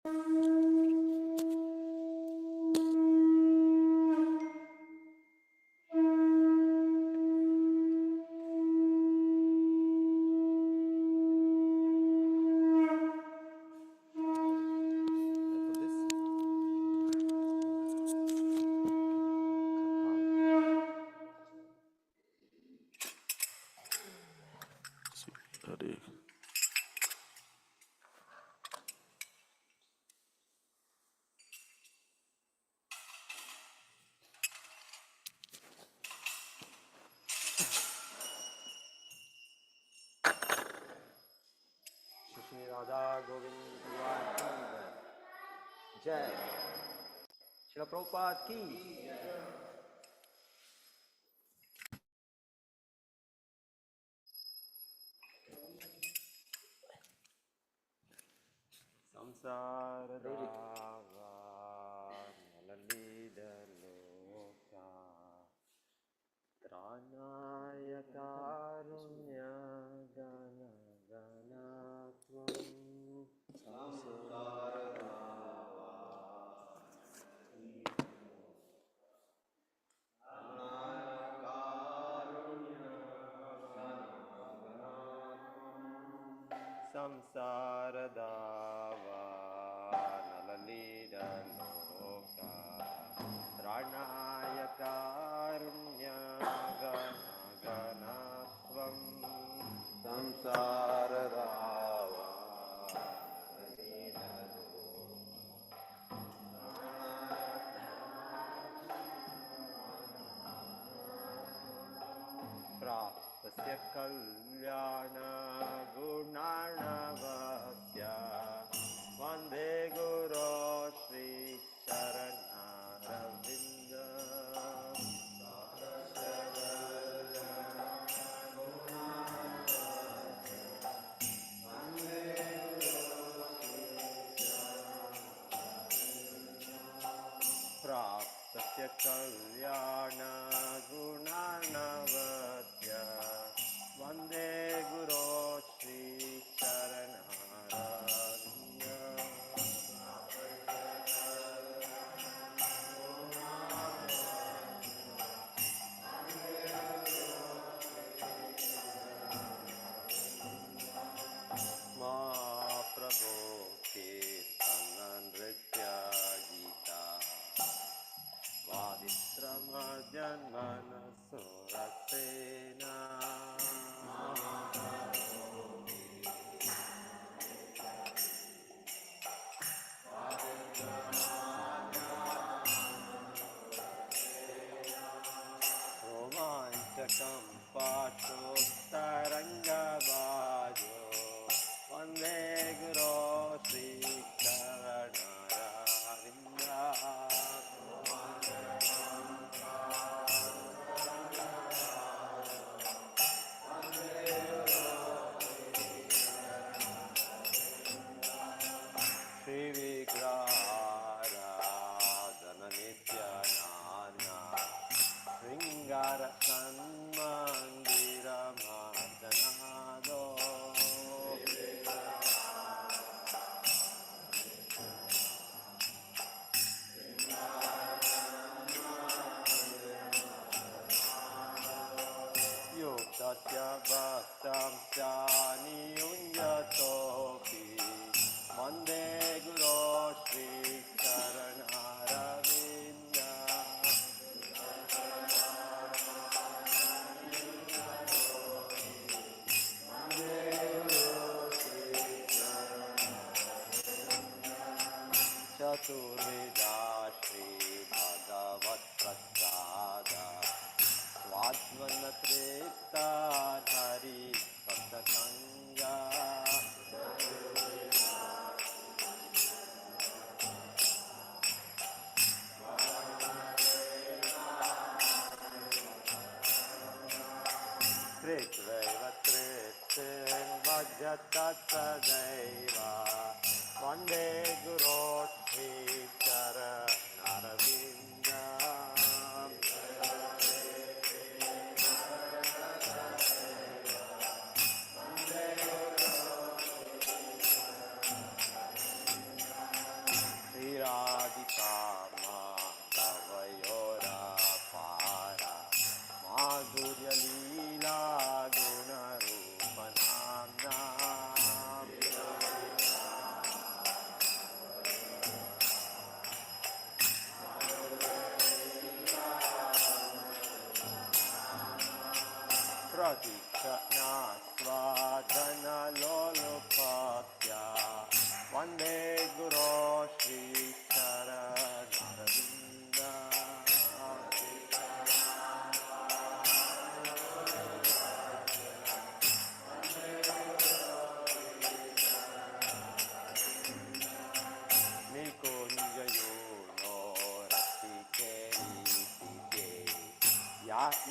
Hare Shri Radha Govind भगवान की जय। श्रील प्रभुपाद की। संसार दावा नललीदलोका त्राणाय कारुण्य गण गणात्वं संसार दावा संसार दावा नललीदलोका त्राणाय कारुण्य गणात्वं संसार दावा प्राप्तस्य कल्याण गुणार्णवस्य वन्दे गुरो श्री चरणारविन्द प्राप्तस्य कल्याण गुणार्णवस्य वन्दे गुरो श्री चरणारविन्द महाप्रभो कीर्तन नृत्य गीता वादित्रमजन्मनसुरसेना रोमाञ्चकं पाशोत्तरङ्गबाजो वन्दे गुरो श्रीचरणारविन्द श्रीविग्रहाराधन नित्यानाना शृङ्गार सन्मन्दिरमर्दनादो युक्तस्य भक्तं च नियुञ्जतोऽपि वन्दे गुरो श्रीचरणारविन्द चतुर्विधा श्रीभगवत्प्रसाद स्वात्मनतृप्ता हरि भक्तसङ्गा तृप्त्वैव तृप्तिं भजत सदैव वन्दे गुरो श्रीचरणारविन्द Pratikshana Svadanalolupatya Vande Guru Shri Charanaravinda Nikunja Yuno Rasikeri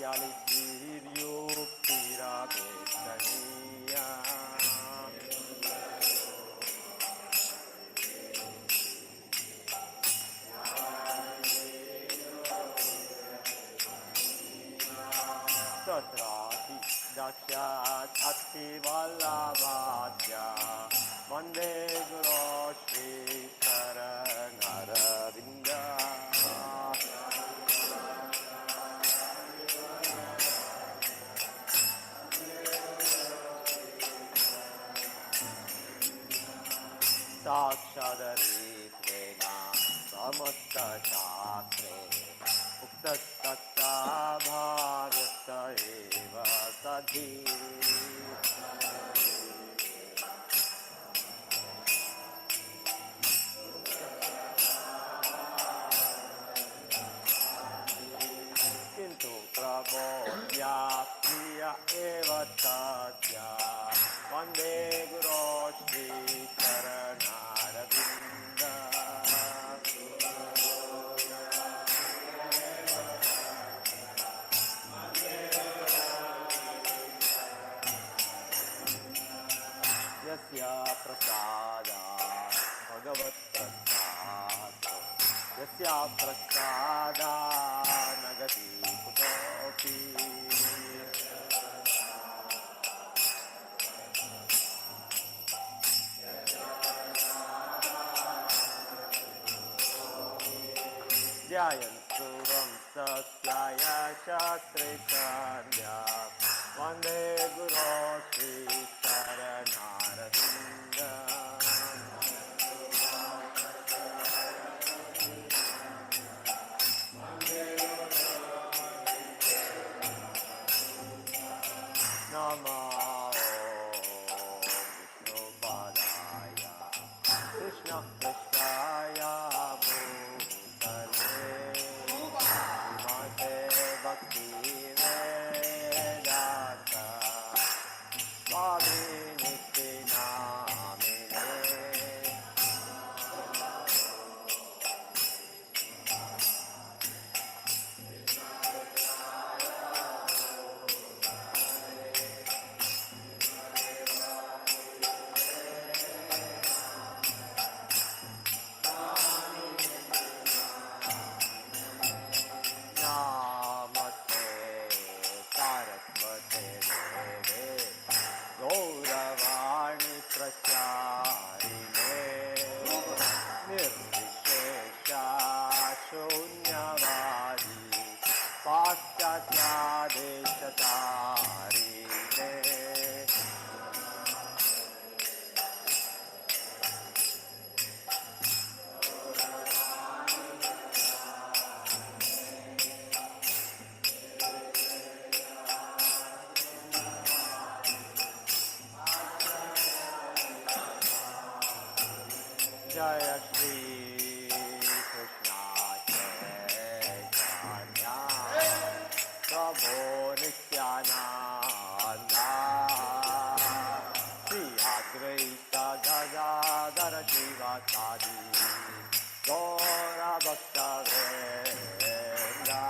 Yali Diryu Pira Betaniya Tatrati Dakshat Atti Vallabhadya Vande Guru Shri Charanaravinda Sakshadaritvena Samasta Shastre Uktastatta Bhagavata Eva Sadhi Kintu Prabodhya Priya Eva Sadhya Vande Guru Shri Charanaravinda Yasya Prasada Bhagavat Prasada Yasya Prasada Nagati Kutopi Jayantu Ramsasyaya Shastri Chandya Vande Guru Shri Charanaravinda Nama Vishnu Padaya Krishna Prasthaya Bhutale Mate Bhakti Vedanta Swami Niti Namine Namaste Saraswate Deve Gauravani Pracharine Nirvishesha Shunyavadi Paschatya Deshatarine Jaya Shri Krishna Chaitanya Prabhu Nityananda Shri Advaita Gadadhara Shivasadi Gaura Bhakta Vrinda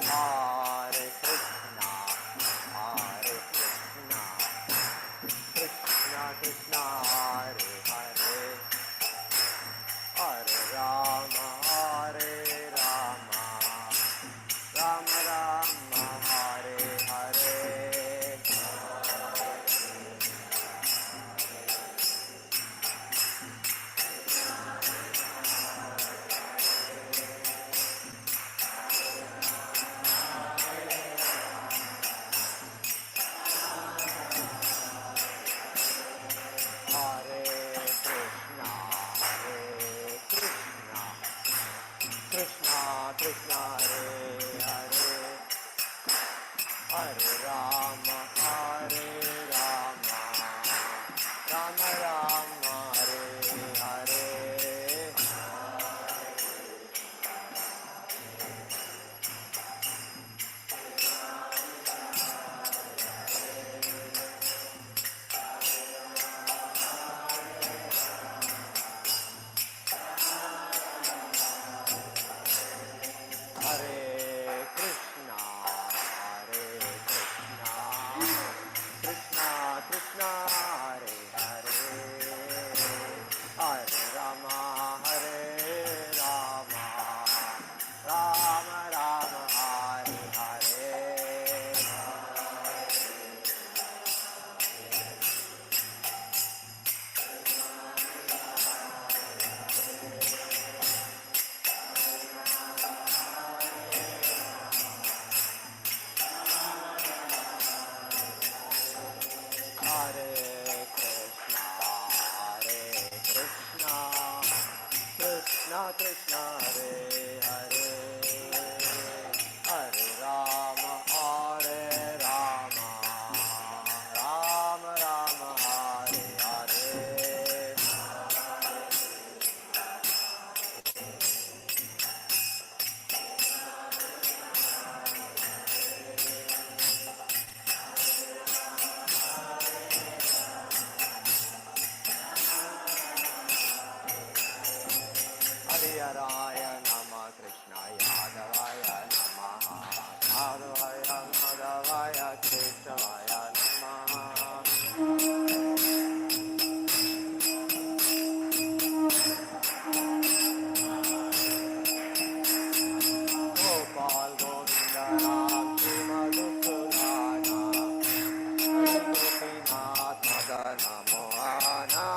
Hare Krishna, Hare Krishna, Krishna Krishna, Hare Hare, Hare Rama, Hare Rama, Rama Rama, Hare Hare. Krishna Krishna, Hare Hare, Hare Rama, Hare Rama, Rama Rama, Hare Hare. Hare Krishna, Krishna Krishna, Hare Hare, Hare Rama, Hare Rama, Rama Rama, Hare Hare. Hare Krishna, Krishna Krishna, Hare Hare, Hare Rama, Hare Rama, Rama Rama, Hare Hare. Hare Nama, Krishna Yadavaya Namaha, Madhavaya Madhavaya Keshavaya Namaha. Gopal Govinda Ram Madhusudana, Gopinath Madana Mohana.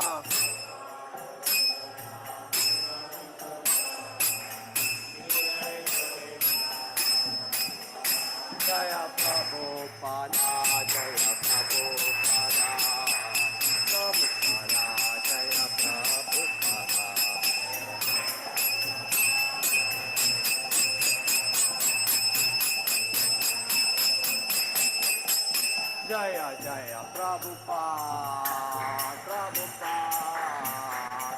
Jaya Prabhupada, Jaya Prabhupada, Prabhupada, Jaya Prabhupada. Jaya Jaya Prabhupada, Prabhupada,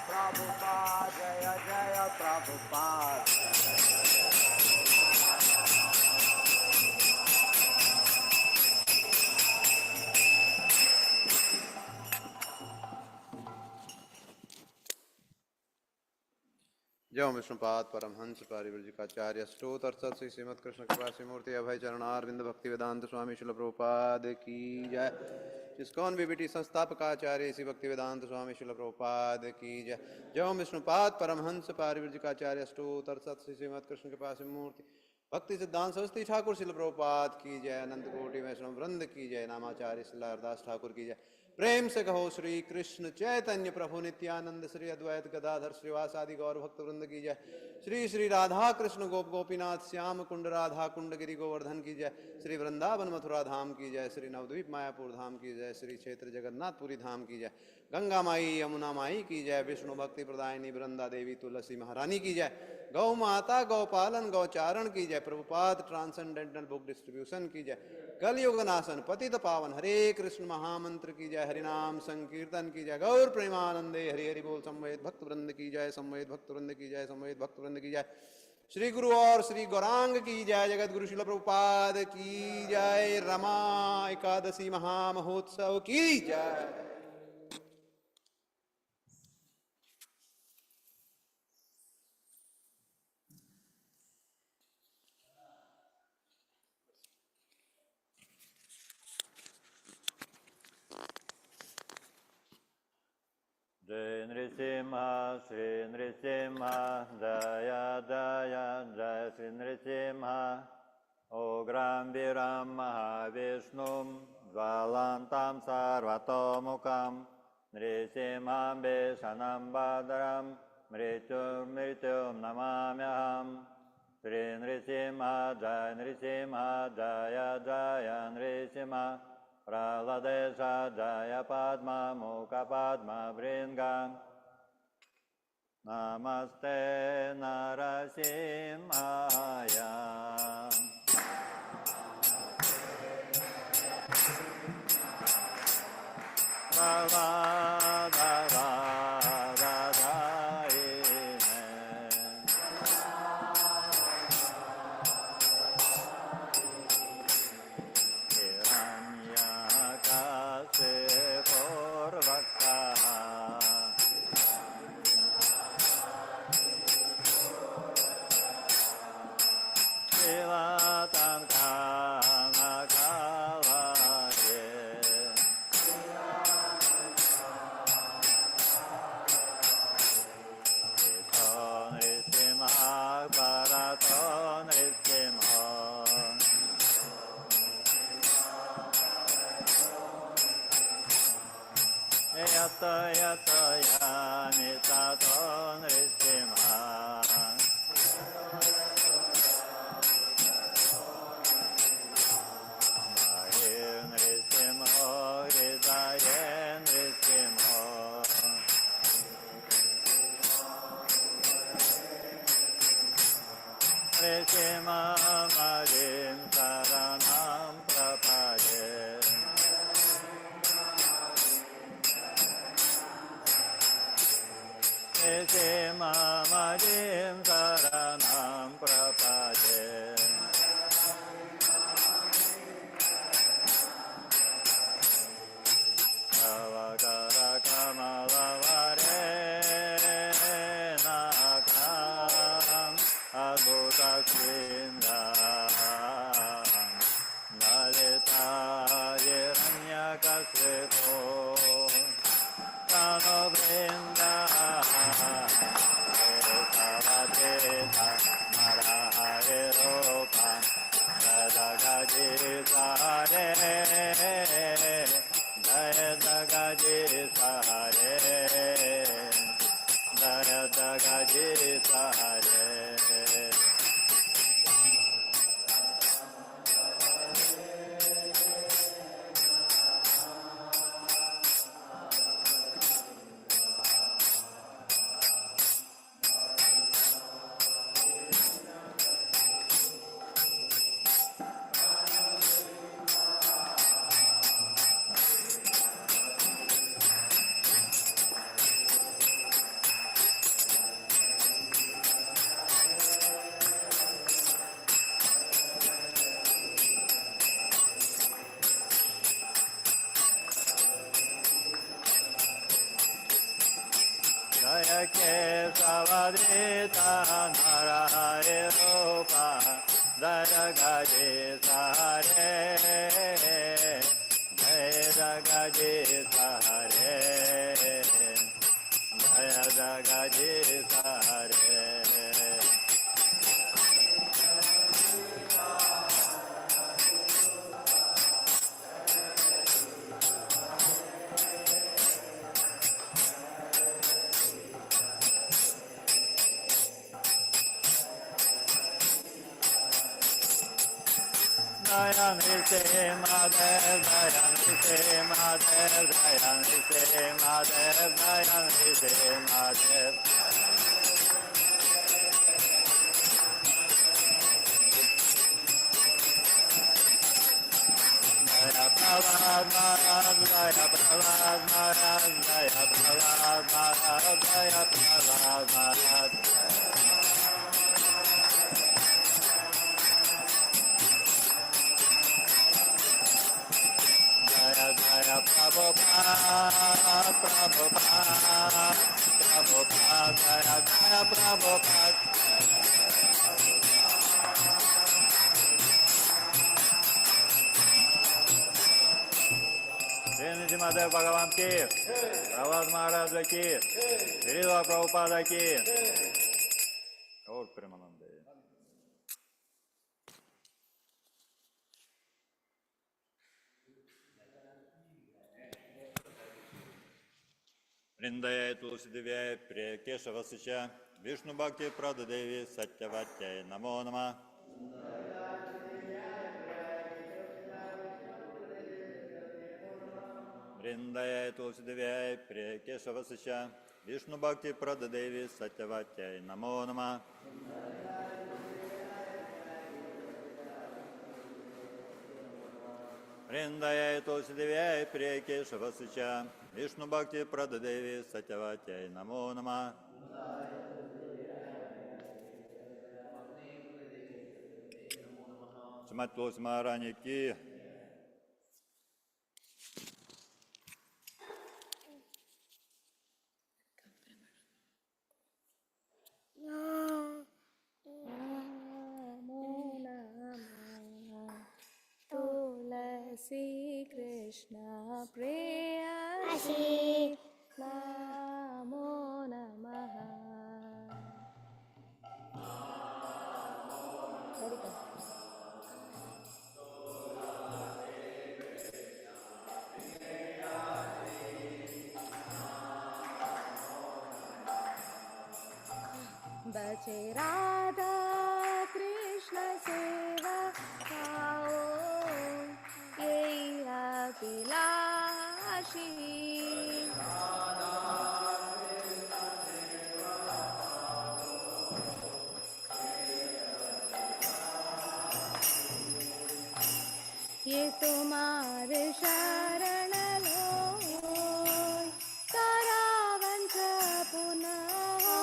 Prabhupada, Jaya Jaya Prabhupada. जय विष्णुपाद परमहंस पारिवृजिकाचार्य स्रोत अर्थात श्री श्रीमद कृष्ण कृपा मूर्ति अभय चरणारविंद भक्ति वेदांत स्वामी शिल प्रभुपाद की जय। जिसकौन BBT संस्थापकाचार्य Shri भक्ति वेदांत स्वामी शिल प्रभुपाद की जय। जय विष्णुपाद परमहंस पारिवृजिकाचार्य स्रोत अर्थात श्री श्रीमद कृष्ण कृपा मूर्ति भक्ति सिद्धांत सरस्वती ठाकुर शिल प्रभुपाद की जय। अनंत कोटि वैष्णव वृंद की जय। नामाचार्य शिला हरदास ठाकुर की जय। प्रेम से कहो श्री कृष्ण चैतन्य प्रभु नित्यानंद श्री अद्वैत गदाधर श्रीवासादि गौर भक्त वृंद की जय। श्री श्री राधा कृष्ण गोप गोपीनाथ श्याम कुंड राधा कुंड गिरि गोवर्धन की जय। श्री वृंदावन मथुरा धाम की जय। श्री नवद्वीप मायापुर धाम की जय। श्री क्षेत्र जगन्नाथपुरी धाम की जय। गंगा माई यमुना माई की जय। विष्णु भक्ति प्रदायिनी वृंदा देवी तुलसी महारानी की जय। गौ माता गौपालन गौचारण की जय। प्रभुपाद ट्रांसेंडेंटल बुक डिस्ट्रीब्यूशन की जय। कलयुग नाशन पतित पावन हरे कृष्ण महामंत्र की जय। हरिनाम संकीर्तन की जय। गौर प्रेमानंदे हरि हरि बोल। संवेद भक्त वृंद की जय। संवेद भक्त वृंद की जय। संवेद भक्त वृंद की जय। श्री गुरु और श्री गौरांग की जय। जगत गुरु शिल प्रभुपाद की जय। रमा एकादशी महामहोत्सव की जय। Nrisimha, Sri Nrisimha, Jaya Jaya Jaya Sri Nrisimha, Ugram Viram Mahavishnum, Dvalantam Sarvatomukam, Nrisimham Vishanam Bhadram, Mrityum Mrityum Namamyaham, Sri Nrisimha, Jaya Jaya Nrisimha, Praladesha Jaya Padma Mukha Padma Vringa, Namaste Narasimhaya. Yata yata yamita ton risimha, Mahim risimho, Hridayen risimho, Risimha Mahim saranam prapade. Risimha Mahim saranam prapade. Avagara kamalavare nakam adbhuta sindham lalita hiranyakashipo Tano Vrinda Savadeta Marahare Ropa Jadagaji Sare Jadagaji Sare Jadagaji Sare Jaya ke savadita narahare rupa Jaya gaji sare Jaya gaji sare Jaya gaji sare Dayan Vise Madev, Dayan Vise Madev, Dayan Vise Madev, Dayan Vise Madev. Jaya Prahlad Maharaj, Jaya Prahlad Maharaj, Jaya Prahlad Maharaj, Jaya Prahlad Maharaj. Jaya Jaya Prabhupada, Prabhupada, Prabhupada, Jaya Jaya Prabhupada. Sri Shrimad भगवान की, प्रहलाद महाराज की, श्रीला प्रभुपाद की और प्रेमानंद। वृंदये तुलसी दिव्याय प्रिय केशवस्य च विष्णु भक्ति प्रद देवी सत्यवत्यै नमो नमः। वृंदये तुलसी दिव्याय प्रिय केशवस्य च विष्णु भक्ति प्रद देवी सत्यवत्यै नमो नमः। वृंदये तुलसी दिव्याय प्रिय केशवस्य च विष्णु भक्ति प्रद देवी सत्यवत्यै नमो नमः। श्रीमद् तुलसी महारानी की। तुलसी कृष्ण प्रेयसी नमो नमः। बचे राधा कृष्ण सेवा खाओ यही अभिलाषी। ये तुम्हारे शरण लो तारा वंश पुनः हो।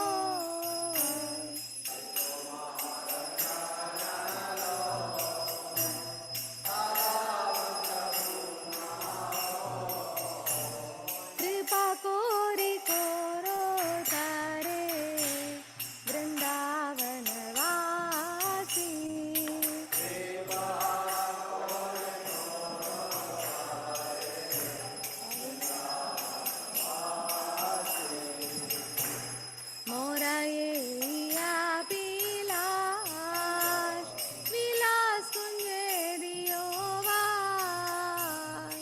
कृपा कोरी कोरो तारे वृंदावन वासी। मोरा ये अभिलाष विलास कुंजे दियो वास।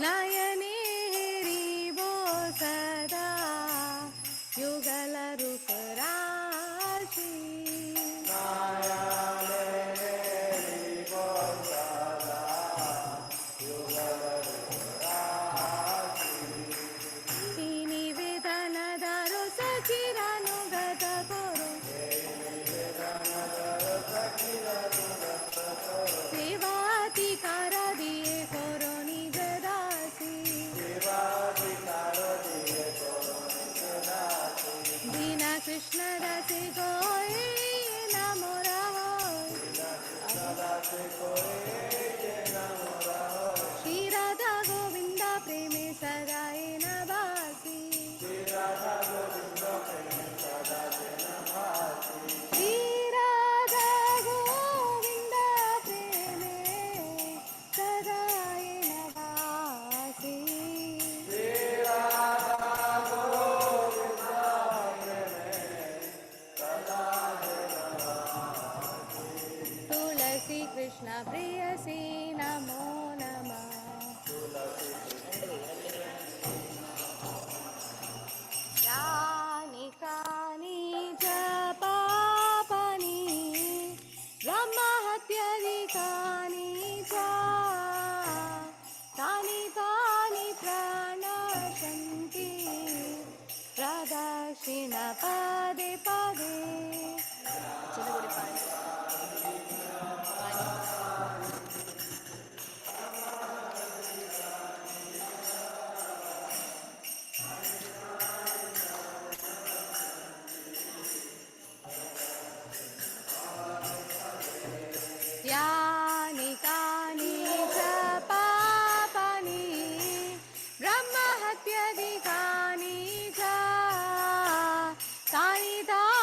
नयने हरिवो सदा युगल रूप राशि। निवेदनद रस चिरानुगत करो सेवाधिकार दिए करो निज दासी। दीना कृष्ण दासी गोए नमो राहोय। श्री राधा गोविंद प्रेमे सदाए नवासी। श्री राधा गोविंद प्रेमे सदाए नवासी। तुलसी कृष्ण प्रेयसी नमो नमः। यानि कानि च पापानि ब्रह्महत्याधिकानि च तानि तानि प्रणश्यन्ति प्रदक्षिण पदे पदे। यानि कानि च पापानि ब्रह्महत्याधिकानि च तानि तानि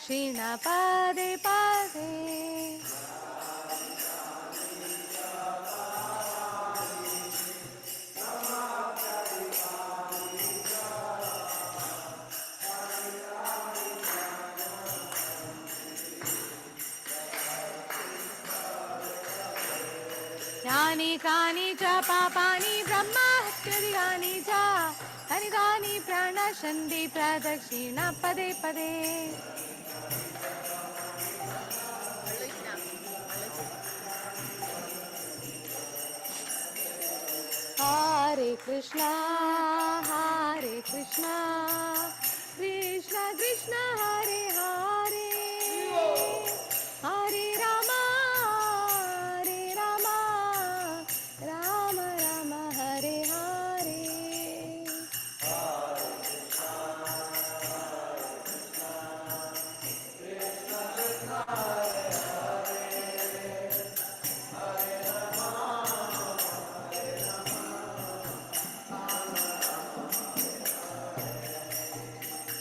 प्रदक्षिण पदे पदे यानि कानि च पापानि ब्रह्महत्यादिकानि च तानि तानि प्रणश्यन्ति प्रदक्षिण पदे पदे Hare Krishna, Hare Krishna, Krishna Krishna, Hare Hare, Hare Rama, Hare Rama, Rama Rama, Hare Hare.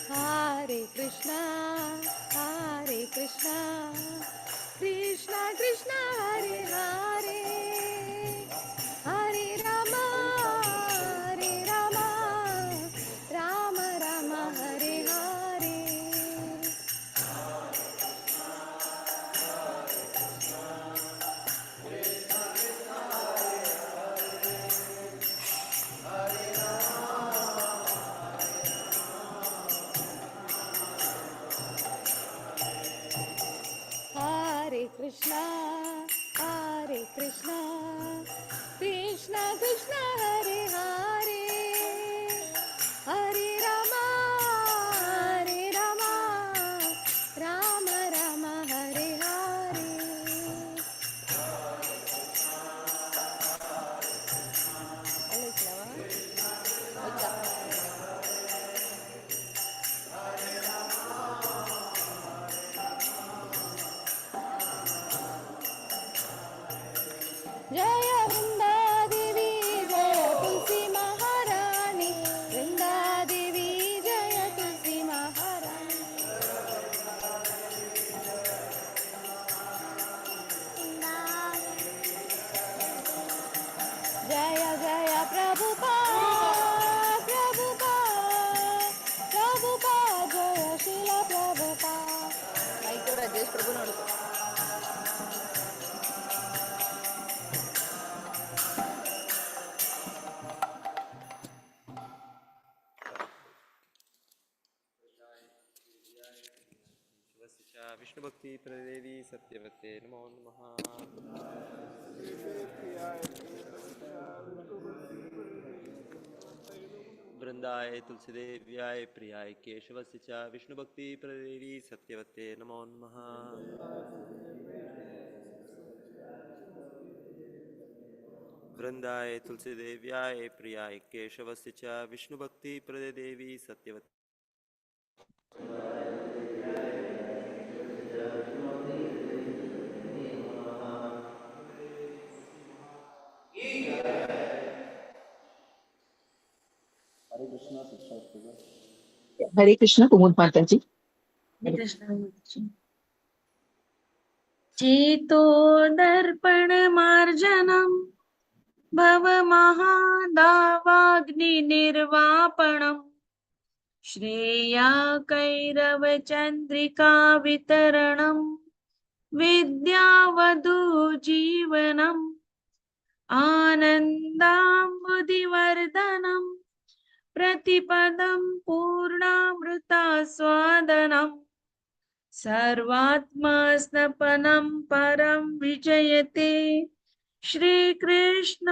Hare Krishna, Hare Krishna, Krishna Krishna, Hare Hare, Hare Rama, Hare Rama, Rama Rama, Hare Hare. Hare Krishna, Hare Krishna, Krishna Krishna, Hare Hare, Hare Rama, Hare Rama, Rama Rama, Hare Hare. जय वृंदा देवी जय तुलसी महारानी, वृंदा देवी जय तुलसी महारानी, जय जय प्रभुपाद प्रभुपाद प्रभुपाद जय शील प्रभुपाद. राजेश प्रभु विष्णु भक्ति प्रदेवी सत्यवते नमो नमः. वृंदाय तुलसीदेव्याय प्रियाय केशवस्य च विष्णु भक्ति प्रदेवी सत्यवते नमो नमः. वृंदाय तुलसीदेव्याय प्रियाय केशवस्य च विष्णु भक्ति प्रदेवी सत्यवते. हरे कृष्ण कुमुद माता जी. चेतो दर्पण मार्जनम भव महादावाग्नि निर्वापणम श्रेया कैरव चंद्रिका वितरणम विद्यावधू जीवनम आनंदाम्बुधिवर्धनम प्रतिपदं पूर्णामृतास्वादनम् सर्वात्मस्नपनं परं विजयते श्रीकृष्ण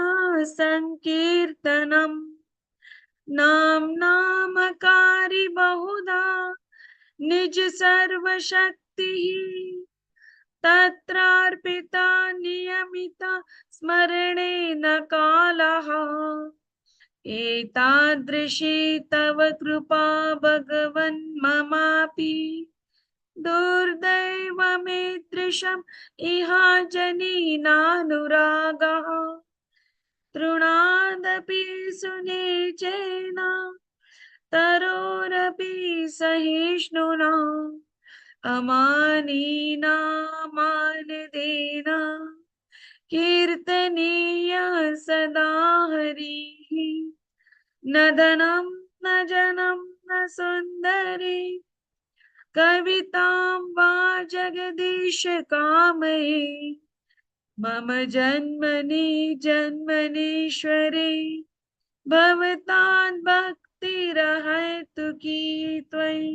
संकीर्तनम् नामकारी बहुधा निज सर्वशक्तिः तत्रार्पिता नियमिता स्मरणेन कालः एतादृशी तव कृपा भगवन् ममापि दुर्दैवमीदृशम् इहा जनीनानुरागः तृणादपि सुनिचेन तरोरपि सहिष्णुना अमानीना मान देना कीर्तनीय सदा हरिः न धनं न जनं न सुन्दरी कवितां वा जगदीश कामये मम जन्मनि जन्मनीश्वरे भवताद् भक्तिरहैतु की त्वयि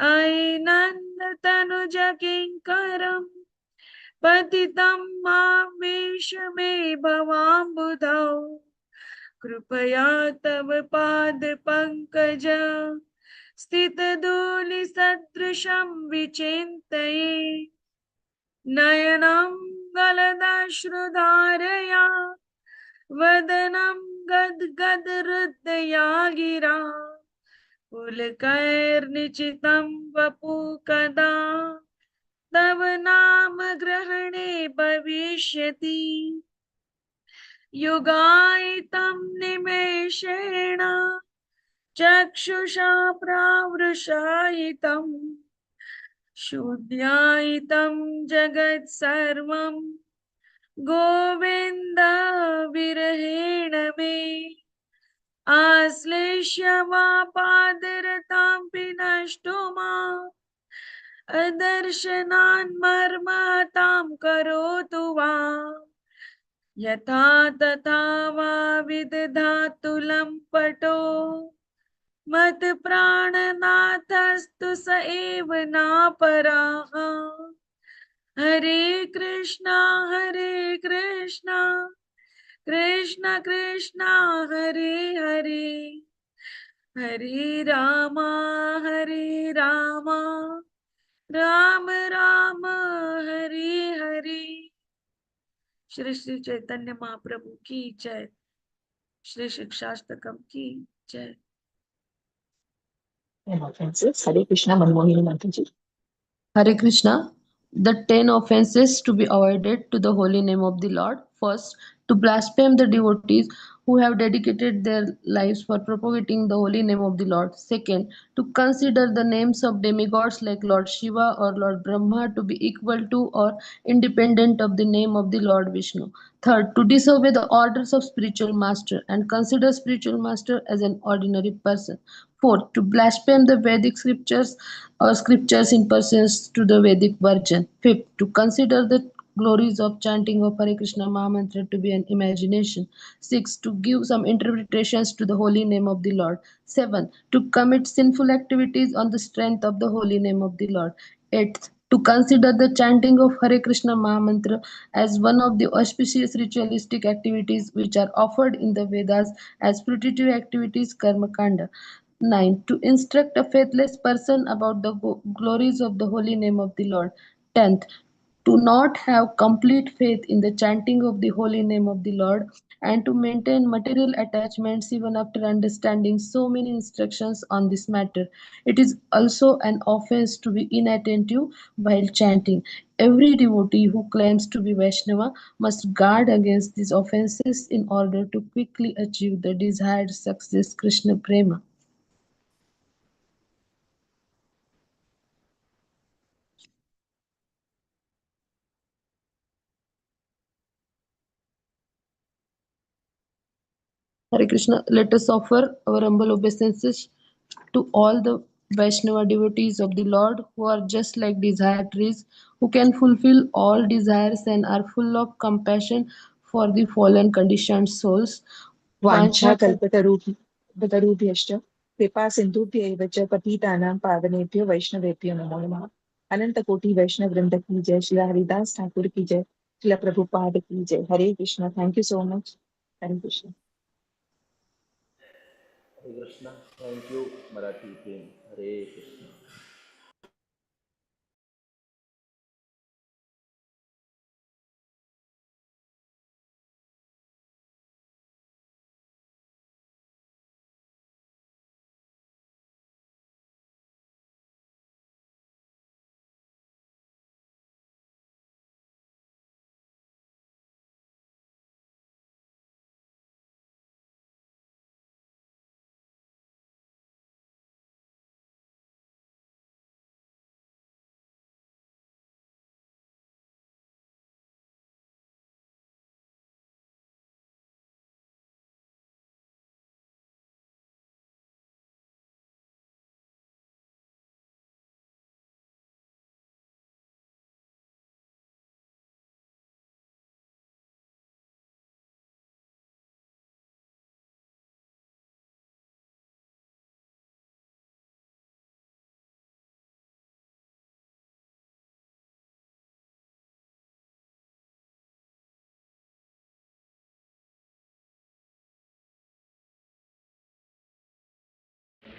अयि नन्दतनुज किङ्करम् पतितं मां वेश मे भवाम्बुधौ कृपया तव पाद पंकज स्थितधूलिसदृशं विचिन्तये नयनं गलदाश्रुधारया वदनं गद्गदहृदया गिरा पुलकैर्निचितं वपु कदा तव नाम ग्रहणे भविष्यति युगायितं निमेषेण चक्षुषा प्रावृषायितं शून्यायितं जगत् सर्वं गोविन्द विरहेण मे आश्लेष्य वा पादरतां विनष्टो मा अदर्शनान् मर्मतां करोतु वा यथा तथा वा विदधातु लम्पटो मत प्राणनाथस्तु स एव नापराः हरे कृष्णा कृष्ण कृष्ण हरे हरे हरे रामा राम राम हरे हरे। श्री श्री चैतन्य महाप्रभु की जय। श्री शिक्षाष्टकम की जय। Offenses. Hare Krishna, Manmohini Mataji. Hare Krishna. The 10 offenses to be avoided to the holy name of the Lord. First, to blaspheme the devotees who have dedicated their lives for propagating the holy name of the Lord. Second, to consider the names of demigods like Lord Shiva or Lord Brahma to be equal to or independent of the name of the Lord Vishnu. Third, to disobey the orders of spiritual master and consider spiritual master as an ordinary person. Fourth, to blaspheme the Vedic scriptures or scriptures in pursuance to the Vedic version. Fifth, to consider the glories of chanting of Hare Krishna Mahamantra to be an imagination. Sixth, to give some interpretations to the holy name of the Lord. Seventh, to commit sinful activities on the strength of the holy name of the Lord. Eighth, to consider the chanting of Hare Krishna Mahamantra as one of the auspicious ritualistic activities which are offered in the Vedas as putative activities Karma Kanda. 9. To instruct a faithless person about the glories of the holy name of the Lord. 10th. To not have complete faith in the chanting of the holy name of the Lord and to maintain material attachments even after understanding so many instructions on this matter. It is also an offense to be inattentive while chanting. Every devotee who claims to be Vaishnava must guard against these offenses in order to quickly achieve the desired success Krishna Prema. Hare Krishna, let us offer our humble obeisances to all the Vaishnava devotees of the Lord who are just like desire trees, who can fulfill all desires and are full of compassion for the fallen conditioned souls. Vancha Vancha kalpatarubhyascha कृपा सिंधुभ्यैव च पतितानां पावनेभ्यो वैष्णवेभ्यो नमो नमः। अनंत कोटि वैष्णव वृंद की जय। श्री हरिदास ठाकुर की जय। श्री प्रभुपाद की जय। Hare Krishna. Thank you so much. Hare Krishna. Hare Krishna. Thank you Marathi team. Hare Krishna.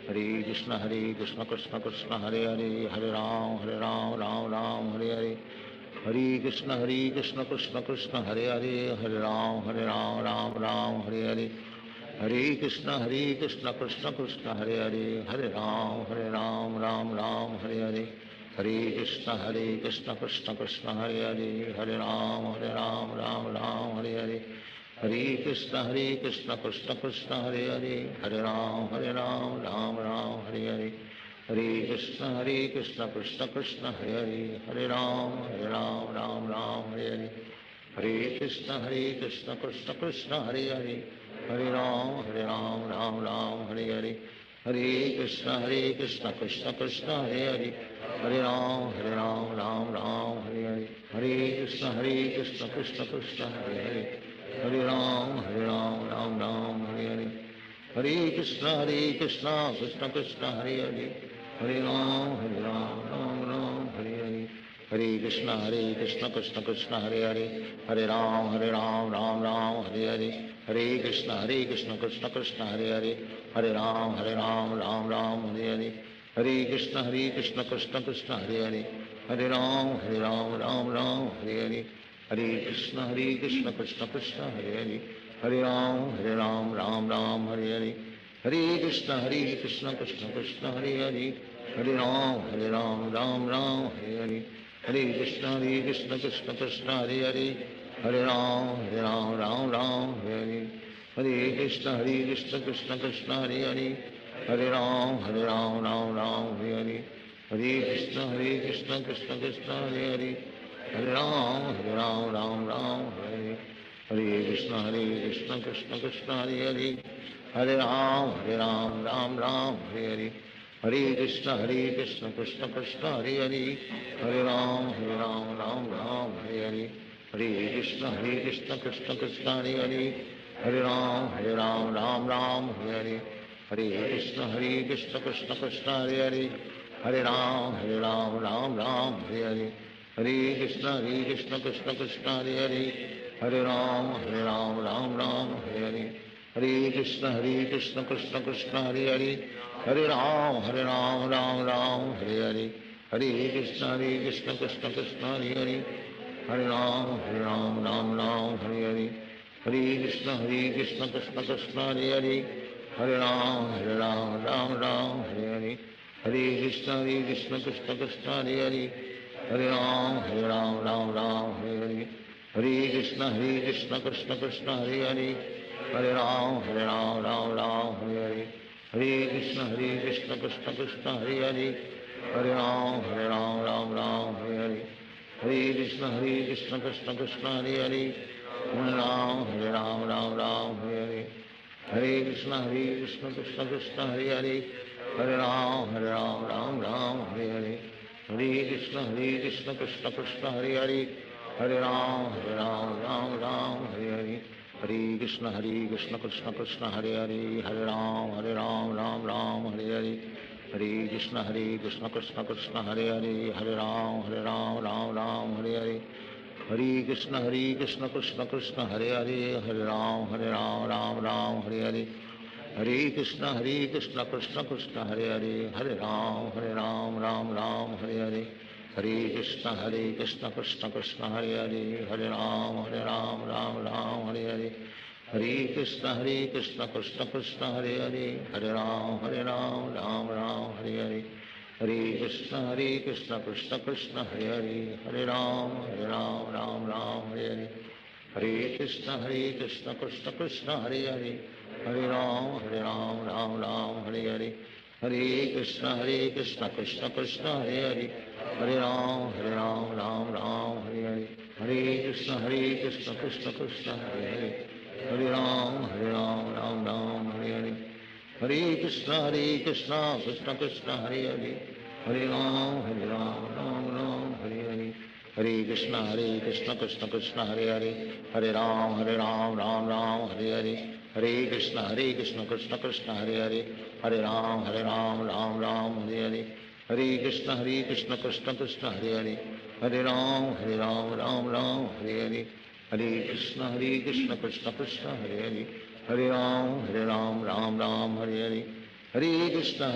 Hare Krishna Krishna Krishna Hare Hare, Hare Ram Ram Ram Hare Hare, Hare Krishna Krishna Krishna Hare Hare, Hare Ram Ram Ram Hare Hare, Hare Krishna Krishna Krishna Hare Hare, Hare Ram Ram Ram Hare Hare, Hare Krishna Krishna Krishna Hare Hare, Hare Ram Ram Ram Hare Hare, Hare Krishna Krishna Krishna Hare Hare, Hare Ram Ram Ram Hare Hare, Hare Krishna Krishna Krishna Hare Hare, Hare Ram Ram Ram Hare Hare, Hare Krishna Krishna Krishna Hare Hare, Hare Ram Ram Ram Hare Hare, Hare Krishna Krishna Krishna Hare Hare, Hare Ram Ram Ram Hare Hare, Hare Krishna Krishna Krishna Hare Hare, Hare Ram Ram Ram Hare Hare, Hare Krishna Krishna Krishna Hare Hare, Hare Ram Ram Ram Hare Hare, Hare Krishna Krishna Krishna Hare Hare, Hare Ram Ram Ram Hare Hare, Hare Krishna Krishna Krishna Hare Hare, Hare Ram Ram Ram Hare Hare, Hare Krishna Krishna Krishna Hare Hare, Hare Ram Ram Ram Hare Hare, Hare Krishna Krishna Krishna Hare Hare, Hare Ram Ram Hare Hare, Hare Krishna Krishna Krishna Hare Hare, Hare Ram Ram Hare Hare, Hare Krishna Krishna Krishna Hare Hare, Hare Ram Ram Hare Hare, Hare Krishna Krishna Krishna Hare Hare, Hare Ram Ram Hare Hare, Hare Krishna Krishna Krishna Hare Hare, Hare Ram Ram Hare Hare, Hare Krishna Krishna Krishna Hare Hare, Hare Ram Ram Hare Hare, Hare Krishna Krishna Krishna Hare Hare, Hare Ram Ram Ram Hare Hare, Hare Krishna Krishna Krishna Hare Hare, Hare Ram Ram Hare Hare, Hare Krishna Krishna Krishna Hare Hare, Hare Ram Ram Hare Hare, Hare Krishna Krishna Krishna Hare Hare, Hare Ram Ram Hare Hare, Hare Krishna Krishna Krishna Hare Hare, Hare Ram Ram Ram Hare Hare, Hare Krishna Krishna Krishna Hare Hare, Hare Ram Ram Hare Hare, Hare Krishna Krishna Krishna Hare Hare, Hare Ram Ram Hare Hare, Hare Krishna Krishna Krishna Hare Hare, Hare Ram Ram Hare Hare, Hare Krishna Krishna Krishna Hare Hare, Hare Ram Ram Hare Hare, Hare Krishna Krishna Krishna Hare Hare, Hare Ram Ram Hare Hare, Hare Krishna Krishna Krishna Hare Hare, Hare Ram Hare Hare, Hare Krishna Krishna Krishna Hare Hare, Hare Ram Ram Hare Hare, Hare Krishna Krishna Krishna Hare Hare, Hare Ram Ram Hare Hare, Hare Krishna Krishna Krishna Hare Hare, Hare Ram Ram Hare Hare, Hare Krishna Krishna Krishna Hare Hare, Hare Ram Ram Hare Hare, Hare Krishna Krishna Krishna Hare Hare, Hare Ram Ram Hare Hare, Hare Krishna Krishna Krishna Hare Hare, Hare Ram Ram Hare Hare, Hare Krishna Krishna Krishna Hare Hare, Hare Ram Ram Hare Hare, Hare Krishna Krishna Krishna Hare Hare, Hare Ram Ram Hare Hare, Hare Krishna Krishna Krishna Hare Hare, Hare Ram Ram Hare Hare, Hare Krishna Krishna Krishna Hare Hare, Hare Ram Ram Hare Hare, Hare Krishna Krishna Krishna Hare Hare, Hare Ram Ram Hare Hare, Hare Krishna Krishna Krishna Hare Hare, Hare Ram Ram Hare Hare, Hare Krishna Krishna Krishna Hare Hare, Hare Ram Ram Hare Hare, Hare Krishna Krishna Krishna Hare Hare, Hare Ram Ram Hare Hare, Hare Krishna Krishna Krishna Hare Hare, Hare Ram Ram Hare Hare, Hare Krishna Krishna Krishna Hare Hare, Hare Ram Hare Hare, Hare Krishna Krishna Krishna Hare Hare, Hare Ram Ram Hare Hare, Hare Krishna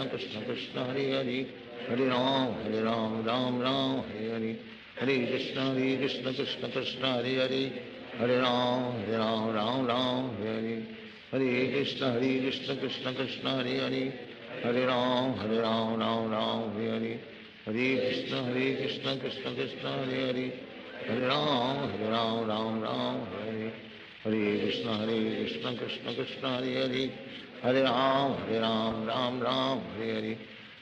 Krishna Krishna Hare Hare Hare Ram Ram Ram Hare Hare Hare Krishna Krishna Krishna Hare Hare Hare Ram Ram Hare Hare Hare Krishna Krishna Krishna Hare Hare Hare Ram Ram Hare Hare Hare Krishna Krishna Krishna Hare Hare Hare Ram Ram Hare Hare Hare Krishna Krishna Krishna Hare Hare Hare Ram Ram Hare Hare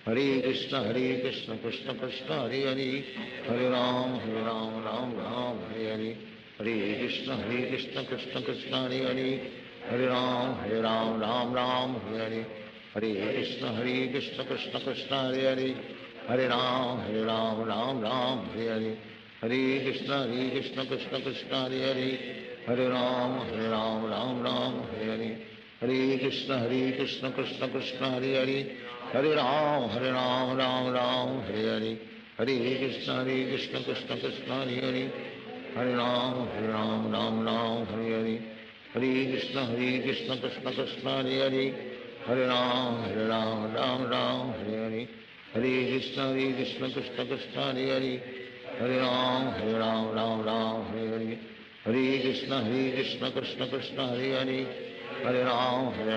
Hare Krishna Krishna Krishna Hare Hare Hare Ram Ram Hare Hare Hare Krishna Krishna Krishna Hare Hare Hare Ram Ram Hare Hare Hare Krishna Krishna Krishna Hare Hare Hare Ram Ram Hare Hare Hare Krishna Krishna Krishna Hare Hare Hare Ram Ram Hare Hare Hare Krishna Krishna Krishna Hare Hare Hare Ram Ram Hare Hare Hare Krishna Krishna Krishna Hare Hare Hare Ram Ram Hare Hare Hare Krishna Krishna Krishna Hare Hare Hare Ram Ram Hare Hare Hare Krishna Krishna Krishna Hare Hare Hare Ram Ram Hare Hare Hare Krishna Krishna Krishna Hare Hare Hare Ram Ram Hare Hare Hare Krishna Krishna Krishna Hare Hare Hare Ram Ram Hare Hare Hare Krishna Krishna Krishna Hare Hare Hare Ram Hare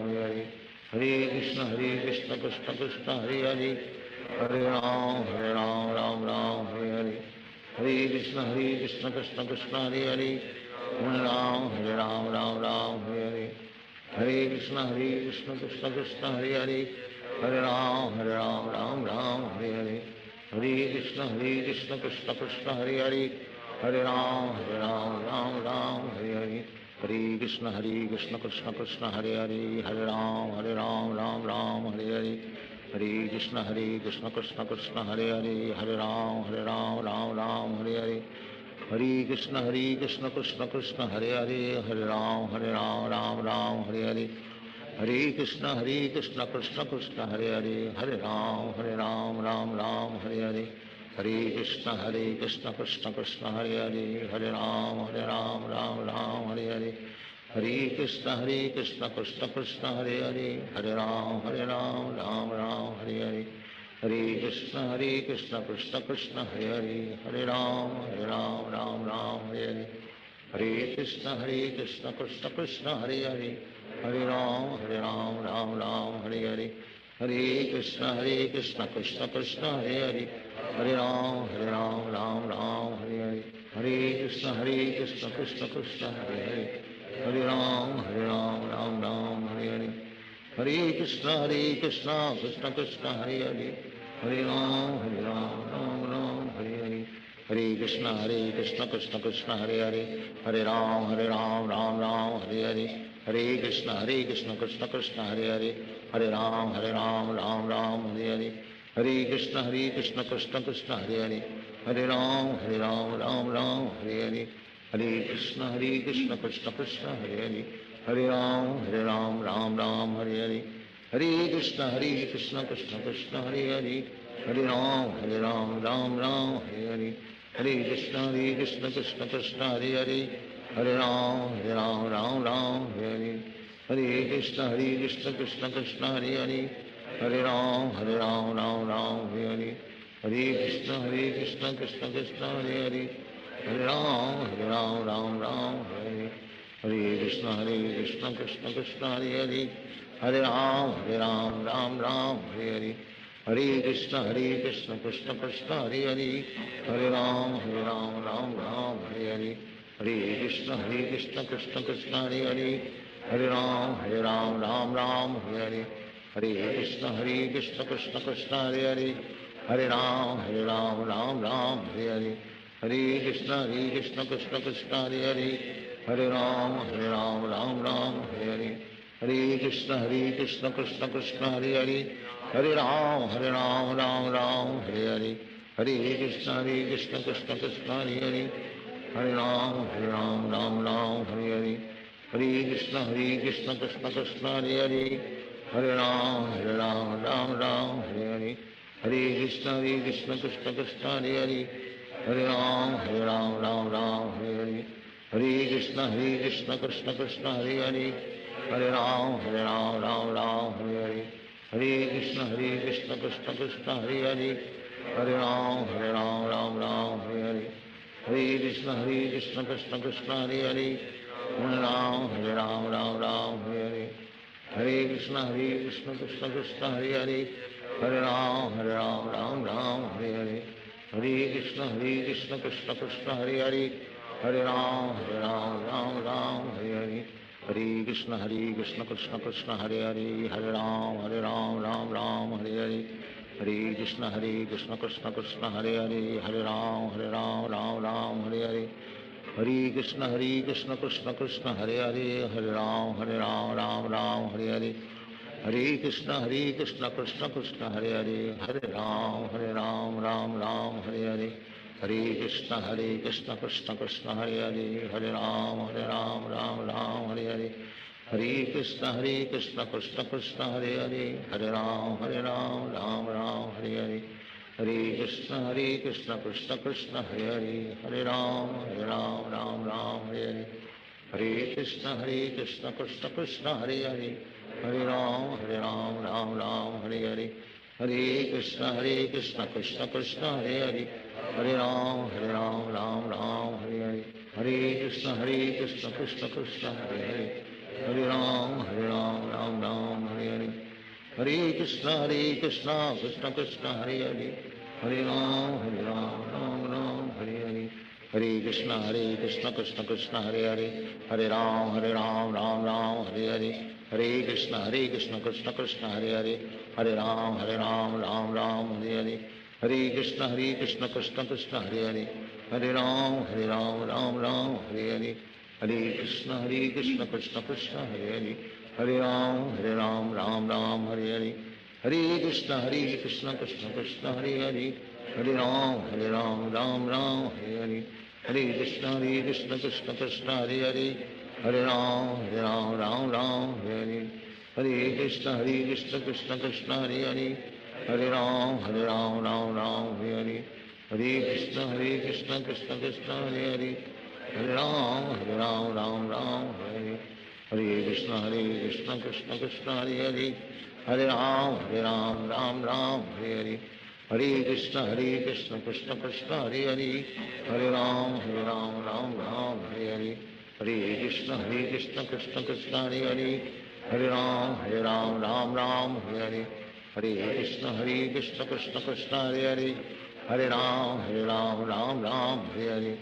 Hare Hare Krishna Krishna Krishna Hare Hare Hare Ram Ram Hare Hare Hare Krishna Krishna Krishna Hare Hare Hare Ram Ram Hare Hare Hare Krishna Krishna Krishna Hare Hare Hare Ram Ram Hare Hare Hare Krishna Krishna Krishna Hare Hare Hare Ram Ram Hare Hare Hare Krishna Krishna Krishna Hare Hare Hare Ram Ram Hare Hare Hare Krishna Krishna Krishna Hare Hare Hare Ram Ram Hare Hare Hare Krishna Krishna Krishna Hare Hare Hare Ram Ram Hare Hare Hare Krishna Krishna Krishna Hare Hare Hare Ram Ram Hare Hare Hare Krishna Krishna Krishna Hare Hare Hare Ram Ram Hare Hare Hare Krishna Krishna Krishna Hare Hare Hare Ram Ram Hare Hare Hare Krishna Krishna Krishna Hare Hare Hare Ram Ram Hare Hare Hare Krishna Krishna Krishna Hare Hare Hare Ram Ram Hare Hare Hare Krishna Krishna Krishna Hare Hare Hare Ram Ram Hare Hare Hare Krishna Krishna Krishna Hare Hare Hare Ram Ram Hare Hare Hare Krishna Krishna Krishna Hare Hare Hare Ram Ram Hare Hare Hare Krishna Krishna Krishna Hare Hare Hare Ram Ram Hare Hare Hare Krishna Krishna Krishna Hare Hare Hare Ram Ram Hare Hare Hare Krishna Krishna Krishna Hare Hare Hare Ram Ram Hare Hare Hare Krishna Krishna Krishna Hare Hare Hare Ram Ram Hare Hare Hare Krishna Krishna Krishna Hare Hare Hare Ram Ram Hare Hare Hare Krishna Krishna Krishna Hare Hare Hare Ram Ram Hare Hare Hare Krishna Krishna Krishna Hare Hare Hare Ram Ram Hare Hare Hare Krishna Krishna Krishna Hare Hare Hare Ram Ram Hare Hare Hare Krishna Krishna Krishna Hare Hare Hare Ram Ram Hare Hare Hare Krishna Krishna Krishna Hare Hare Hare Ram Ram Hare Hare Hare Krishna Krishna Krishna Hare Hare Hare Ram Ram Hare Hare Hare Krishna Krishna Krishna Hare Hare Hare Ram Ram Hare Hare Hare Krishna Krishna Krishna Hare Hare Hare Ram Ram Hare Hare Hare Krishna Krishna Krishna Hare Hare Hare Ram Hare Hare Hare Krishna Krishna Krishna Hare Hare Hare Ram Ram Hare Hare Hare Krishna Krishna Krishna Hare Hare Hare Ram Ram Ram Hare Hare Krishna Krishna Krishna Hare Hare Hare Ram Ram Ram Hare Hare Krishna Krishna Krishna Hare Hare Hare Ram Ram Hare Hare Krishna Krishna Krishna Hare Hare Hare Ram Ram Hare Hare Hare Krishna Krishna Krishna Hare Hare Hare Ram Ram Hare Hare Hare Krishna Krishna Krishna Hare Hare Hare Ram Ram Hare Hare Hare Krishna Krishna Krishna Hare Hare Ram Hare Hare Hare Krishna Krishna Krishna Hare Hare Ram Hare Hare Hare Krishna Krishna Krishna Hare Ram Hare Hare Hare Krishna Krishna Krishna Hare Ram Hare Hare Hare Krishna Krishna Krishna Hare Ram Hare Hare Hare Krishna Krishna Krishna Hare Ram Hare Hare Hare Krishna Krishna Krishna Hare Ram Hare Hare Hare Krishna Krishna Krishna Hare Ram Hare Hare Hare Krishna Krishna Krishna Hare Ram Hare Hare Hare Krishna Krishna Krishna Hare Ram Hare Hare Hare Krishna Krishna Krishna Hare Ram Ram Hare Hare Hare Krishna Krishna Krishna Hare Ram Ram Hare Hare Hare Krishna Krishna Krishna Hare Ram Ram Hare Hare Hare Krishna Krishna Krishna Hare Ram Ram Hare Hare Hare Krishna Krishna Krishna Hare Ram Ram Hare Hare Hare Krishna Krishna Krishna Hare Ram Ram Hare Hare Hare Krishna Krishna Krishna Hare Ram Ram Hare Hare Hare Krishna Krishna Krishna Hare Ram Ram Hare Hare Hare Krishna Krishna Krishna Hare Ram Ram Hare Hare Hare Krishna Krishna Krishna Hare Ram Ram Hare Hare Hare Krishna Krishna Krishna Hare Ram Ram Hare Hare Hare Krishna Krishna Krishna Hare Ram Ram Hare Hare Hare Krishna Krishna Krishna Hare Ram Ram Hare Hare Hare Krishna Krishna Krishna Hare Ram Ram Hare Hare Hare Krishna Krishna Krishna Hare Ram Ram Hare Hare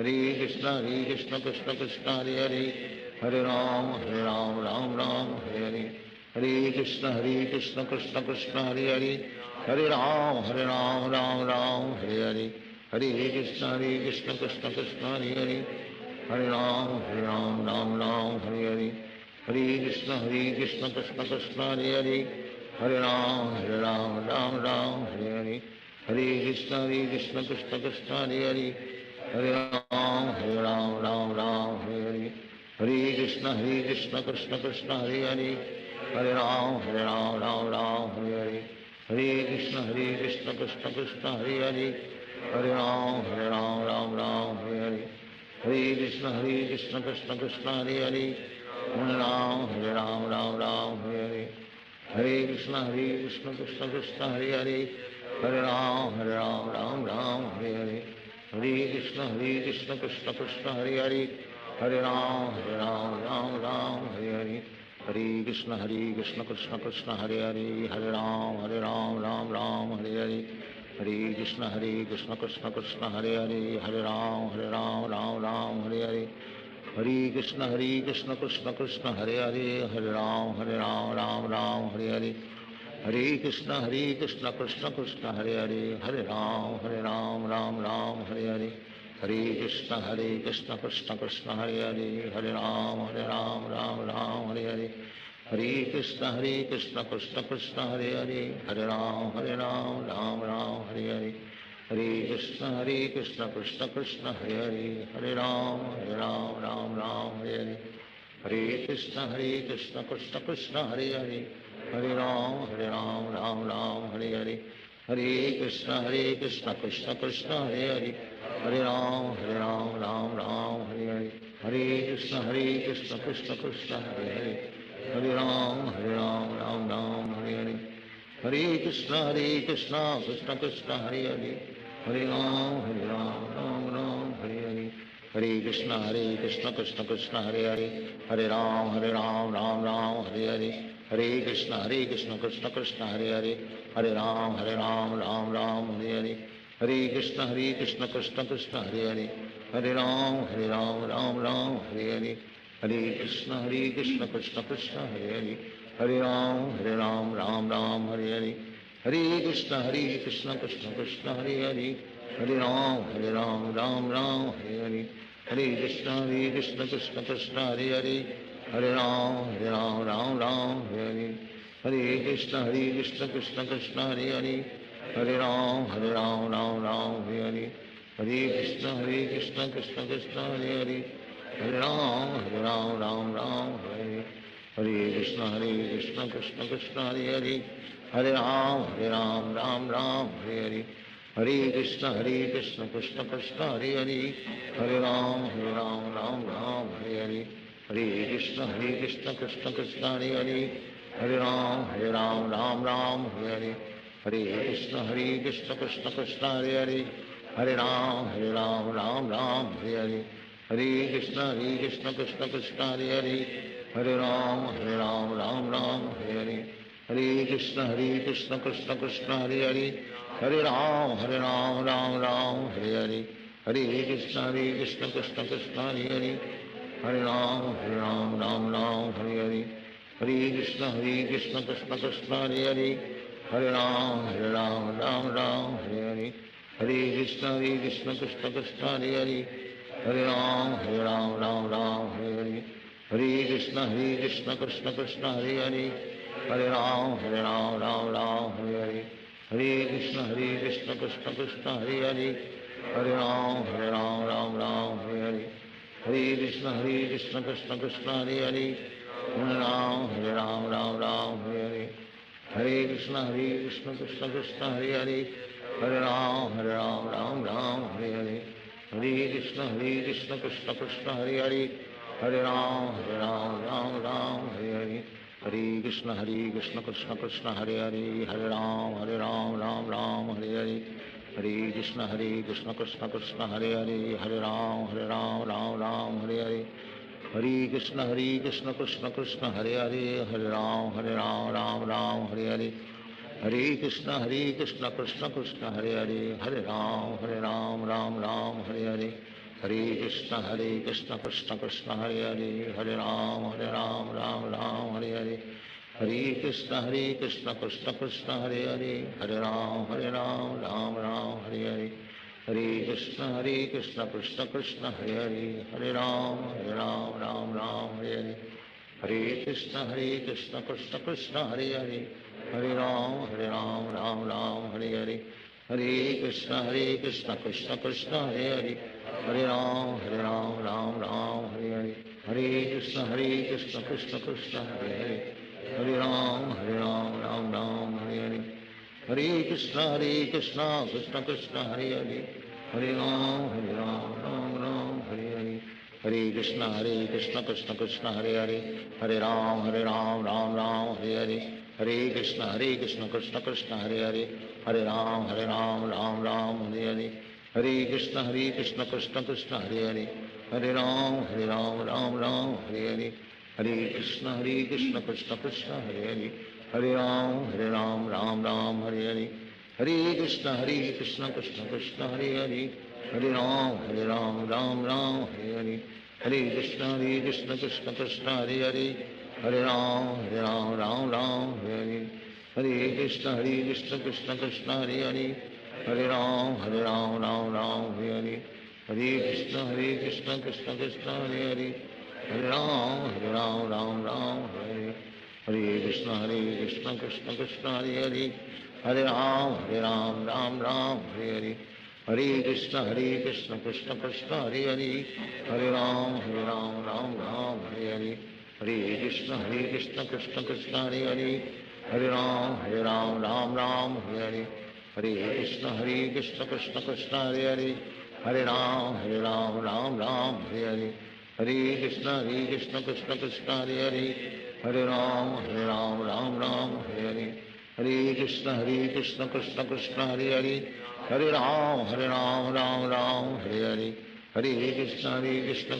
Hare Krishna Krishna Krishna Hare Ram Ram Hare Hare Hare Krishna Krishna Krishna Hare Ram Ram Hare Hare Hare Krishna Krishna Krishna Hare Ram Ram Hare Hare Hare Krishna Krishna Krishna Hare Ram Ram Hare Hare Hare Krishna Krishna Krishna Hare Ram Ram Hare Hare Hare Krishna Krishna Krishna Hare Ram Ram Hare Hare Hare Krishna Krishna Krishna Hare Ram Ram Hare Hare Hare Krishna Krishna Krishna Hare Ram Ram Hare Hare Hare Krishna Krishna Krishna Hare Ram Ram Hare Hare Hare Krishna Krishna Krishna Hare Ram Ram Hare Hare Hare Krishna Krishna Krishna Hare Ram Ram Hare Hare Hare Krishna Krishna Krishna Hare Ram Ram Hare Hare Hare Krishna Krishna Krishna Hare Ram Ram Hare Hare Hare Krishna Krishna Krishna Hare Ram Ram Hare Hare Hare Krishna Krishna Krishna Hare Ram Hare Hare Hare Krishna Krishna Krishna Hare Ram Ram Hare Hare Hare Krishna Krishna Krishna Hare Hare Hare Ram Ram Ram Hare Hare Hare Krishna Krishna Krishna Hare Hare Hare Ram Ram Hare Hare Hare Krishna Krishna Krishna Hare Hare Hare Ram Ram Ram Hare Hare Hare Krishna Krishna Krishna Hare Hare Hare Ram Ram Ram Hare Hare Hare Krishna Krishna Krishna Hare Hare Hare Ram Ram Hare Hare Hare Krishna Krishna Krishna Hare Hare Hare Ram Ram Hare Hare Hare Krishna Krishna Krishna Hare Hare Hare Ram Ram Hare Hare Hare Krishna Krishna Krishna Hare Hare Hare Ram Ram Hare Hare Hare Krishna Krishna Krishna Hare Hare Hare Ram Ram Hare Hare Hare Krishna Krishna Krishna Hare Hare Hare Ram Ram Hare Hare Hare Krishna Krishna Krishna Hare Hare Hare Ram Ram Hare Hare Hare Krishna Krishna Krishna Hare Hare Hare Ram Ram Hare Hare Hare Krishna Krishna Krishna Hare Hare Hare Ram Ram Hare Hare Hare Krishna Krishna Krishna Hare Hare Hare Ram Ram Hare Hare Hare Krishna Krishna Krishna Hare Hare Hare Ram Ram Hare Hare Hare Krishna Krishna Krishna Hare Hare Hare Ram Ram Hare Hare Hare Krishna Krishna Krishna Hare Hare Hare Ram Ram Hare Hare Hare Krishna Krishna Krishna Hare Hare Hare Ram Ram Hare Hare Hare Krishna Krishna Krishna Hare Hare Hare Ram Ram Hare Hare Hare Krishna Krishna Krishna Hare Hare Hare Ram Ram Hare Hare Hare Krishna Krishna Krishna Hare Hare Hare Ram Ram Hare Hare Hare Krishna Krishna Krishna Hare Hare Hare Ram Ram Hare Hare Hare Krishna Krishna Krishna Hare Hare Hare Ram Ram Hare Hare Hare Krishna Krishna Krishna Hare Hare Hare Ram Ram Hare Hare Hare Krishna Krishna Krishna Hare Hare Hare Ram Ram Hare Hare Hare Krishna Krishna Krishna Hare Hare Hare Ram Ram Hare Hare Hare Krishna Krishna Krishna Hare Hare Hare Ram Ram Hare Hare Hare Krishna Krishna Krishna Hare Hare Hare Ram Ram Hare Hare Hare Krishna Krishna Krishna Hare Hare Hare Ram Ram Hare Hare Hare Krishna Krishna Krishna Hare Hare Hare Ram Ram Hare Hare Hare Krishna Krishna Krishna Hare Hare Hare Ram Ram Hare Hare Hare Krishna Krishna Krishna Hare Hare Hare Ram Ram Hare Hare Hare Krishna Krishna Krishna Hare Hare Hare Ram Ram Hare Hare Hare Krishna Krishna Krishna Hare Hare Hare Ram Ram Hare Hare Hare Krishna Krishna Krishna Hare Hare Hare Ram Hare Hare Hare Krishna Krishna Krishna Hare Hare Hare Ram Ram Hare Hare Hare Krishna Krishna Krishna Hare Hare Hare Ram Ram Hare Hare Hare Krishna Krishna Krishna Hare Hare Hare Ram Hare Hare Hare Krishna Krishna Krishna Hare Hare Hare Ram Ram Hare Hare Hare Krishna Krishna Krishna Hare Hare Hare Ram Ram Hare Hare Hare Krishna Krishna Krishna Hare Hare Hare Ram Ram Hare Hare Hare Krishna Krishna Krishna Hare Hare Hare Ram Ram Hare Hare Hare Krishna Krishna Krishna Hare Hare Hare Ram Ram Hare Hare Hare Krishna Krishna Krishna Hare Hare Hare Ram Hare Hare Hare Krishna Krishna Krishna Hare Hare Hare Ram Ram Hare Hare Hare Krishna Krishna Krishna Hare Hare Hare Ram Ram Hare Hare Hare Krishna Krishna Krishna Hare Hare Hare Ram Ram Hare Hare Hare Krishna Krishna Krishna Hare Hare, Hare Ram Ram Ram Hare Hare, Hare Krishna Krishna Krishna Hare Hare, Hare Ram Ram Hare Hare, Hare Krishna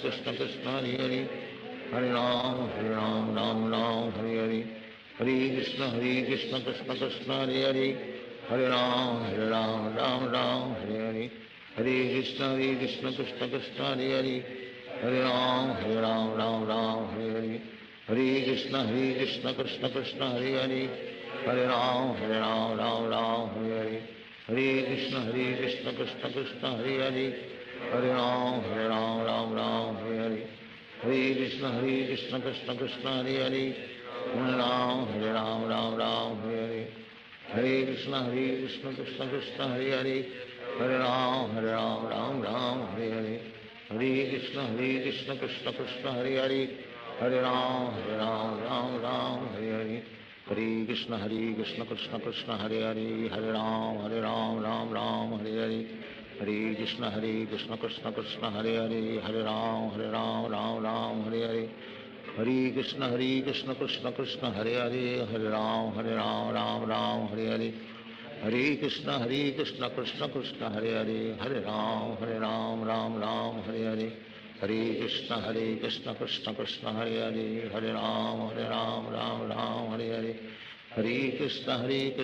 Krishna Krishna Hare Hare, Hare Ram Ram Hare Hare, Hare Krishna Krishna Krishna Hare Hare, Hare Ram Ram Hare Hare, Hare Krishna Krishna Krishna Hare Hare, Hare Ram Ram Hare Hare, Hare Krishna Krishna Krishna Hare Hare, Hare Ram Ram Hare Hare, Hare Krishna Krishna Krishna Hare Hare, Hare Ram Ram Hare Hare, Hare Krishna Krishna Krishna Hare Hare, Hare Ram Ram Hare Hare, Hare Krishna Krishna Krishna Hare Hare, Hare Ram Ram Hare Hare, Hare Krishna Krishna Krishna Hare Hare, Hare Ram Ram Hare Hare, Hare Krishna Krishna Krishna Hare Hare, Hare Ram Ram Hare Hare, Hare Krishna Krishna Krishna Hare Hare, Hare Ram Ram Hare Hare, Hare Krishna Krishna Krishna Hare Hare, Hare Ram Ram Hare Hare, Hare Krishna Krishna Krishna Hare Hare, Hare Ram Ram Hare Hare, Hare Krishna Krishna Krishna Hare Hare, Hare Ram Ram Hare Hare, Hare Krishna Krishna Krishna Hare Hare, Hare Ram Ram Hare Hare, Hare Krishna Krishna Krishna Hare Hare, Hare Ram Ram Hare Hare, Hare Krishna Krishna Krishna Hare Hare, Hare Ram Ram Hare Hare, Hare Krishna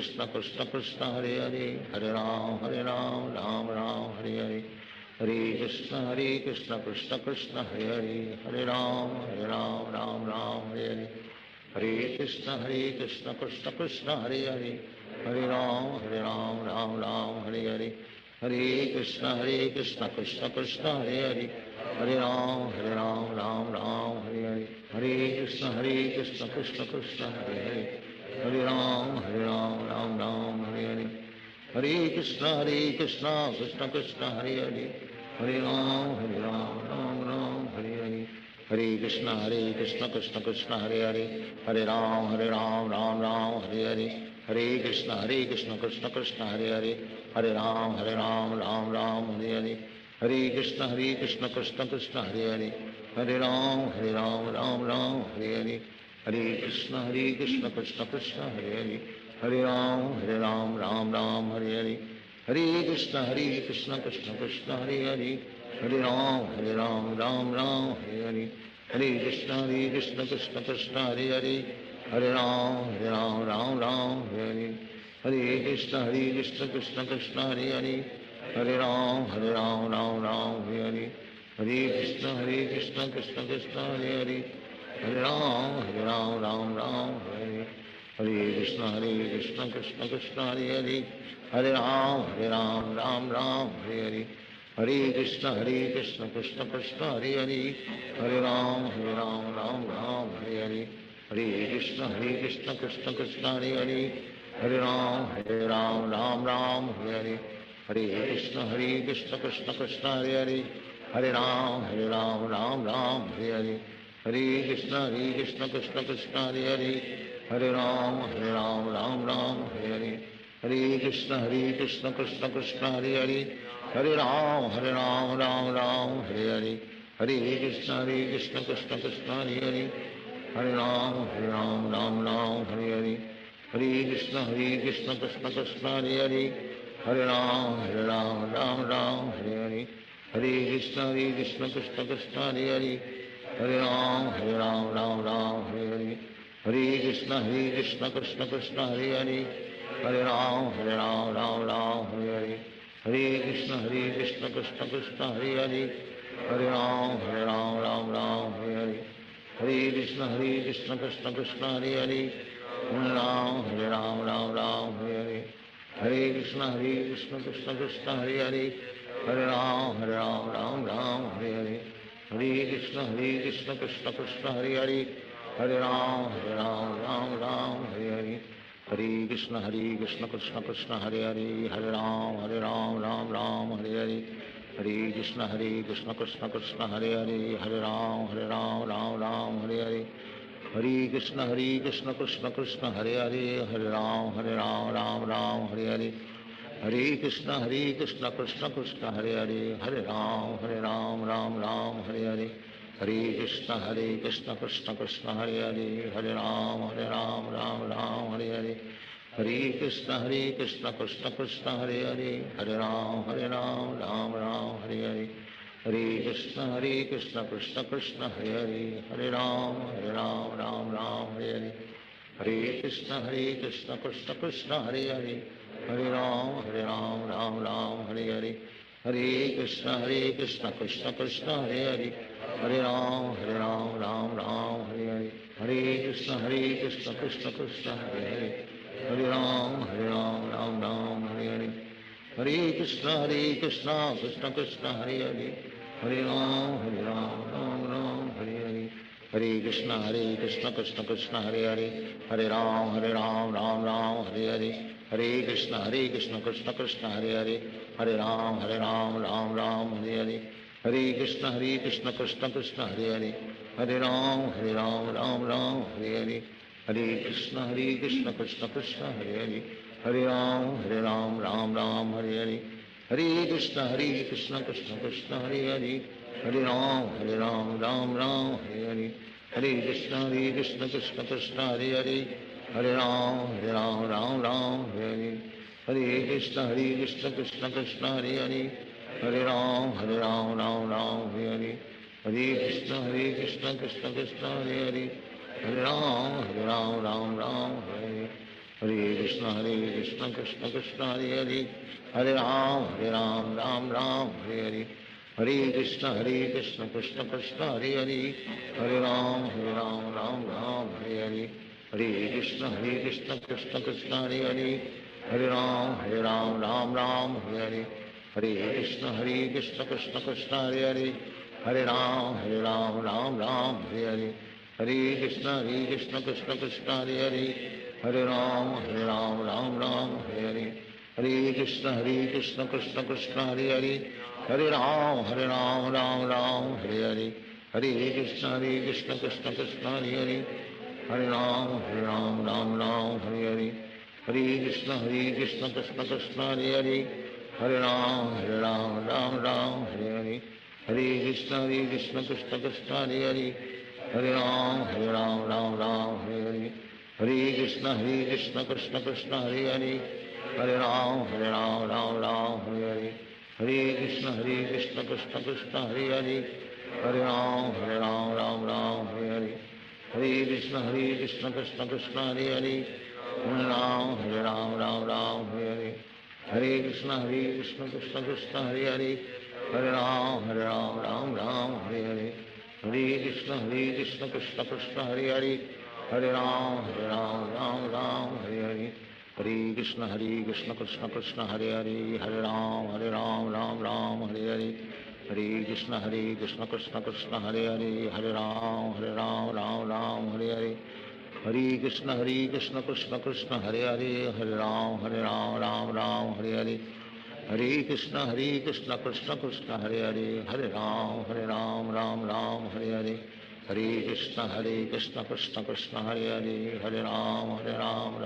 Krishna Krishna Hare Hare, Hare Ram Ram Hare Hare, Hare Krishna Krishna Krishna Hare Hare, Hare Ram Ram Hare Hare, Hare Krishna Krishna Krishna Hare Hare, Hare Ram Hare Hare, Hare Krishna Krishna Krishna Hare Hare, Hare Ram Ram Hare Hare, Hare Krishna Krishna Krishna Hare Hare, Hare Ram Ram Hare Hare, Hare Krishna Krishna Krishna Hare Hare, Hare Ram Ram Hare Hare, Hare Krishna Krishna Krishna Hare Hare, Hare Ram Ram Hare Hare, Hare Krishna Krishna Krishna Hare Hare, Hare Ram Ram Hare Hare, Hare Krishna Krishna Krishna Hare Hare, Hare Ram Ram Hare Hare, Hare Krishna Krishna Krishna Hare Hare, Hare Ram Ram Hare Hare, Hare Krishna Krishna Krishna Hare Hare, Hare Ram Hare Hare, Hare Krishna Krishna Krishna Hare Hare, Hare Ram Ram Hare Hare, Hare Krishna Krishna Krishna Hare Hare, Hare Ram Ram Hare Hare, Hare Krishna Krishna Krishna Hare Hare, Hare Ram Ram Hare Hare, Hare Krishna Krishna Krishna Hare Hare, Hare Ram Ram Hare Hare, Hare Krishna Krishna Krishna Hare Hare, Hare Ram Ram Hare Hare, Hare Krishna Krishna Krishna Hare Hare, Hare Ram Ram Hare Hare, Hare Krishna Krishna Krishna Hare Hare, Hare Ram Ram Hare Hare, Hare Krishna Krishna Krishna Hare Hare, Hare Ram Hare Hare, Hare Krishna Krishna Krishna Hare Hare, Hare Ram Hare Hare, Hare Krishna Krishna Krishna Hare Hare, Hare Ram Hare Hare, Hare Krishna Krishna Krishna Hare Hare, Hare Ram Hare Hare, Hare Krishna Krishna Krishna Hare Hare, Hare Ram Hare Hare, Hare Krishna Krishna Krishna Hare Hare, Hare Ram Hare Hare, Hare Krishna Krishna Krishna Hare Hare, Hare Ram Hare Hare, Hare Krishna Krishna Krishna Hare Hare, Hare Ram Hare Hare, Hare Krishna Krishna Krishna Hare Hare, Hare Ram Hare Hare, Hare Krishna Krishna Krishna Hare Hare, Hare Ram Hare Hare, Hare Krishna Krishna Krishna Hare Hare, Hare Ram Ram Hare Hare, Hare Krishna Krishna Krishna Hare Hare Hare Ram Ram Ram Hare Hare Hare Krishna Krishna Krishna Hare Hare Hare Ram Ram Ram Hare Hare Hare Krishna Krishna Hare Hare Hare Ram Ram Ram Hare Hare Hare Krishna Krishna Krishna Hare Hare Hare Ram Ram Ram Hare Hare Hare Krishna Krishna Krishna Hare Hare Hare Ram Ram Ram Hare Hare Hare Krishna Krishna Krishna Hare Hare Hare Ram Ram Ram Hare Hare Hare Krishna Krishna Krishna Hare Hare Hare Ram Ram Hare Hare Hare Krishna Krishna Krishna Hare Hare Hare Ram Ram Ram Hare Hare Hare Krishna Krishna Krishna Hare Hare Hare Ram Ram Ram Hare Hare Hare Krishna Krishna Krishna Hare Hare Hare Ram Ram Ram Hare Hare Hare Krishna Krishna Krishna Hare Hare Hare Ram Ram Hare Hare Hare Krishna Krishna Krishna Hare Hare Hare Ram Ram Hare Hare Hare Krishna Krishna Krishna Hare Hare Hare Ram Ram Hare Hare Hare Krishna Krishna Krishna Hare Hare Hare Ram Ram Hare Hare Hare Krishna Krishna Krishna Hare Hare Hare Ram Ram Hare Hare Hare Krishna Krishna Krishna Hare Hare Hare Ram Ram Hare Hare Hare Krishna Krishna Krishna Hare Hare Hare Ram Ram Hare Hare Hare Krishna Krishna Krishna Hare Hare Hare Ram Ram Hare Hare Hare Krishna Krishna Krishna Hare Hare Hare Ram Ram Hare Hare Hare Krishna Krishna Krishna Hare Hare Hare Ram Ram Hare Hare Hare Krishna Krishna Krishna Hare Hare Hare Ram Ram Hare Hare Hare Krishna Krishna Krishna Hare Hare Hare Ram Ram Hare Hare Hare Krishna Krishna Krishna Hare Hare Hare Ram Ram Hare Hare Hare Krishna Krishna Krishna Hare Hare Hare Ram Ram Hare Hare Hare Krishna Krishna Krishna Hare Hare Hare Ram Ram Hare Hare Hare Krishna Krishna Krishna Hare Hare Hare Ram Ram Hare Hare Hare Krishna Krishna Krishna Hare Hare Hare Ram Hare Hare Hare Krishna Krishna Krishna Hare Hare Hare Ram Ram Hare Hare Hare Krishna Krishna Krishna Hare Hare Hare Ram Ram Hare Hare Hare Krishna Krishna Krishna Hare Hare Hare Ram Ram Hare Hare Hare Krishna Krishna Krishna Hare Hare Hare Ram Ram Hare Hare Hare Krishna Krishna Krishna Hare Hare Hare Ram Ram Hare Hare Hare Krishna Krishna Krishna Hare Hare Hare Ram Ram Hare Hare Hare Krishna Krishna Krishna Hare Hare Hare Ram Ram Hare Hare Hare Krishna Krishna Krishna Hare Hare Hare Ram Ram Hare Hare Hare Krishna Krishna Krishna Hare Hare Hare Ram Ram Hare Hare Hare Krishna Krishna Krishna Hare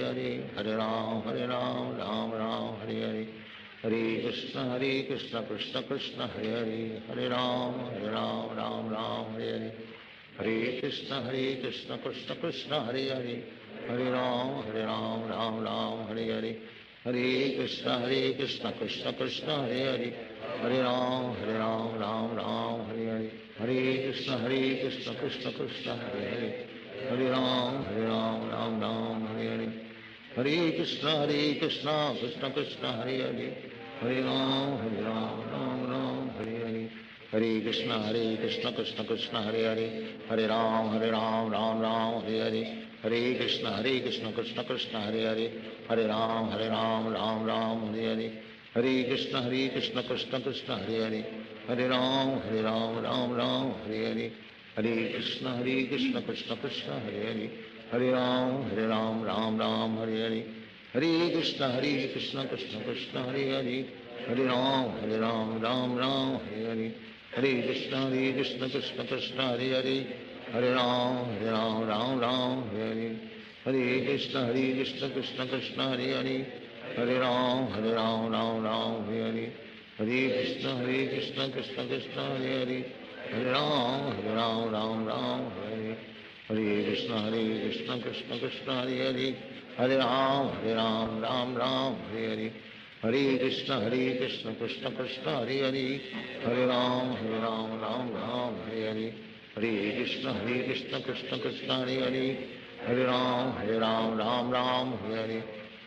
Hare Hare Ram Ram Hare Hare Hare Krishna Krishna Krishna Hare Hare Hare Ram Ram Hare Hare Hare Krishna Krishna Krishna Hare Hare Hare Ram Ram Hare Hare Hare Krishna Krishna Krishna Hare Hare Hare Ram Hare Hare Hare Krishna Krishna Krishna Hare Hare Hare Ram Ram Hare Hare Hare Krishna Krishna Krishna Hare Hare Hare Ram Ram Hare Hare Hare Krishna Krishna Krishna Hare Hare Hare Ram Hare Hare Hare Krishna Krishna Krishna Hare Hare Hare Ram Ram Hare Hare Hare Krishna Krishna Krishna Hare Hare Hare Ram Ram Hare Hare Hare Krishna Krishna Krishna Hare Hare Hare Ram Ram Hare Hare Hare Krishna Krishna Krishna Hare Hare Hare Ram Ram Hare Hare Hare Krishna Krishna Krishna Hare Hare Hare Ram Ram Ram Hare Hare Krishna Krishna Krishna Hare Hare Hare Ram Ram Hare Hare Hare Krishna Krishna Krishna Hare Hare Hare Ram Ram Ram Hare Hare Hare Krishna Krishna Krishna Hare Hare Hare Ram Ram Hare Hare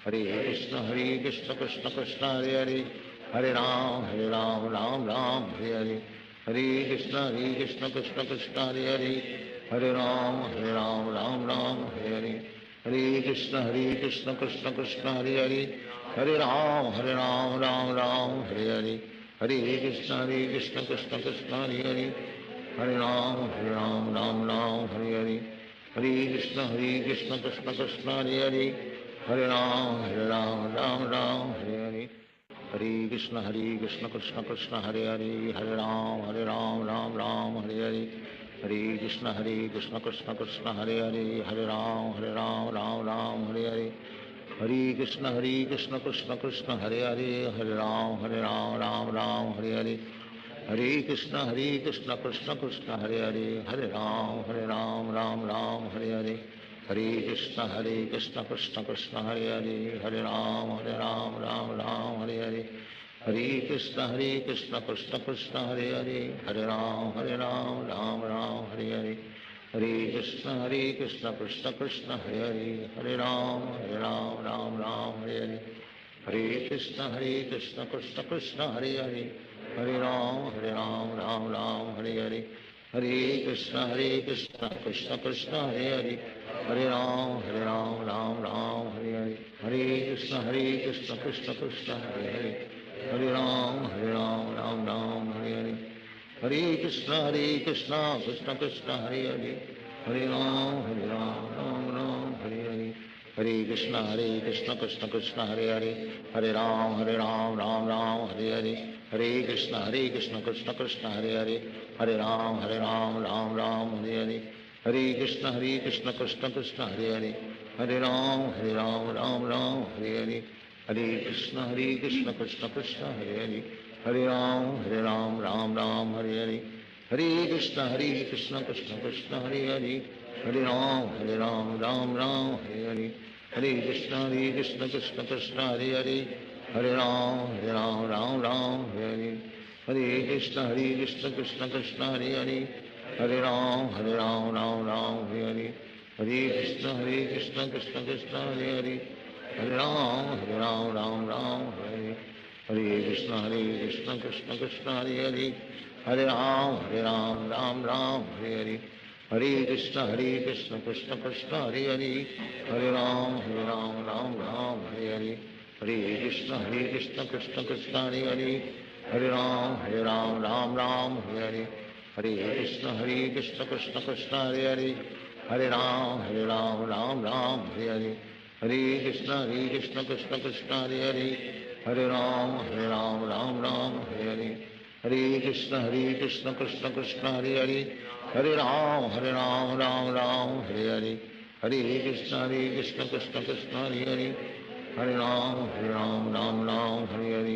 Hare Krishna Krishna Krishna Hare Hare Hare Ram Ram Hare Hare Hare Krishna Krishna Krishna Hare Hare Hare Ram Ram Hare Hare Hare Krishna Krishna Krishna Hare Hare Hare Ram Ram Hare Hare Hare Krishna Krishna Krishna Hare Hare Hare Ram Ram Hare Hare Hare Krishna Krishna Krishna Hare Hare Hare Ram Ram Hare Hare Hare Krishna Krishna Krishna Hare Hare Hare Ram Ram Hare Hare Hare Krishna Krishna Krishna Hare Hare Ram Ram Hare Hare Hare Krishna Krishna Krishna Hare Hare Ram Hare Hare Hare Krishna Krishna Krishna Hare Hare Ram Ram Hare Hare Hare Krishna Krishna Krishna Hare Hare Ram Ram Hare Hare Hare Krishna Krishna Krishna Hare Hare Ram Ram Hare Hare Hare Krishna Krishna Krishna Hare Hare Ram Ram Hare Hare Hare Krishna Krishna Krishna Hare Hare Ram Ram Hare Hare Hare Krishna Krishna Krishna Hare Hare Ram Ram Hare Hare Hare Krishna Krishna Krishna Hare Hare Ram Ram Hare Hare Hare Krishna Krishna Krishna Hare Hare Ram Ram Hare Hare Hare Krishna Krishna Krishna Hare Hare Ram Ram Hare Hare Hare Krishna Krishna Krishna Hare Hare Ram Ram Hare Hare Hare Krishna Krishna Krishna Hare Hare Ram Ram Hare Hare Hare Krishna Krishna Krishna Hare Hare Ram Ram Hare Hare Hare Krishna Krishna Krishna Hare Hare Ram Ram Hare Hare Hare Krishna Krishna Krishna Hare Hare Ram Ram Hare Hare Hare Krishna Krishna Krishna Hare Hare Ram Ram Hare Hare Hare Krishna Krishna Krishna Hare Hare Ram Ram Hare Hare Krishna Krishna Krishna Hare Hare Ram Ram Hare Hare Hare Krishna Krishna Krishna Hare Hare Ram Ram Hare Hare Hare Krishna Krishna Krishna Hare Hare Ram Ram Hare Hare Hare Krishna Krishna Krishna Hare Hare Ram Ram Hare Hare Hare Krishna Krishna Krishna Hare Hare Ram Ram Hare Hare Hare Krishna Krishna Krishna Hare Hare Ram Ram Hare Hare Hare Krishna Krishna Krishna Hare Hare Ram Ram Hare Hare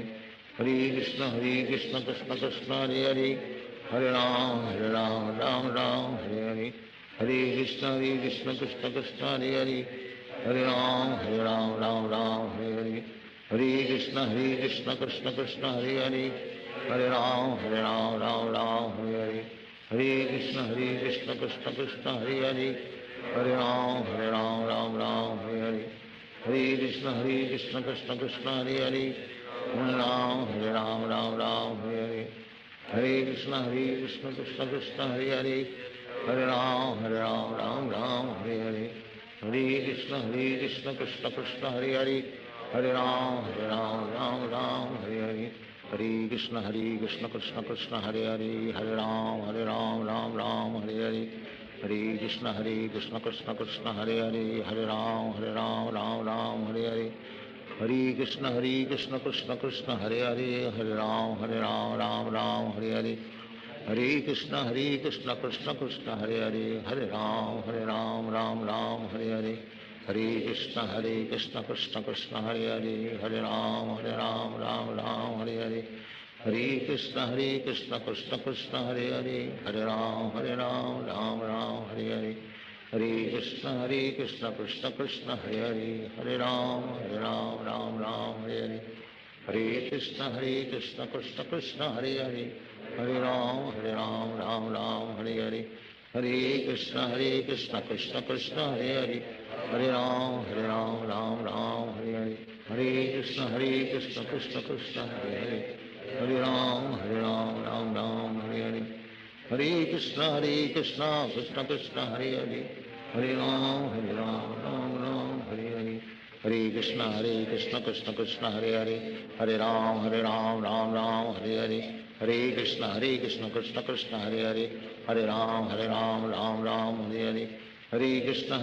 Hare Krishna Krishna Krishna Hare Hare Ram Hare Hare Hare Krishna Krishna Krishna Hare Hare Ram Hare Hare Hare Krishna Krishna Krishna Hare Hare Ram Hare Hare Hare Krishna Krishna Krishna Hare Hare Ram Hare Hare Hare Krishna Krishna Krishna Hare Ram Hare Hare Hare Krishna Krishna Krishna Hare Hare Ram Hare Hare Hare Krishna Krishna Krishna Hare Hare Ram Hare Hare Hare Krishna Krishna Krishna Hare Hare Ram Hare Hare Hare Krishna Krishna Krishna Hare Hare Ram Hare Hare Hare Krishna Krishna Krishna Hare Ram Hare Hare Hare Krishna Krishna Krishna Hare Ram Ram Hare Hare Hare Krishna Krishna Krishna Hare Hare Ram Ram Hare Hare Hare Krishna Krishna Krishna Hare Hare, Hare Ram Ram Ram Hare Hare, Hare Krishna Krishna Krishna Hare Hare, Hare Ram Ram Ram Hare Hare, Hare Krishna Krishna Krishna Hare Hare, Hare Ram Ram Ram Hare Hare, Hare Krishna Krishna Krishna Hare Hare, Hare Ram Ram Ram Hare Hare, Hare Krishna Krishna Krishna Hare Hare, Hare Ram Ram Ram Hare Hare, Hare Krishna Krishna Krishna Hare Hare, Hare Ram Ram Ram Hare Hare, Hare Krishna Krishna Krishna Hare Hare, Hare Ram Ram Ram Hare Hare, Hare Krishna Krishna Krishna Hare Hare, Hare Ram Ram Ram Hare Hare, Hare Krishna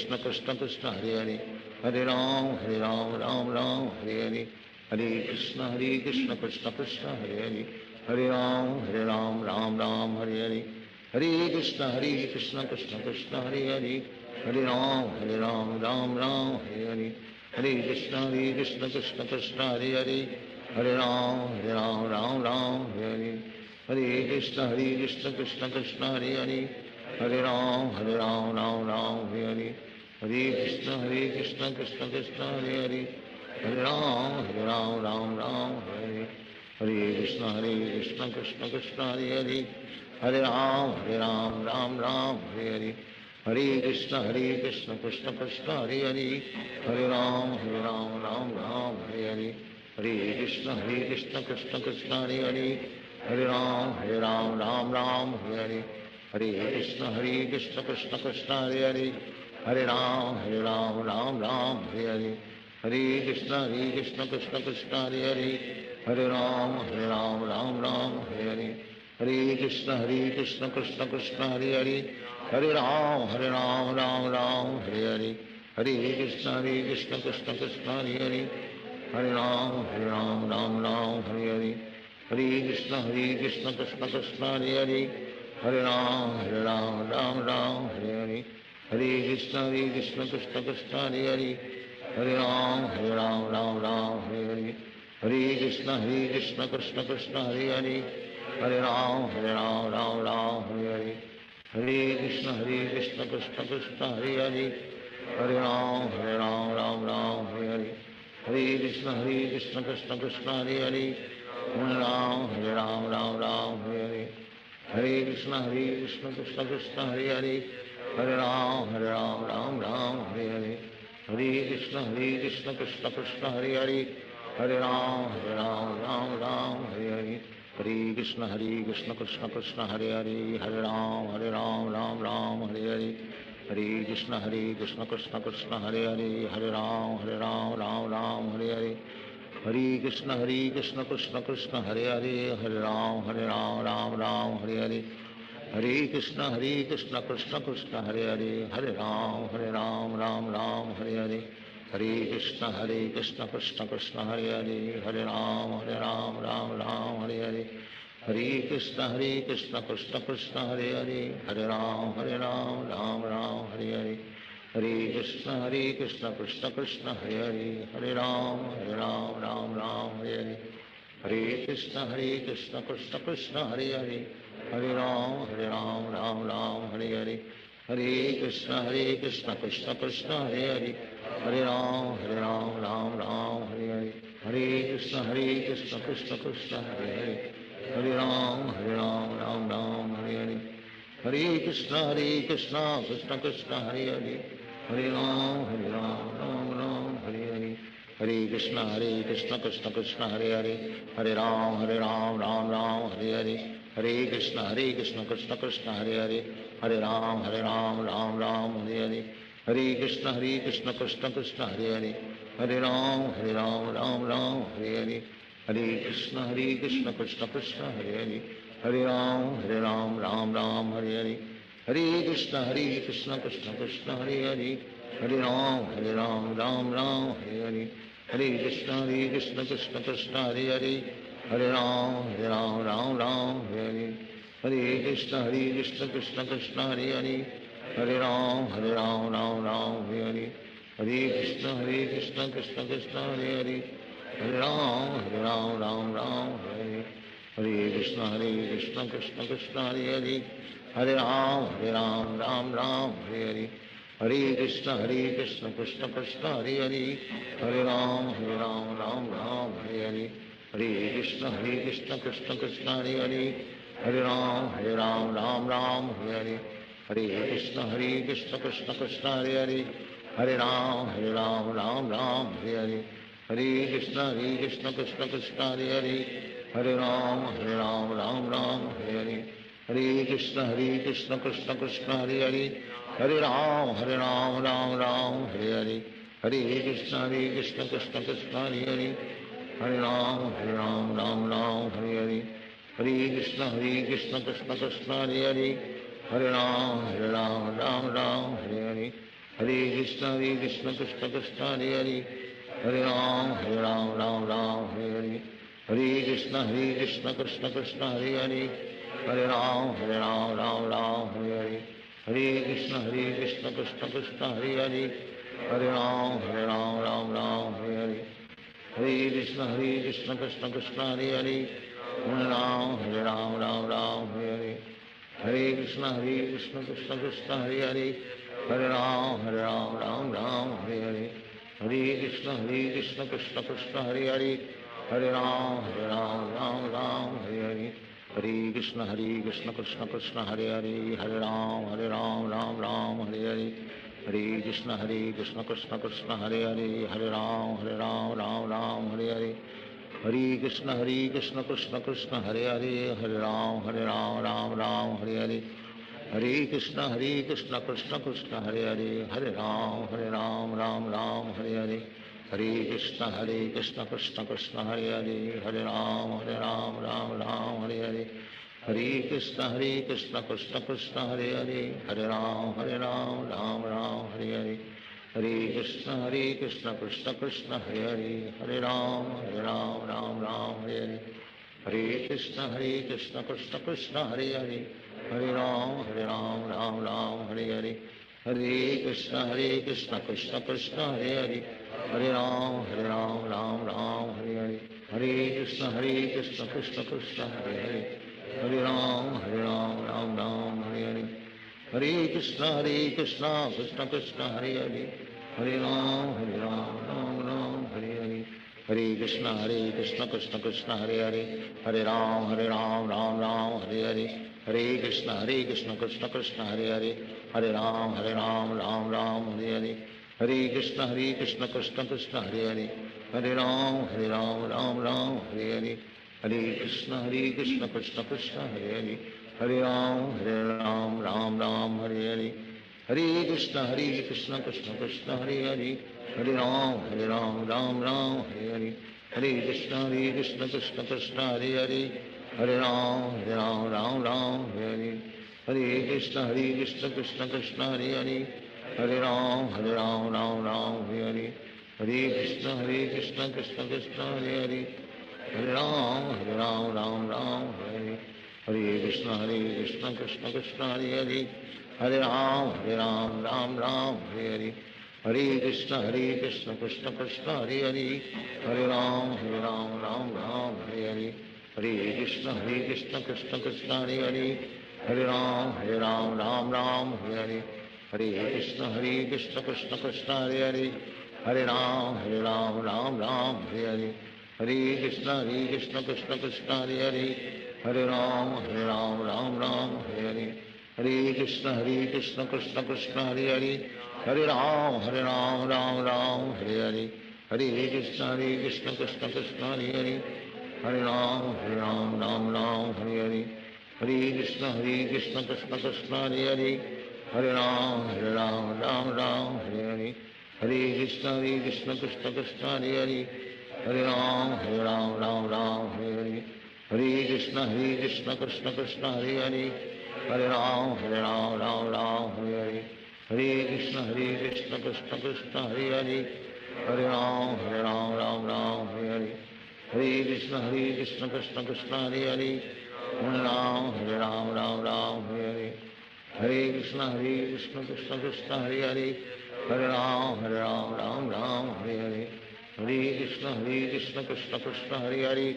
Krishna Krishna Hare Hare, Hare Ram Ram Ram Hare Hare, Hare Krishna Krishna Krishna Hare Hare, Hare Ram Ram Hare Hare, Hare Krishna Krishna Krishna Hare Hare, Hare Ram Ram Hare Hare, Hare Krishna Krishna Krishna Hare Hare, Hare Ram Ram Hare Hare, Hare Krishna Krishna Krishna Hare Hare, Hare Ram Ram Ram Hare Hare, Hare Krishna Krishna Krishna Hare Hare, Hare Ram Ram Hare, Hare Krishna Krishna Krishna Hare Hare, Hare Ram Ram Hare Hare, Hare Krishna Krishna Krishna Hare Hare, Hare Ram Ram Hare Hare, Hare Krishna Krishna Krishna Hare Hare, Hare Ram Ram Hare Hare, Hare Krishna Krishna Krishna Hare Hare, Hare Ram Ram Hare Hare, Hare Krishna Krishna Krishna Hare Hare, Hare Ram Ram Hare Hare, Hare Krishna Krishna Krishna Hare Hare, Hare Ram Ram Hare Hare, Hare Krishna Krishna Krishna Hare Hare, Hare Ram Ram Hare Hare, Hare Krishna Krishna Krishna Hare Hare, Hare Ram Ram Hare Hare, Hare Krishna Krishna Krishna Hare Hare, Hare Ram Ram Hare Hare, Hare Krishna Krishna Krishna Hare Hare, Hare Ram Ram Hare Hare, Hare Krishna Krishna Krishna Hare Hare, Hare Ram Ram Hare Hare, Hare Krishna Krishna Krishna Hare Hare, Hare Ram Ram Hare Hare, Hare Krishna Krishna Krishna Hare Hare, Hare Ram Ram Hare Hare, Hare Krishna Krishna Krishna Hare Hare, Hare Ram Ram Hare Hare, Hare Krishna Krishna Krishna Hare Hare, Hare Ram Ram Hare Hare, Hare Krishna Krishna Krishna Hare Hare, Hare Ram Ram Hare Hare, Hare Krishna Krishna Krishna Hare Hare, Hare Ram Ram Hare Hare, Hare Krishna Krishna Krishna Hare Hare, Hare Ram Ram Hare Hare, Hare Krishna Krishna Krishna Hare Hare, Hare Ram Ram Hare Hare, Hare Krishna Krishna Krishna Hare Hare, Hare Ram Ram Hare Hare, Hare Krishna Krishna Krishna Hare Hare, Hare Ram Ram Hare Hare, Hare Krishna Krishna Krishna Hare Hare, Hare Ram Ram Hare Hare, Hare Krishna Krishna Krishna Hare Hare, Hare Ram Ram Hare Hare, Hare Krishna Krishna Krishna Hare Hare, Hare Ram Ram Hare Hare, Hare Krishna Krishna Krishna Hare Hare, Hare Ram Ram Hare Hare, Hare Krishna Krishna Krishna Hare Hare, Hare Ram Ram Hare Hare, Hare Krishna Krishna Krishna Hare Hare, Hare Ram Ram Hare Hare, Hare Krishna Krishna Krishna Hare Hare, Hare Ram Ram Hare Hare, Hare Krishna Krishna Krishna Hare Hare, Hare Ram Ram Hare Hare, Hare Krishna Krishna Krishna Hare Hare, Hare Ram Ram Hare Hare, Hare Krishna Krishna Krishna Hare Hare, Hare Ram Ram Hare Hare, Hare Krishna Krishna Krishna Hare Hare, Hare Ram Ram Hare Hare, Hare Krishna Krishna Krishna Hare Hare, Hare Ram Ram Hare Hare, Hare Krishna Krishna Krishna Hare Hare Hare Ram Ram Ram Hare Hare Hare Krishna Krishna Krishna Hare Hare Hare Ram Ram Ram Hare Hare Hare Krishna Krishna Krishna Hare Hare Hare Ram Ram Ram Hare Hare Hare Krishna Krishna Krishna Hare Hare Hare Ram Ram Ram Hare Hare Hare Krishna Krishna Krishna Hare Hare Hare Ram Ram Ram Hare Hare Hare Krishna Krishna Krishna Hare Hare Hare Ram Ram Ram Hare Hare Hare Krishna Krishna Krishna Hare Hare Hare Ram Ram Ram Hare Hare Hare Krishna Krishna Krishna Hare Hare Hare Ram Ram Ram Hare Hare Hare Krishna Krishna Krishna Hare Hare Hare Ram Ram Ram Hare Hare Hare Krishna Krishna Krishna Hare Hare Hare Ram Ram Ram Hare Hare Hare Krishna Krishna Krishna Hare Hare Hare Ram Ram Ram Hare Hare Hare Krishna Krishna Krishna Hare Hare Hare Ram Ram Ram Hare Hare Hare Krishna Krishna Krishna Hare Hare Hare Ram Ram Ram Hare Hare Hare Krishna Krishna Krishna Hare Hare Hare Ram Ram Ram Hare Hare Hare Krishna Krishna Krishna Hare Hare Hare Ram Ram Ram Hare Hare Hare Krishna Krishna Krishna Hare Hare Hare Ram Ram Ram Hare Hare Hare Krishna Krishna Krishna Hare Hare Hare Ram Ram Ram Hare Hare Hare Krishna Krishna Krishna Hare Hare Hare Ram Ram Ram Hare Hare Hare Krishna Krishna Krishna Hare Hare Hare Ram Ram Ram Hare Hare Hare Krishna Krishna Krishna Hare Hare Hare Ram Ram Ram Hare Hare Hare Krishna Krishna Krishna Hare Hare Hare Ram Ram Ram Hare Hare Hare Krishna Krishna Krishna Hare Hare Hare Ram Ram Ram Hare Hare Hare Krishna Krishna Krishna Hare Hare Hare Ram Ram Ram Hare Hare Hare Krishna Krishna Krishna Hare Hare Hare Ram Ram Ram Hare Hare Hare Krishna Krishna Krishna Hare Hare Hare Ram Ram Ram Hare Hare Hare Krishna Krishna Krishna Hare Hare Hare Ram Ram Ram Hare Hare Hare Krishna Krishna Krishna Hare Hare Hare Ram Ram Ram Hare Hare Hare Krishna Krishna Krishna Hare Hare Hare Ram Ram Ram Hare Hare Hare Krishna Krishna Krishna Hare Hare Hare Ram Ram Ram Hare Hare Hare Krishna Krishna Krishna Hare Hare Hare Ram Ram Ram Hare Hare Hare Krishna Krishna Krishna Hare Hare Hare Ram Ram Ram Hare Hare Hare Krishna Krishna Krishna Hare Hare Hare Ram Ram Ram Hare Hare Hare Krishna Krishna Krishna Hare Hare Hare Ram Ram Ram Hare Hare Hare Krishna Krishna Krishna Hare Hare Hare Ram Ram Ram Hare Hare Hare Krishna Krishna Krishna Hare Hare Hare Ram Ram Ram Hare Hare Hare Krishna Krishna Krishna Hare Hare Hare Ram Ram Ram Hare Hare Hare Krishna Krishna Krishna Hare Hare Hare Ram Ram Ram Hare Hare Hare Krishna Krishna Krishna Hare Hare Hare Ram Ram Ram Hare Hare Hare Krishna Krishna Krishna Hare Hare Hare Ram Ram Ram Hare Hare Hare Krishna Krishna Krishna Hare Hare Hare Ram Ram Ram Hare Hare Hare Krishna Krishna Krishna Hare Hare Hare Ram Ram Ram Hare Hare Hare Krishna Krishna Krishna Hare Hare Hare Ram Ram Ram Hare Hare Hare Krishna Krishna Krishna Hare Hare Hare Ram Ram Ram Hare Hare Hare Krishna Krishna Krishna Hare Hare Hare Ram Ram Ram Hare Hare Hare Krishna Krishna Krishna Hare Hare Hare Ram Ram Ram Hare Hare Hare Krishna Krishna Krishna Hare Hare Hare Ram Ram Ram Hare Hare Hare Krishna Krishna Krishna Hare Hare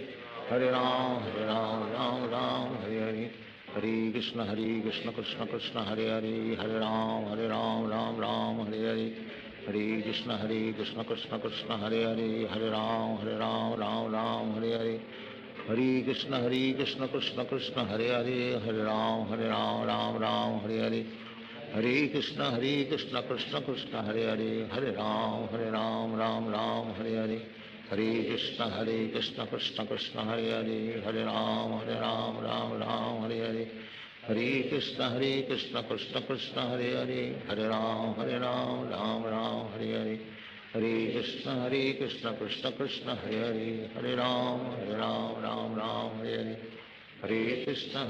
Hare Ram Ram Ram Hare Hare Hare Krishna Krishna Krishna Hare Hare Hare Ram Ram Ram Hare Hare Hare Krishna Krishna Krishna Hare Hare Hare Ram Ram Ram Hare Hare Hare Krishna Krishna Krishna Hare Hare Hare Ram Ram Ram Hare Hare Hare Krishna Krishna Krishna Hare Hare Hare Ram Ram Hare Hare Hare Krishna Krishna Krishna Hare Hare Hare Ram Ram Hare Hare Hare Krishna Krishna Krishna Hare Hare Hare Ram Ram Hare Hare Hare Krishna Krishna Krishna Hare Hare Hare Ram Ram Hare Hare Hare Krishna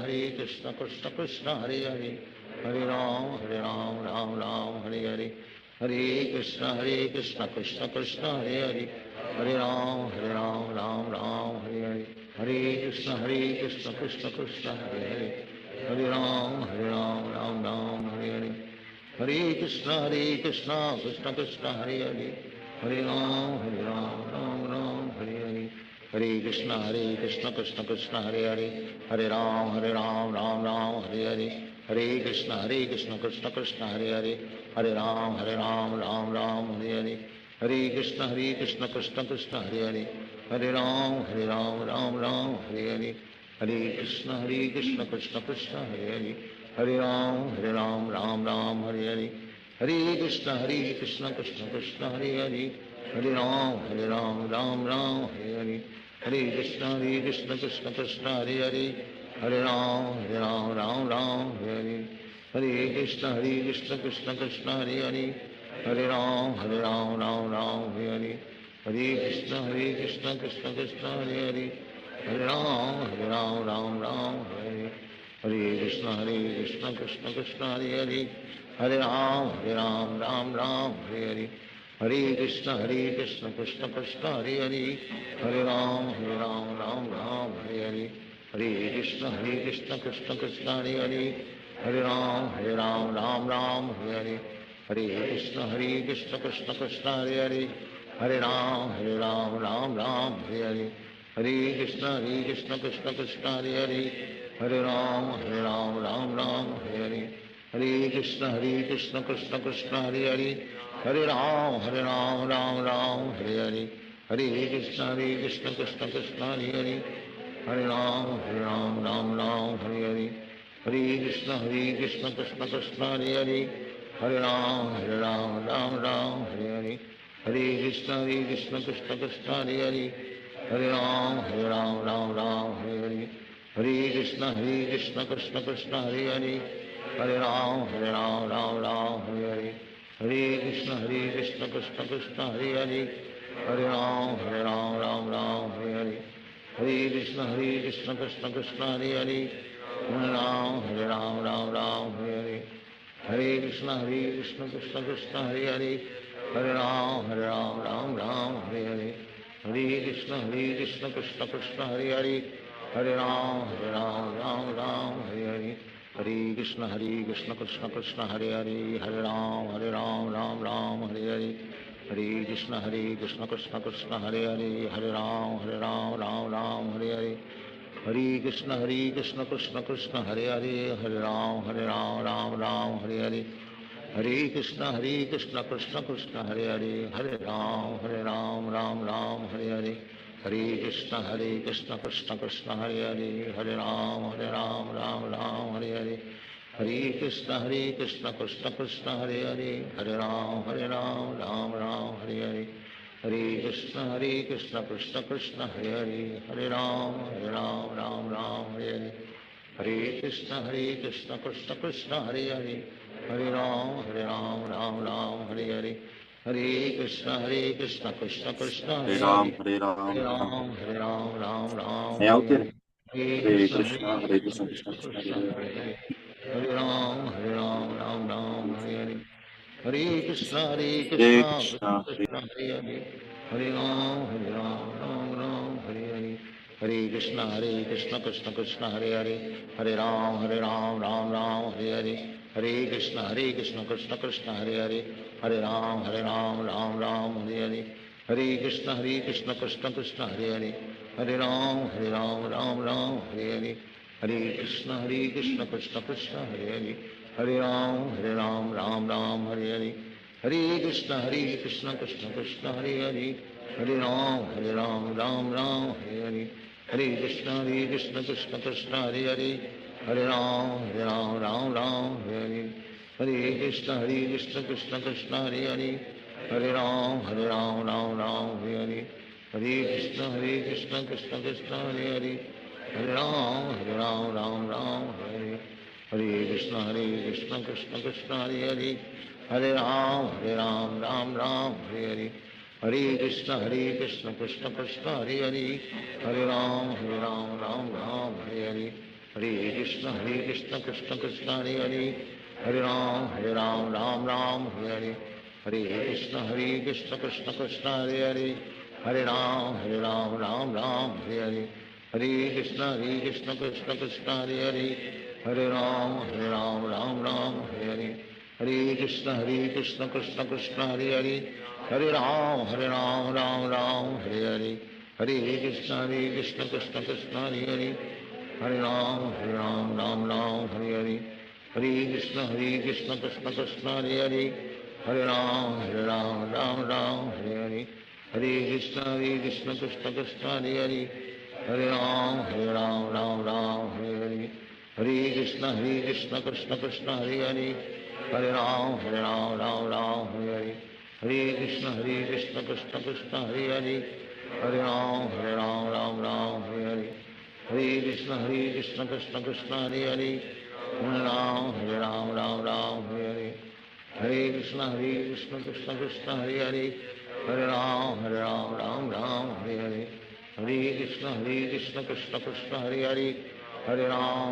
Krishna Krishna Hare Hare Hare Ram Ram Hare Hare Hare Krishna Krishna Krishna Hare Hare Hare Ram Ram Hare Hare Hare Krishna Krishna Krishna Hare Hare Hare Ram Ram Hare Hare Hare Krishna Krishna Krishna Hare Hare Hare Ram Ram Hare Hare Hare Krishna Krishna Krishna Hare Hare Hare Ram Ram Hare Hare Hare Krishna Krishna Krishna Hare Hare Hare Ram Ram Hare Hare Hare Krishna Krishna Krishna Hare Hare Hare Ram Ram Hare Hare Hare Krishna Krishna Krishna Hare Hare Hare Ram Ram Hare Hare Hare Krishna Krishna Krishna Hare Hare Hare Ram Ram Hare Hare Hare Krishna Krishna Krishna Hare Hare Hare Ram Ram Hare Hare Hare Krishna Krishna Krishna Hare Hare Hare Ram Ram Hare Hare Hare Krishna Krishna Krishna Hare Hare Hare Ram Ram Hare Hare Hare Krishna Krishna Krishna Hare Hare Hare Ram Ram Hare Hare Hare Krishna Krishna Krishna Hare Hare Hare Ram Ram Hare Hare Hare Krishna Krishna Krishna Hare Hare Hare Ram Ram Hare Hare Hare Krishna Krishna Krishna Hare Hare Hare Ram Ram Hare Hare Hare Krishna Krishna Krishna Hare Hare Hare Ram Ram Hare Hare Hare Krishna Krishna Krishna Hare Hare Hare Ram Ram Hare Hare Hare Krishna Krishna Krishna Hare Hare Hare Ram Ram Hare Hare Hare Krishna Krishna Krishna Hare Hare Hare Ram Ram Hare Hare Hare Krishna Krishna Krishna Hare Hare Hare Ram Ram Hare Hare Hare Krishna Krishna Krishna Hare Hare Hare Ram Ram Hare Hare Hare Krishna Krishna Krishna Hare Hare Hare Ram Ram Hare Hare Hare Krishna Krishna Krishna Hare Hare Hare Ram Hare Hare Hare Krishna Krishna Krishna Hare Hare Hare Ram Ram Hare Hare Hare Krishna Krishna Krishna Hare Hare Hare Ram Ram Hare Hare Hare Krishna Krishna Krishna Hare Hare Hare Ram Ram Hare Hare Hare Krishna Krishna Krishna Hare Hare Hare Ram Ram Hare Hare Hare Krishna Krishna Krishna Hare Hare Hare Ram Ram Hare Hare Hare Krishna Krishna Krishna Hare Hare Hare Ram Ram Hare Hare Hare Krishna Krishna Krishna Hare Hare Hare Ram Ram Hare Hare Hare Krishna Krishna Krishna Hare Hare Hare Ram Ram Hare Hare Hare Krishna Krishna Krishna Hare Hare Hare Ram Ram Hare Hare Hare Krishna Krishna Krishna Hare Hare Hare Ram Ram Hare Hare Hare Krishna Krishna Krishna Hare Hare Hare Ram Hare Hare Hare Krishna Krishna Krishna Hare Hare Hare Ram Hare Hare Hare Krishna Krishna Krishna Hare Hare Hare Ram Hare Hare Hare Krishna Krishna Krishna Hare Hare Hare Ram Ram Hare Hare Hare Krishna Krishna Krishna Hare Hare Hare Ram Ram Hare Hare Hare Krishna Krishna Krishna Hare Hare Hare Ram, Ram Ram, Hare Hare. Hare Krishna, Krishna Krishna, Hare Hare. Hare Ram, Ram Ram, Hare Hare. Hare Krishna, Krishna Krishna, Hare Hare. Hare Ram, Ram Ram, Hare Hare. Hare Krishna, Krishna Krishna, Hare Hare. Hare Ram, Ram Ram, Hare Hare. Hare Krishna, Krishna Krishna, Hare Hare. Hare Ram, Ram Ram, Hare Hare. Hare Krishna, Krishna Krishna, Hare Hare. Hare Ram, Ram Ram, Hare Hare. Hare Krishna, Krishna Krishna, Hare Hare. Hare Ram, Ram Ram, Hare Hare. Hare Krishna, Krishna Krishna, Hare Hare. Hare Ram, Ram Ram, Hare Hare. Hare Krishna, Krishna Krishna, Hare Hare. Hare Ram, Ram Ram, Hare Hare. Hare Krishna, Krishna Krishna, Hare Hare. Hare Ram, Ram Ram, Hare Hare. Hare Krishna, Krishna Krishna, Hare Hare. Hare Ram, Ram Ram, Hare Hare. Hare Krishna, Krishna Krishna, Hare Hare. Hare Ram, Ram Ram, Hare Hare. Hare Krishna, Krishna Krishna, Hare Hare. Hare Ram, Ram Ram, Hare Hare. Hare Krishna, Krishna Krishna, Hare Hare. Hare Ram, Ram Ram, Hare Hare. Hare Krishna, Krishna Krishna, Hare Hare. Hare Ram, Ram Ram, Hare Hare. Hare Krishna, Krishna Krishna, Hare Hare. Hare Ram, Ram Ram, Hare Hare. Hare Krishna, Krishna Krishna, Hare Hare. Hare Ram, Ram, Hare Hare. Hare Krishna, Krishna Krishna, Hare Hare. Hare Ram, Ram, Hare Hare. Hare Krishna, Krishna Krishna, Hare Hare. Hare Ram, Ram, Hare Hare. Hare Krishna, Krishna Krishna, Hare Hare. Hare Ram, Ram, Hare Hare. Hare Krishna, Krishna Krishna, Hare Hare. Hare Ram,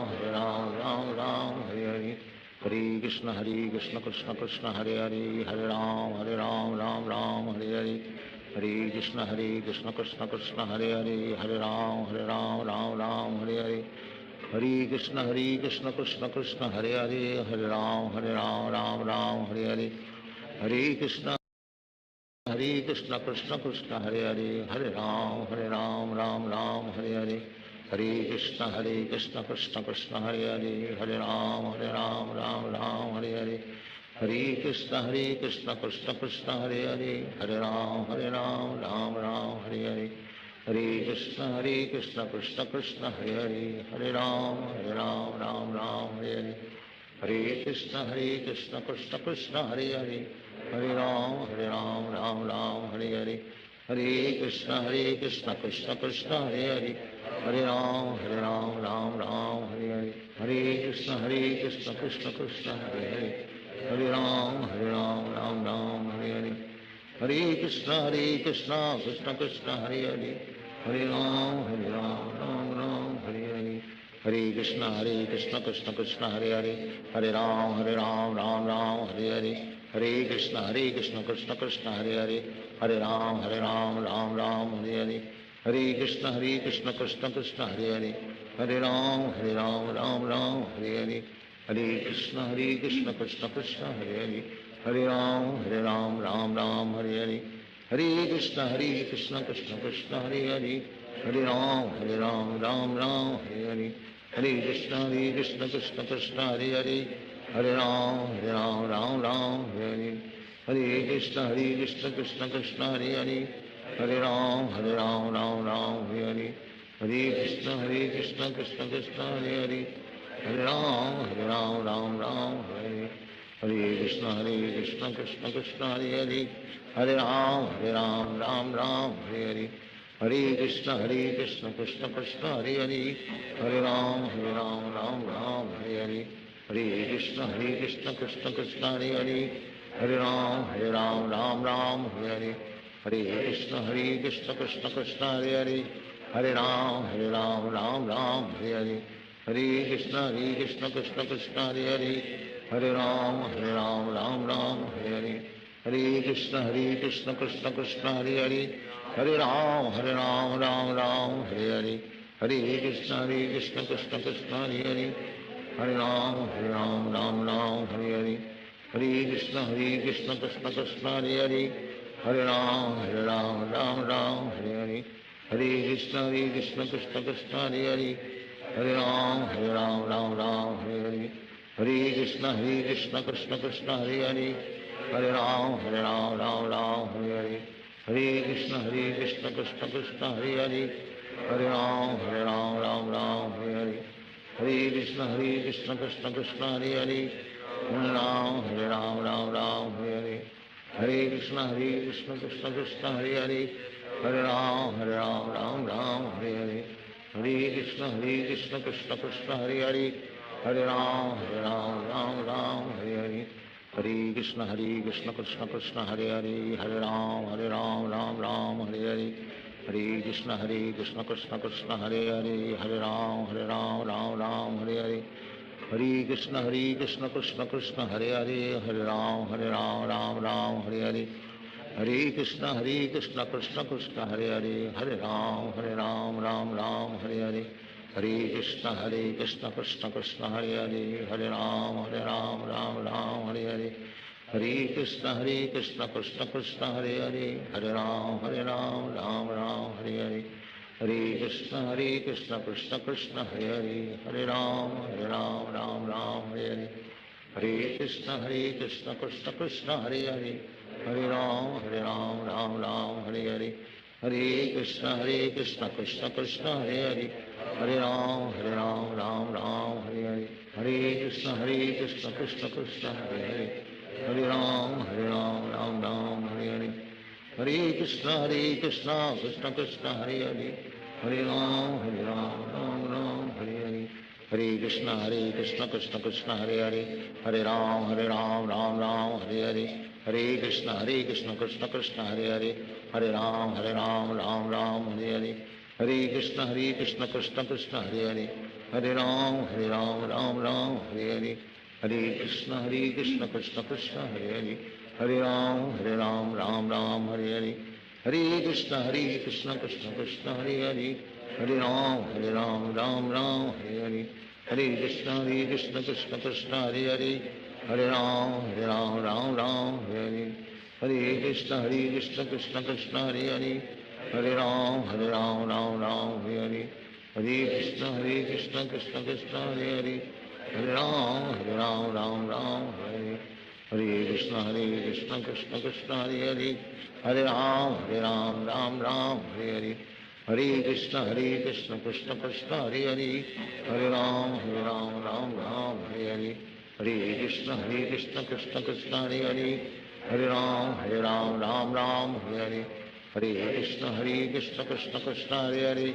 Ram, Hare Hare. Hare Krishna, Krishna Krishna, Hare Hare. Hare Ram, Ram, Hare Hare. Hare Krishna, Krishna Krishna, Hare Hare. Hare Ram, Ram, Hare Hare. Hare Krishna, Krishna Krishna, Hare Hare. Hare Ram, Ram, Hare Hare. Hare Krishna, Krishna Krishna, Hare Hare. Hare Ram, Ram, Hare Hare. Hare Krishna, Krishna Krishna, Hare Hare. Hare Ram, Ram, Hare Hare. Hare Krishna, Krishna Krishna, Hare Hare. Hare Ram, Ram, Hare Hare. Hare Krishna, Krishna Krishna, Hare Hare. Hare Ram, Ram, Hare Hare. Hare Krishna, Krishna Krishna, Hare Hare. Hare Ram, Ram, Hare Hare. Hare Krishna, Krishna Krishna, Hare Hare. Hare Ram, Ram, Hare Hare. Hare Krishna, Krishna Krishna, Hare Hare. Hare Ram, Ram, Hare Hare. Hare Krishna, Krishna Krishna, Hare Hare. Hare Ram, Ram, Hare Hare. Hare Krishna, Krishna Krishna, Hare Hare. Hare Ram, Ram, Hare Hare. Hare Krishna, Krishna Krishna, Hare Hare. Hare Ram, Ram, Hare Hare. Hare Krishna, Krishna Krishna, Hare Hare. Hare Ram, Ram, Hare Hare. Hare Krishna, Krishna Krishna, Hare Hare. Hare Ram, Ram, Hare Hare. Hare Krishna, Krishna Krishna, Hare Hare. Hare Ram, Ram, Hare Hare. Hare Krishna, Krishna Krishna, Hare Hare. Hare Ram, Ram, Hare Hare. Hare Krishna, Krishna Krishna, Hare Hare. Hare Ram, Ram, Hare Hare. Hare Krishna, Krishna Krishna, Hare Hare. Hare Ram, Ram, Hare Hare. Hare Krishna, Krishna Krishna, Hare Hare. Hare Ram, Ram, Hare Hare. Hare Krishna, Krishna Krishna, Hare Hare. Hare Ram, Ram, Hare Hare. Hare Krishna, Krishna Krishna, Hare Hare. Hare Ram, Hare Hare. Hare Krishna, Krishna Krishna, Hare Hare. Hare Ram, Hare Hare. Hare Krishna, Krishna Krishna, Hare Hare. Hare Ram, Ram, Hare Hare. Hare Krishna, Krishna Krishna, Hare Hare. Hare Ram, Ram, Hare Hare. Hare Krishna, Krishna Krishna, Hare Hare. Hare Ram, Ram, Hare Hare. Hare Krishna Krishna Krishna Hare Hare Hare Ram Ram Ram Hare Hare Hare Krishna Krishna Krishna Hare Hare Hare Ram Ram Ram Hare Hare Hare Krishna Krishna Krishna Hare Hare Hare Ram Ram Hare Hare Hare Krishna Krishna Krishna Hare Hare Hare Ram Ram Hare Hare Hare Krishna Krishna Krishna Hare Hare Hare Ram Ram Hare Hare Hare Krishna Krishna Krishna Hare Hare Hare Ram Ram Hare Hare Hare Krishna Krishna Krishna Hare Hare Hare Ram Ram Hare Hare Hare Krishna Krishna Krishna Hare Hare Hare Ram Ram Hare Hare Hare Krishna Krishna Krishna Hare Hare Hare Ram Ram Hare Hare Hare Krishna Krishna Krishna Hare Hare Hare Ram Ram Hare Hare Hare Krishna Krishna Krishna Hare Hare Hare Ram Ram Hare Hare Hare Krishna Krishna Krishna Hare Hare Hare Ram Ram Hare Hare Hare Krishna Krishna Krishna Hare Hare Hare Ram Ram Hare Hare Hare Krishna Krishna Krishna Hare Hare Hare Ram Hare Hare Hare Krishna Krishna Krishna Hare Hare Hare Ram Hare Hare Hare Krishna Krishna Krishna Hare Hare Hare Ram Hare Hare Hare Krishna Krishna Krishna Hare Hare Hare Ram Hare Hare Hare Krishna Krishna Krishna Hare Hare Hare Ram Ram Hare Hare Hare Krishna Krishna Krishna Hare Hare Hare Ram Ram Hare Hare Hare Krishna Krishna Krishna Hare Hare Hare Ram Hare Hare Hare Krishna Krishna Krishna Hare Hare Hare Ram Ram Hare Hare Hare Krishna Krishna Krishna Hare Hare Hare Ram Ram Hare Hare Hare Krishna Krishna Krishna Hare Hare Hare Ram Ram Hare Hare Hare Krishna Krishna Krishna Hare Hare Hare Ram Ram Hare Hare Hare Krishna Krishna Krishna Hare Hare Hare Ram Ram Hare Hare Hare Krishna Krishna Krishna Hare Hare Hare Ram Ram Hare Hare Hare Krishna Krishna Krishna Hare Hare Hare Ram Ram Hare Hare Hare Krishna Krishna Krishna Hare Hare Hare Ram Ram Hare Hare Hare Krishna Krishna Krishna Hare Hare Hare Ram Ram Hare Hare Hare Krishna Krishna Krishna Hare Hare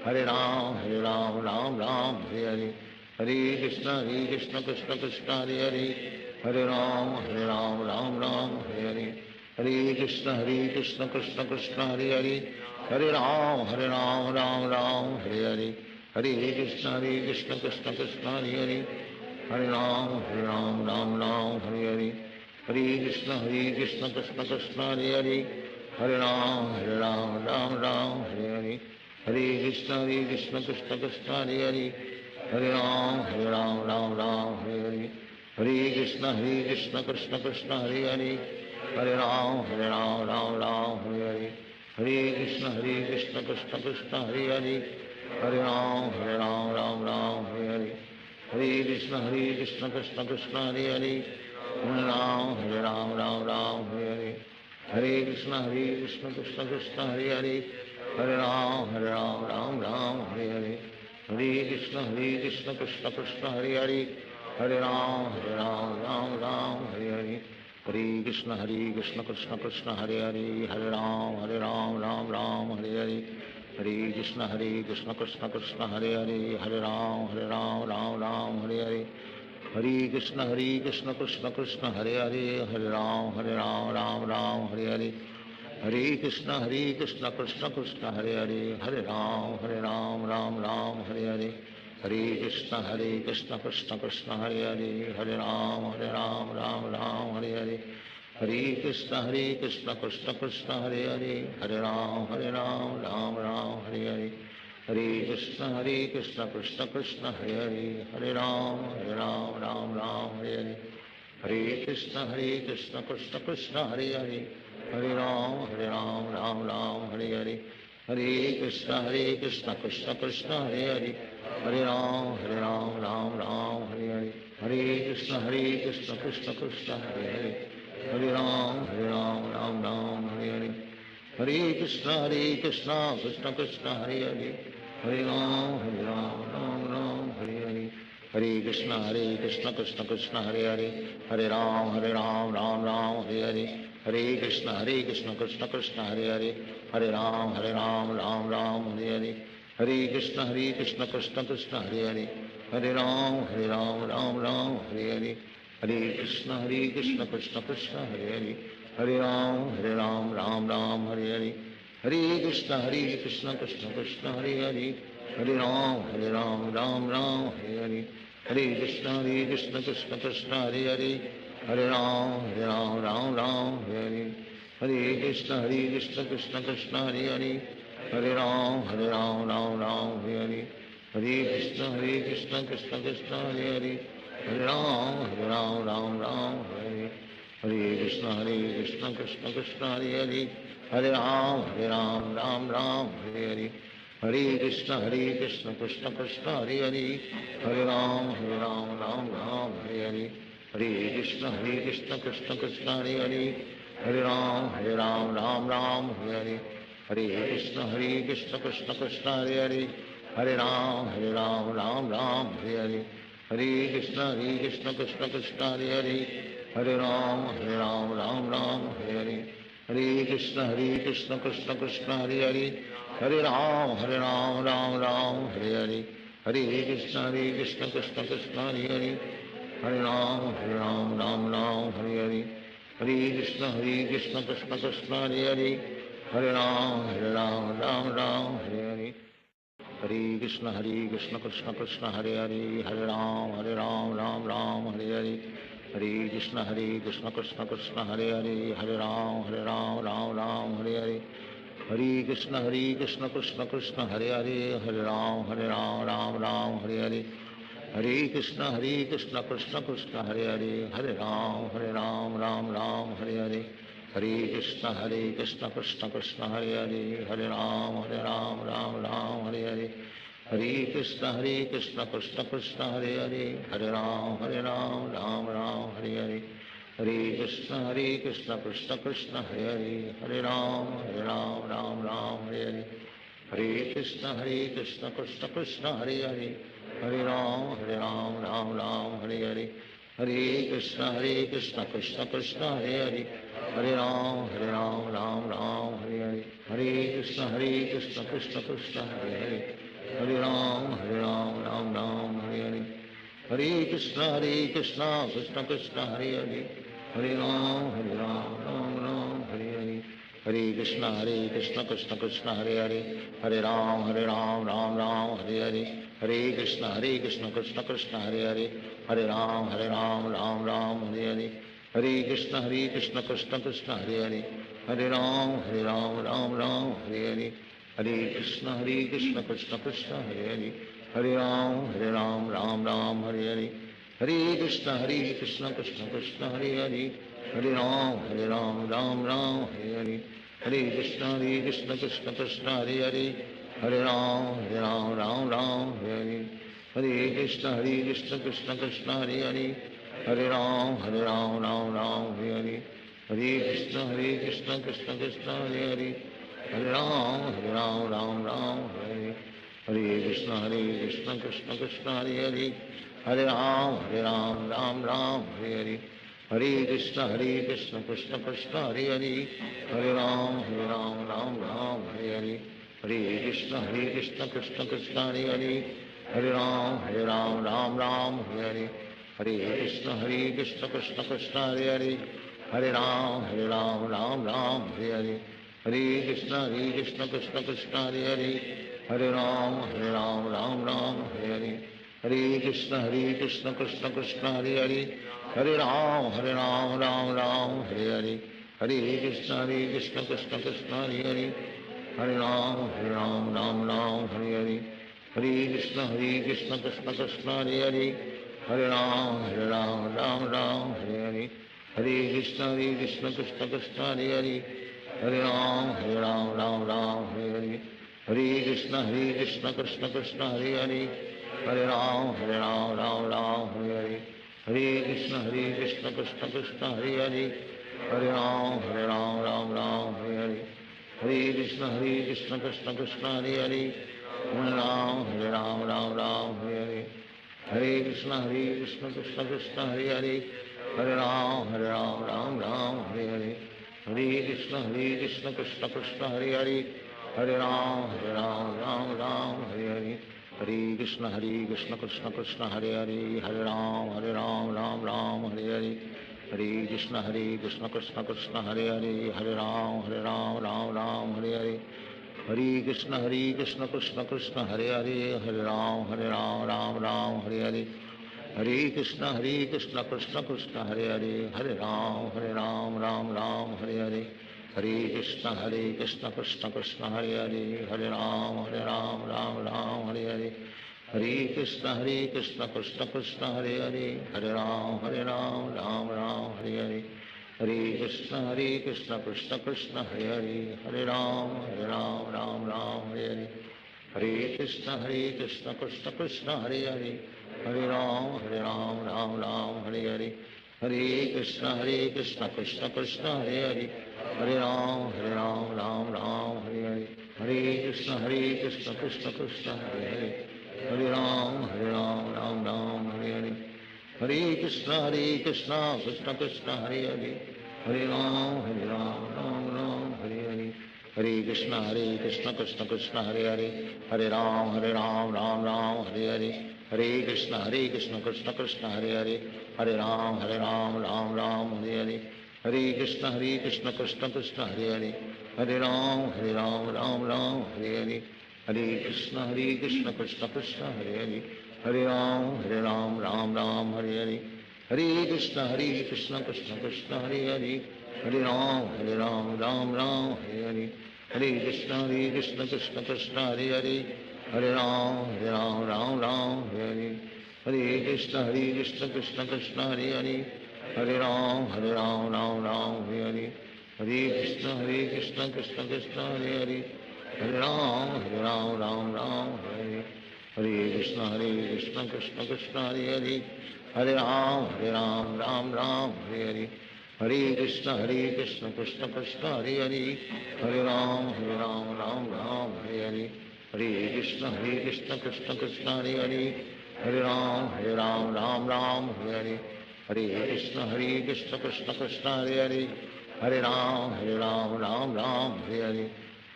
Hare Ram Ram Hare Hare Hare Krishna Krishna Krishna Hare Hare Hare Ram Ram Hare Hare Hare Krishna Krishna Krishna Hare Hare Hare Ram Ram Hare Hare Hare Krishna Krishna Krishna Hare Hare Hare Ram Ram Hare Hare Hare Krishna Krishna Krishna Hare Hare Hare Ram Ram Hare Hare Hare Krishna Krishna Krishna Hare Hare Hare Ram Hare Hare Hare Krishna Krishna Krishna Hare Hare Hare Ram Ram Hare Hare Hare Krishna Krishna Krishna Hare Hare Hare Ram Hare Hare Hare Krishna Krishna Krishna Hare Hare Hare Ram Hare Hare Hare Krishna Krishna Krishna Hare Hare Hare Ram Hare Hare Hare Krishna Krishna Krishna Hare Hare Hare Ram Ram Hare Hare Hare Krishna Krishna Krishna Hare Hare Hare Ram Hare Hare Hare Krishna Krishna Krishna Hare Hare Hare Ram Ram Hare Hare Hare Krishna Krishna Krishna Hare Hare Hare Ram Ram Hare Hare Hare Krishna Krishna Krishna Hare Hare Hare Ram Ram Hare Hare Hare Krishna Krishna Krishna Hare Hare Hare Ram Ram Hare Hare Hare Krishna Krishna Krishna Hare Hare Hare Ram Ram Hare Hare Hare Krishna Krishna Krishna Krishna Hare Hare Hare Ram Ram Hare Hare Hare Krishna Krishna Krishna Hare Hare Hare Ram Ram Ram Hare Hare Hare Krishna Krishna Krishna Hare Hare Hare Ram Ram Ram Hare Hare Hare Krishna Krishna Krishna Hare Hare Hare Ram Ram Hare Hare Hare Krishna Krishna Krishna Hare Hare Hare Ram Ram Ram Hare Hare Hare Krishna Krishna Krishna Hare Hare Hare Ram Ram Ram Hare Hare Hare Krishna Krishna Krishna Hare Hare Hare Ram Ram Hare Hare Hare Krishna Krishna Krishna Hare Hare Hare Ram Ram Hare Hare Hare Krishna Krishna Krishna Hare Hare Hare Ram Ram Hare Hare Hare Krishna Krishna Krishna Hare Hare Hare Ram Ram Hare Hare Hare Krishna Krishna Krishna Hare Hare Hare Ram Ram Hare Hare Hare Krishna Krishna Krishna Hare Hare Hare Ram Ram Hare Hare Hare Krishna Krishna Krishna Hare Hare Hare Ram Ram Hare Hare Hare Krishna Krishna Krishna Hare Hare Hare Ram Ram Hare Hare Hare Krishna Krishna Krishna Hare Hare Hare Ram Ram Hare Hare Hare Krishna Krishna Krishna Hare Hare Hare Ram Ram Hare Hare Hare Krishna Krishna Krishna Hare Hare Hare Ram Ram Hare Hare Hare Krishna Krishna Krishna Hare Hare Hare Ram Ram Hare Hare Hare Krishna Krishna Krishna Hare Hare Hare Ram Ram Hare Hare Hare Krishna Krishna Krishna Hare Hare Hare Ram Ram Hare Hare Hare Krishna Krishna Krishna Hare Hare Hare Ram Ram Hare Hare Hare Krishna Krishna Krishna Hare Hare Hare Ram Ram Hare Hare Hare Krishna Krishna Krishna Hare Hare Hare Ram Ram Hare Hare Hare Krishna Krishna Krishna Hare Hare Hare Ram Ram Hare Hare Hare Krishna Krishna Krishna Hare Hare Hare Ram Ram Hare Hare Hare Krishna Krishna Krishna Hare Hare Hare Ram Ram Hare Hare Hare Krishna Krishna Krishna Hare Hare Hare Ram Ram Hare Hare Hare Krishna Krishna Krishna Hare Hare Hare Ram Ram Hare Hare Hare Krishna Krishna Krishna Hare Hare Hare Ram Ram Hare Hare Hare Krishna Krishna Krishna Hare Hare Hare Ram Ram Hare Hare Hare Krishna Krishna Krishna Hare Hare Hare Ram Hare Hare Hare Krishna Krishna Krishna Hare Hare Hare Ram Ram Hare Hare Hare Krishna Krishna Krishna Hare Hare Hare Ram Ram Hare Hare Hare Krishna Krishna Krishna Hare Hare Hare Ram Ram Hare Hare Hare Krishna Krishna Krishna Hare Hare Hare Ram Ram Hare Hare Hare Krishna Krishna Krishna Hare Hare Hare Ram Ram Hare Hare Hare Krishna Krishna Krishna Hare Hare Hare Ram Ram Hare Hare Hare Krishna Krishna Krishna Hare Hare Hare Ram Ram Hare Hare Hare Krishna Krishna Krishna Hare Hare Hare Ram Ram Hare Hare Hare Krishna Krishna Krishna Hare Hare Hare Ram Ram Hare Hare Hare Krishna Krishna Krishna Hare Hare Hare Ram Ram Hare Hare Hare Krishna Krishna Krishna Hare Hare Hare Ram Ram Hare Hare Hare Krishna Krishna Krishna Hare Hare Hare Ram Ram Hare Hare Hare Krishna Krishna Krishna Hare Hare Hare Ram Ram Hare Hare Hare Krishna Krishna Krishna Hare Hare Hare Ram Ram Hare Hare Hare Krishna Krishna Krishna Hare Hare Hare Ram Ram Hare Hare Hare Krishna Krishna Krishna Hare Hare Hare Ram Ram Hare Hare Hare Krishna Krishna Krishna Hare Hare Hare Ram Ram Hare Hare Hare Krishna Krishna Krishna Hare Hare, Hare Ram Ram Ram Hare Hare, Hare Krishna Krishna Krishna Hare Hare, Hare Ram Ram Ram Hare Hare, Hare Krishna Krishna Krishna Hare Hare, Hare Ram Ram Hare Hare, Hare Krishna Krishna Krishna Hare Hare, Hare Ram Ram Hare Hare, Hare Krishna Krishna Krishna Hare Hare, Hare Ram Ram Hare Hare, Hare Krishna Krishna Krishna Hare Hare, Hare Ram Ram Hare Hare, Hare Krishna Krishna Krishna Hare Hare, Hare Ram Ram Hare Hare, Hare Krishna Krishna Krishna Hare Hare, Hare Ram Ram Hare Hare, Hare Krishna Krishna Krishna Hare Hare, Hare Ram Ram Hare Hare, Hare Krishna Krishna Krishna Hare Hare, Hare Ram Ram Hare Hare, Hare Krishna Krishna Krishna Hare Hare, Hare Ram Ram Hare Hare, Hare Krishna Krishna Krishna Hare Hare, Hare Ram Ram Hare Hare, Hare Krishna Krishna Krishna Hare Hare, Hare Ram Ram Hare Hare, Hare Krishna Krishna Krishna Hare Hare, Hare Ram Ram Hare Hare, Hare Krishna Krishna Krishna Hare Hare, Hare Ram Ram Hare Hare, Hare Krishna Krishna Krishna Hare Hare, Hare Ram Hare Hare, Hare Krishna Krishna Krishna Hare Hare, Hare Ram Ram Hare Hare, Hare Krishna Krishna Krishna Hare Hare, Hare Ram Ram Hare Hare, Hare Krishna Krishna Krishna Hare Hare, Hare Ram Ram Hare Hare, Hare Krishna Krishna Krishna Hare Hare, Hare Ram Ram Hare Hare, Hare Krishna Krishna Krishna Hare Hare, Hare Ram Ram Hare Hare, Hare Krishna Krishna Krishna Hare Hare, Hare Ram Ram Hare Hare, Hare Krishna Krishna Krishna Hare Hare, Hare Ram Ram Hare Hare, Hare Krishna Krishna Krishna Hare Hare, Hare Ram Ram Hare Hare, Hare Krishna Krishna Krishna Hare Hare, Hare Ram Hare Hare, Hare Krishna Krishna Krishna Hare Hare, Hare Ram Ram Hare Hare, Hare Krishna Krishna Krishna Hare Hare, Hare Ram Ram Hare Hare, Hare Krishna Krishna Krishna Hare Hare, Hare Ram Ram Hare Hare, Hare Krishna Krishna Krishna Hare Hare, Hare Ram Ram Hare Hare, Hare Krishna Krishna Krishna Hare Hare, Hare Ram Ram Hare Hare,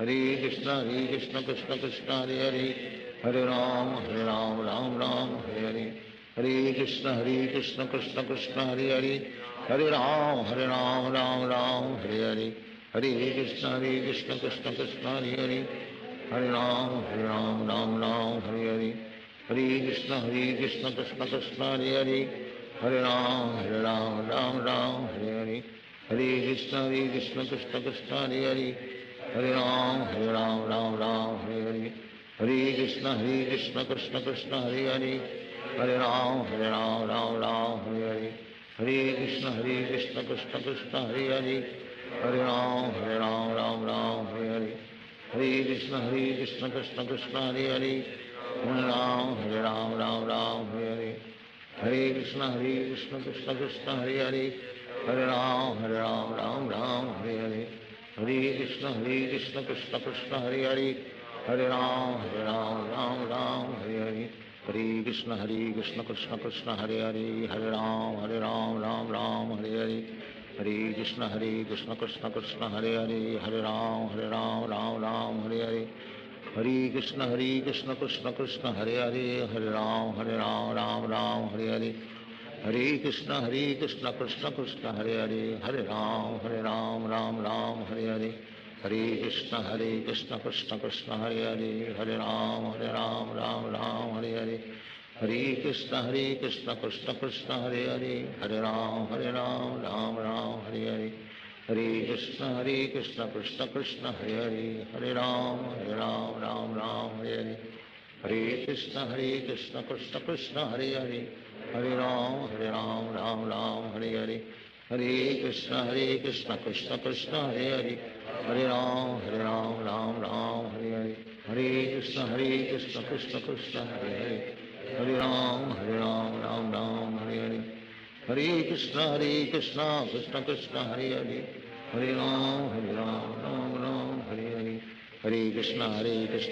Hare Krishna Krishna Krishna Hare Hare, Hare Ram Ram Hare Hare, Hare Krishna Krishna Krishna Hare Hare, Hare Ram Ram Hare Hare, Hare Krishna Krishna Krishna Hare Hare, Hare Ram Ram Hare Hare, Hare Krishna Krishna Krishna Hare Hare, Hare Ram Ram Hare Hare, Hare Krishna Krishna Krishna Hare Hare, Hare Ram Ram Hare Hare, Hare Krishna Krishna Krishna Hare Hare, Hare Ram Ram Hare Hare, Hare Krishna Krishna Krishna Hare Hare, Hare Ram Ram Hare Hare, Hare Krishna Krishna Krishna Hare Hare, Hare Ram Ram Hare Hare, Hare Krishna Krishna Krishna Hare Hare, Hare Ram Ram Hare Hare, Hare Krishna Krishna Krishna Hare Hare, Hare Ram Ram Hare Hare, Hare Krishna Krishna Krishna Hare Hare, Hare Ram Ram Hare Hare, Hare Krishna Krishna Krishna Hare Hare, Hare Ram Ram Hare Hare, Hare Krishna Krishna Krishna Hare Hare, Hare Ram Ram Hare Hare, Hare Krishna Krishna Krishna Hare Hare, Hare Ram Ram Hare Hare, Hare Krishna Krishna Krishna Hare Hare, Hare Ram Ram Hare Hare, Hare Krishna Krishna Krishna Hare Hare, Hare Ram Ram Hare Hare, Hare Krishna Krishna Krishna Hare Hare, Hare Ram Ram Ram Hare Hare, Hare Krishna Krishna Krishna Hare Hare, Hare Ram Ram Ram Hare Hare, Hare Krishna Krishna Krishna Hare Hare, Hare Ram Ram Ram Hare Hare, Hare Krishna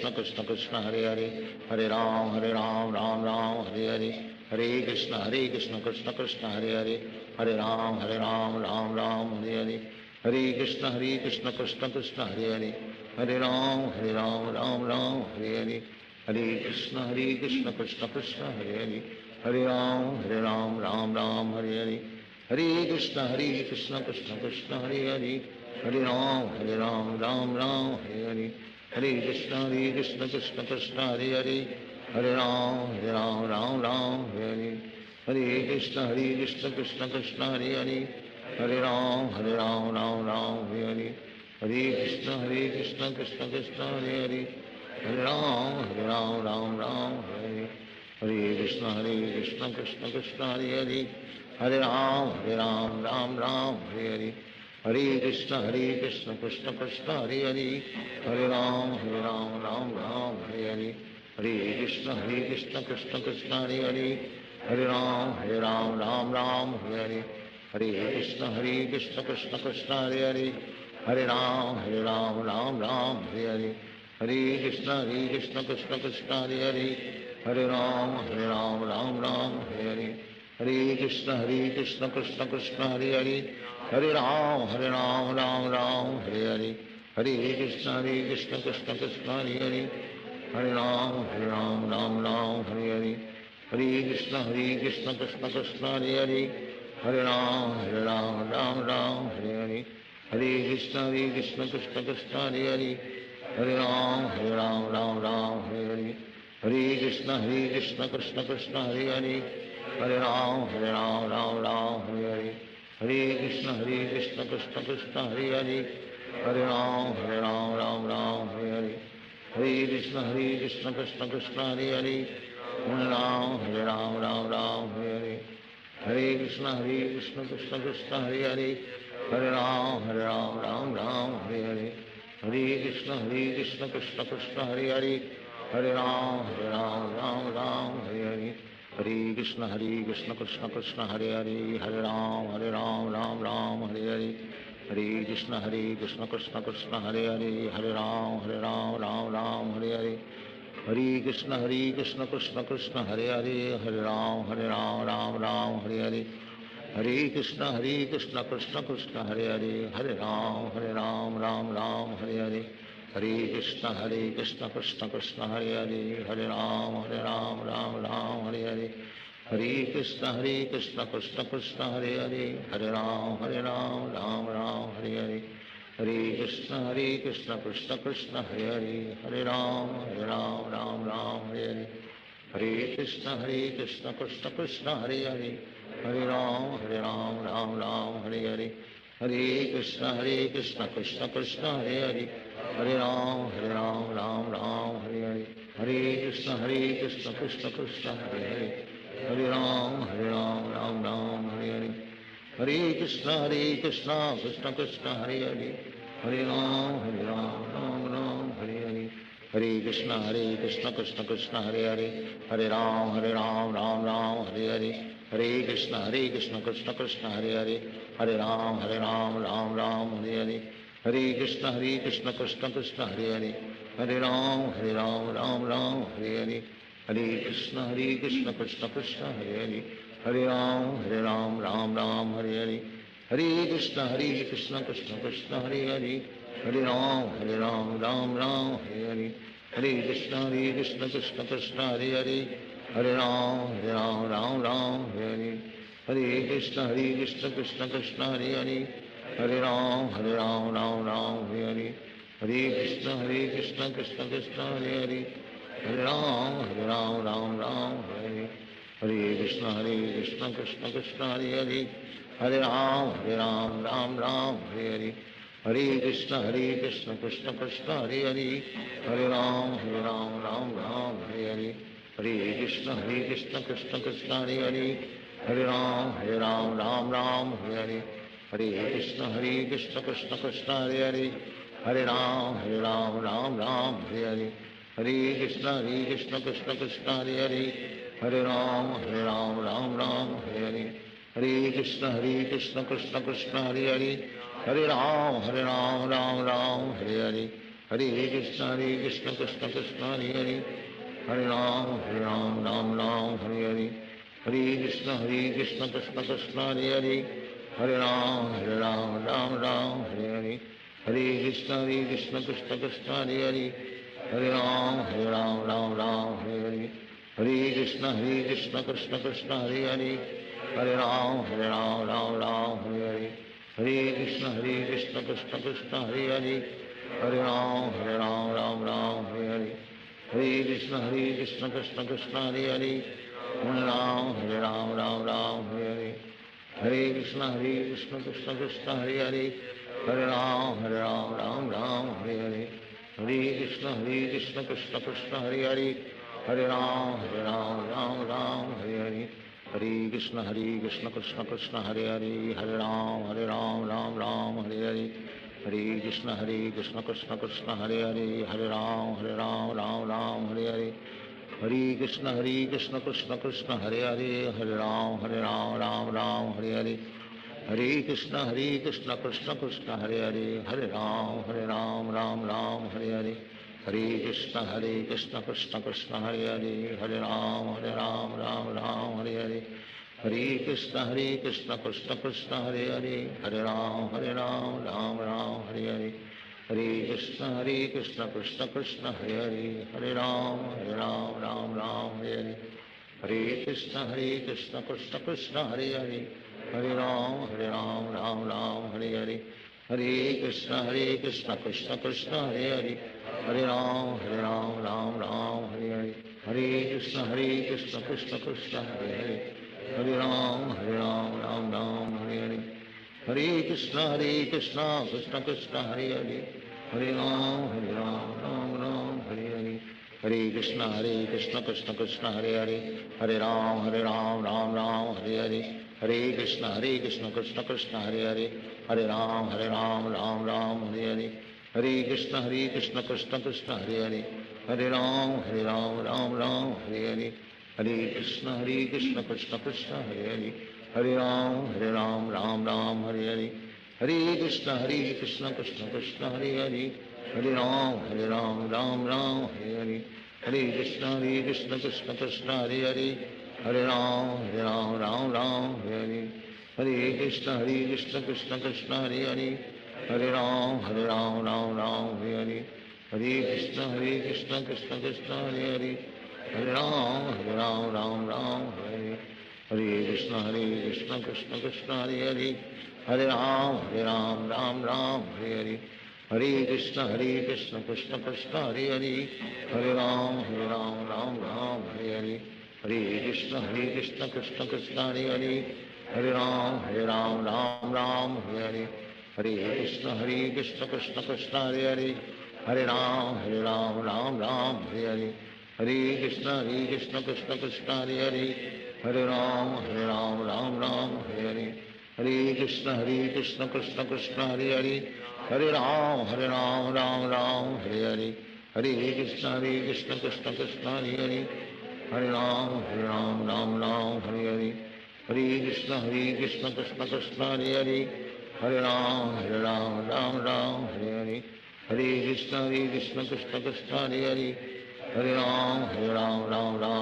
Krishna Krishna Hare Hare, Hare Ram Ram Ram Hare Hare, Hare Krishna Krishna Krishna Hare Hare, Hare Ram Ram Ram Hare Hare, Hare Krishna Krishna Krishna Hare Hare, Hare Ram Ram Ram Hare Hare, Hare Krishna Krishna Krishna Hare Hare, Hare Ram Ram Hare Hare, Hare Krishna Krishna Krishna Hare Hare, Hare Ram Ram Hare Hare, Hare Krishna Krishna Krishna Hare Hare, Hare Ram Ram Hare Hare, Hare Krishna Krishna Krishna Hare Hare, Hare Ram Ram Hare Hare, Hare Krishna Krishna Krishna Hare Hare, Hare Ram Ram Hare Hare, Hare Krishna Krishna Krishna Hare Hare, Hare Ram Ram Hare Hare, Hare Krishna Krishna Krishna Hare Hare, Hare Ram Ram Ram Hare Hare, Hare Krishna Krishna Krishna Hare Hare, Hare Ram Ram Hare Hare, Hare Krishna Krishna Krishna Hare Hare, Hare Ram Ram Hare Hare, Hare Krishna Krishna Krishna Hare Hare, Hare Ram Ram Hare Hare, Hare Krishna Krishna Krishna Hare Hare, Hare Ram Ram Hare Hare, Hare Krishna Krishna Krishna Hare Hare, Hare Ram Ram Hare Hare, Hare Krishna Krishna Krishna Hare Hare, Hare Ram Ram Hare Hare, Hare Krishna Krishna Krishna Hare Hare, Hare Ram Ram Hare Hare, Hare Krishna Krishna Krishna Hare Hare, Hare Ram Ram Hare Hare, Hare Krishna Krishna Krishna Hare Hare, Hare Ram Ram Hare Hare, Hare Krishna Krishna Krishna Hare Hare, Hare Ram Hare Hare, Hare Krishna Krishna Krishna Hare Hare, Hare Ram Ram Hare Hare, Hare Krishna Krishna Krishna Hare Hare, Hare Ram Ram Hare Hare, Hare Krishna Krishna Krishna Hare Hare, Hare Ram Ram Hare Hare, Hare Krishna Krishna Krishna Hare Hare, Hare Ram Ram Hare Hare, Hare Krishna Krishna Krishna Hare Hare, Hare Ram Ram Hare Hare, Hare Krishna Krishna Krishna Hare Hare, Hare Ram Ram Hare Hare, Hare Krishna Krishna Krishna Hare Hare, Hare Ram Ram Hare Hare, Hare Krishna Krishna Krishna Hare Hare, Hare Ram Ram Hare Hare, Hare Krishna Krishna Krishna Hare Hare, Hare Ram Ram Hare Hare, Hare Krishna Krishna Krishna Hare Hare, Hare Ram Ram Hare Hare, Hare Krishna Krishna Krishna Hare Hare, Hare Ram Ram Hare Hare, Hare Krishna Krishna Krishna Hare Hare, Hare Ram Ram Hare Hare, Hare Krishna Krishna Krishna Hare Hare, Hare Ram Ram Hare Hare, Hare Krishna Krishna Krishna Hare Hare, Hare Ram Ram Hare Hare, Hare Krishna Krishna Krishna Hare Hare, Hare Ram Ram Hare Hare, Hare Krishna Krishna Krishna Hare Hare, Hare Ram Ram Hare Hare, Hare Krishna Krishna Krishna Hare Hare, Hare Ram Ram Hare Hare, Hare Krishna Krishna Krishna Hare Hare, Hare Ram Ram Hare Hare, Hare Krishna Krishna Krishna Hare Hare, Hare Ram Ram Hare Hare, Hare Krishna Krishna Krishna Hare Hare, Hare Ram Ram Hare Hare, Hare Krishna Krishna Krishna Hare Hare, Hare Ram Ram Hare Hare, Hare Krishna Krishna Krishna Hare Hare, Hare Ram Ram Hare Hare, Hare Krishna Krishna Krishna Hare Hare, Hare Ram Ram Hare Hare, Hare Krishna Krishna Krishna Hare Hare, Hare Ram Ram Ram Hare Hare, Hare Krishna Krishna Krishna Hare Hare Hare Ram Ram Ram Hare Hare Hare Krishna Krishna Krishna Hare Hare Hare Ram Ram Ram Hare Hare Hare Krishna Krishna Krishna Hare Hare Hare Ram Ram Ram Hare Hare Hare Krishna Krishna Krishna Hare Hare Hare Ram Ram Ram Hare Hare Hare Krishna Krishna Krishna Hare Hare Hare Ram Ram Ram Hare Hare Hare Krishna Krishna Krishna Hare Hare Hare Ram Ram Ram Hare Hare Hare Krishna Krishna Krishna Hare Hare Hare Ram Ram Ram Hare Hare Hare Krishna Krishna Krishna Hare Hare Hare Ram Ram Hare Hare Hare Krishna Krishna Krishna Hare Hare Hare Ram Ram Hare Hare Hare Krishna Krishna Krishna Hare Hare Hare Ram Ram Hare Hare Hare Krishna Krishna Krishna Hare Hare Hare Ram Ram Hare Hare Hare Krishna Krishna Krishna Hare Hare Hare Ram Ram Hare Hare Hare Krishna Krishna Krishna Hare Hare Hare Ram Ram Hare Hare Hare Krishna Krishna Krishna Hare Hare Hare Ram Ram Hare Hare Hare Krishna Krishna Krishna Hare Hare Hare Ram Ram Hare Hare Hare Krishna Krishna Krishna Hare Hare Hare Ram Ram Hare Hare Hare Krishna Krishna Krishna Hare Hare Hare Ram Ram Hare Hare Hare Krishna Krishna Krishna Hare Hare Hare Ram Ram Hare Hare Hare Krishna Krishna Krishna Hare Hare Hare Ram Ram Hare Hare Hare Krishna Krishna Krishna Hare Hare Hare Ram Ram Hare Hare Hare Krishna Krishna Krishna Hare Hare Hare Ram Ram Hare Hare Hare Krishna Krishna Krishna Hare Hare Hare Ram Ram Hare Hare Hare Krishna Krishna Krishna Hare Hare Hare Ram Ram Hare Hare Hare Krishna Krishna Krishna Hare Hare Hare Ram Ram Hare Hare Hare Krishna Krishna Krishna Hare Hare Hare Ram Ram Hare Hare Hare Krishna Krishna Krishna Hare Hare Hare Ram Ram Hare Hare Hare Krishna Krishna Krishna Hare Hare Hare Ram Ram Hare Hare Hare Krishna Krishna Krishna Hare Hare Hare Ram Ram Hare Hare Hare Krishna Krishna Krishna Hare Hare Hare Ram Ram Hare Hare Hare Krishna Krishna Krishna Hare Hare Hare Ram Ram Hare Hare Krishna Krishna Krishna Hare Hare Hare Ram Ram Hare Hare Hare Krishna Krishna Krishna Hare Hare Hare Ram Ram Hare Hare Hare Krishna Krishna Krishna Hare Hare Hare Ram Ram Hare Hare Hare Krishna Krishna Krishna Hare Hare Hare Ram Ram Hare Hare Hare Krishna Krishna Krishna Hare Hare Hare Ram Ram Hare Hare Hare Krishna Krishna Krishna Hare Hare Hare Ram Ram Hare Hare Hare Krishna Krishna Krishna Hare Hare Hare Ram Ram Hare Hare Hare Krishna Krishna Krishna Hare Hare Hare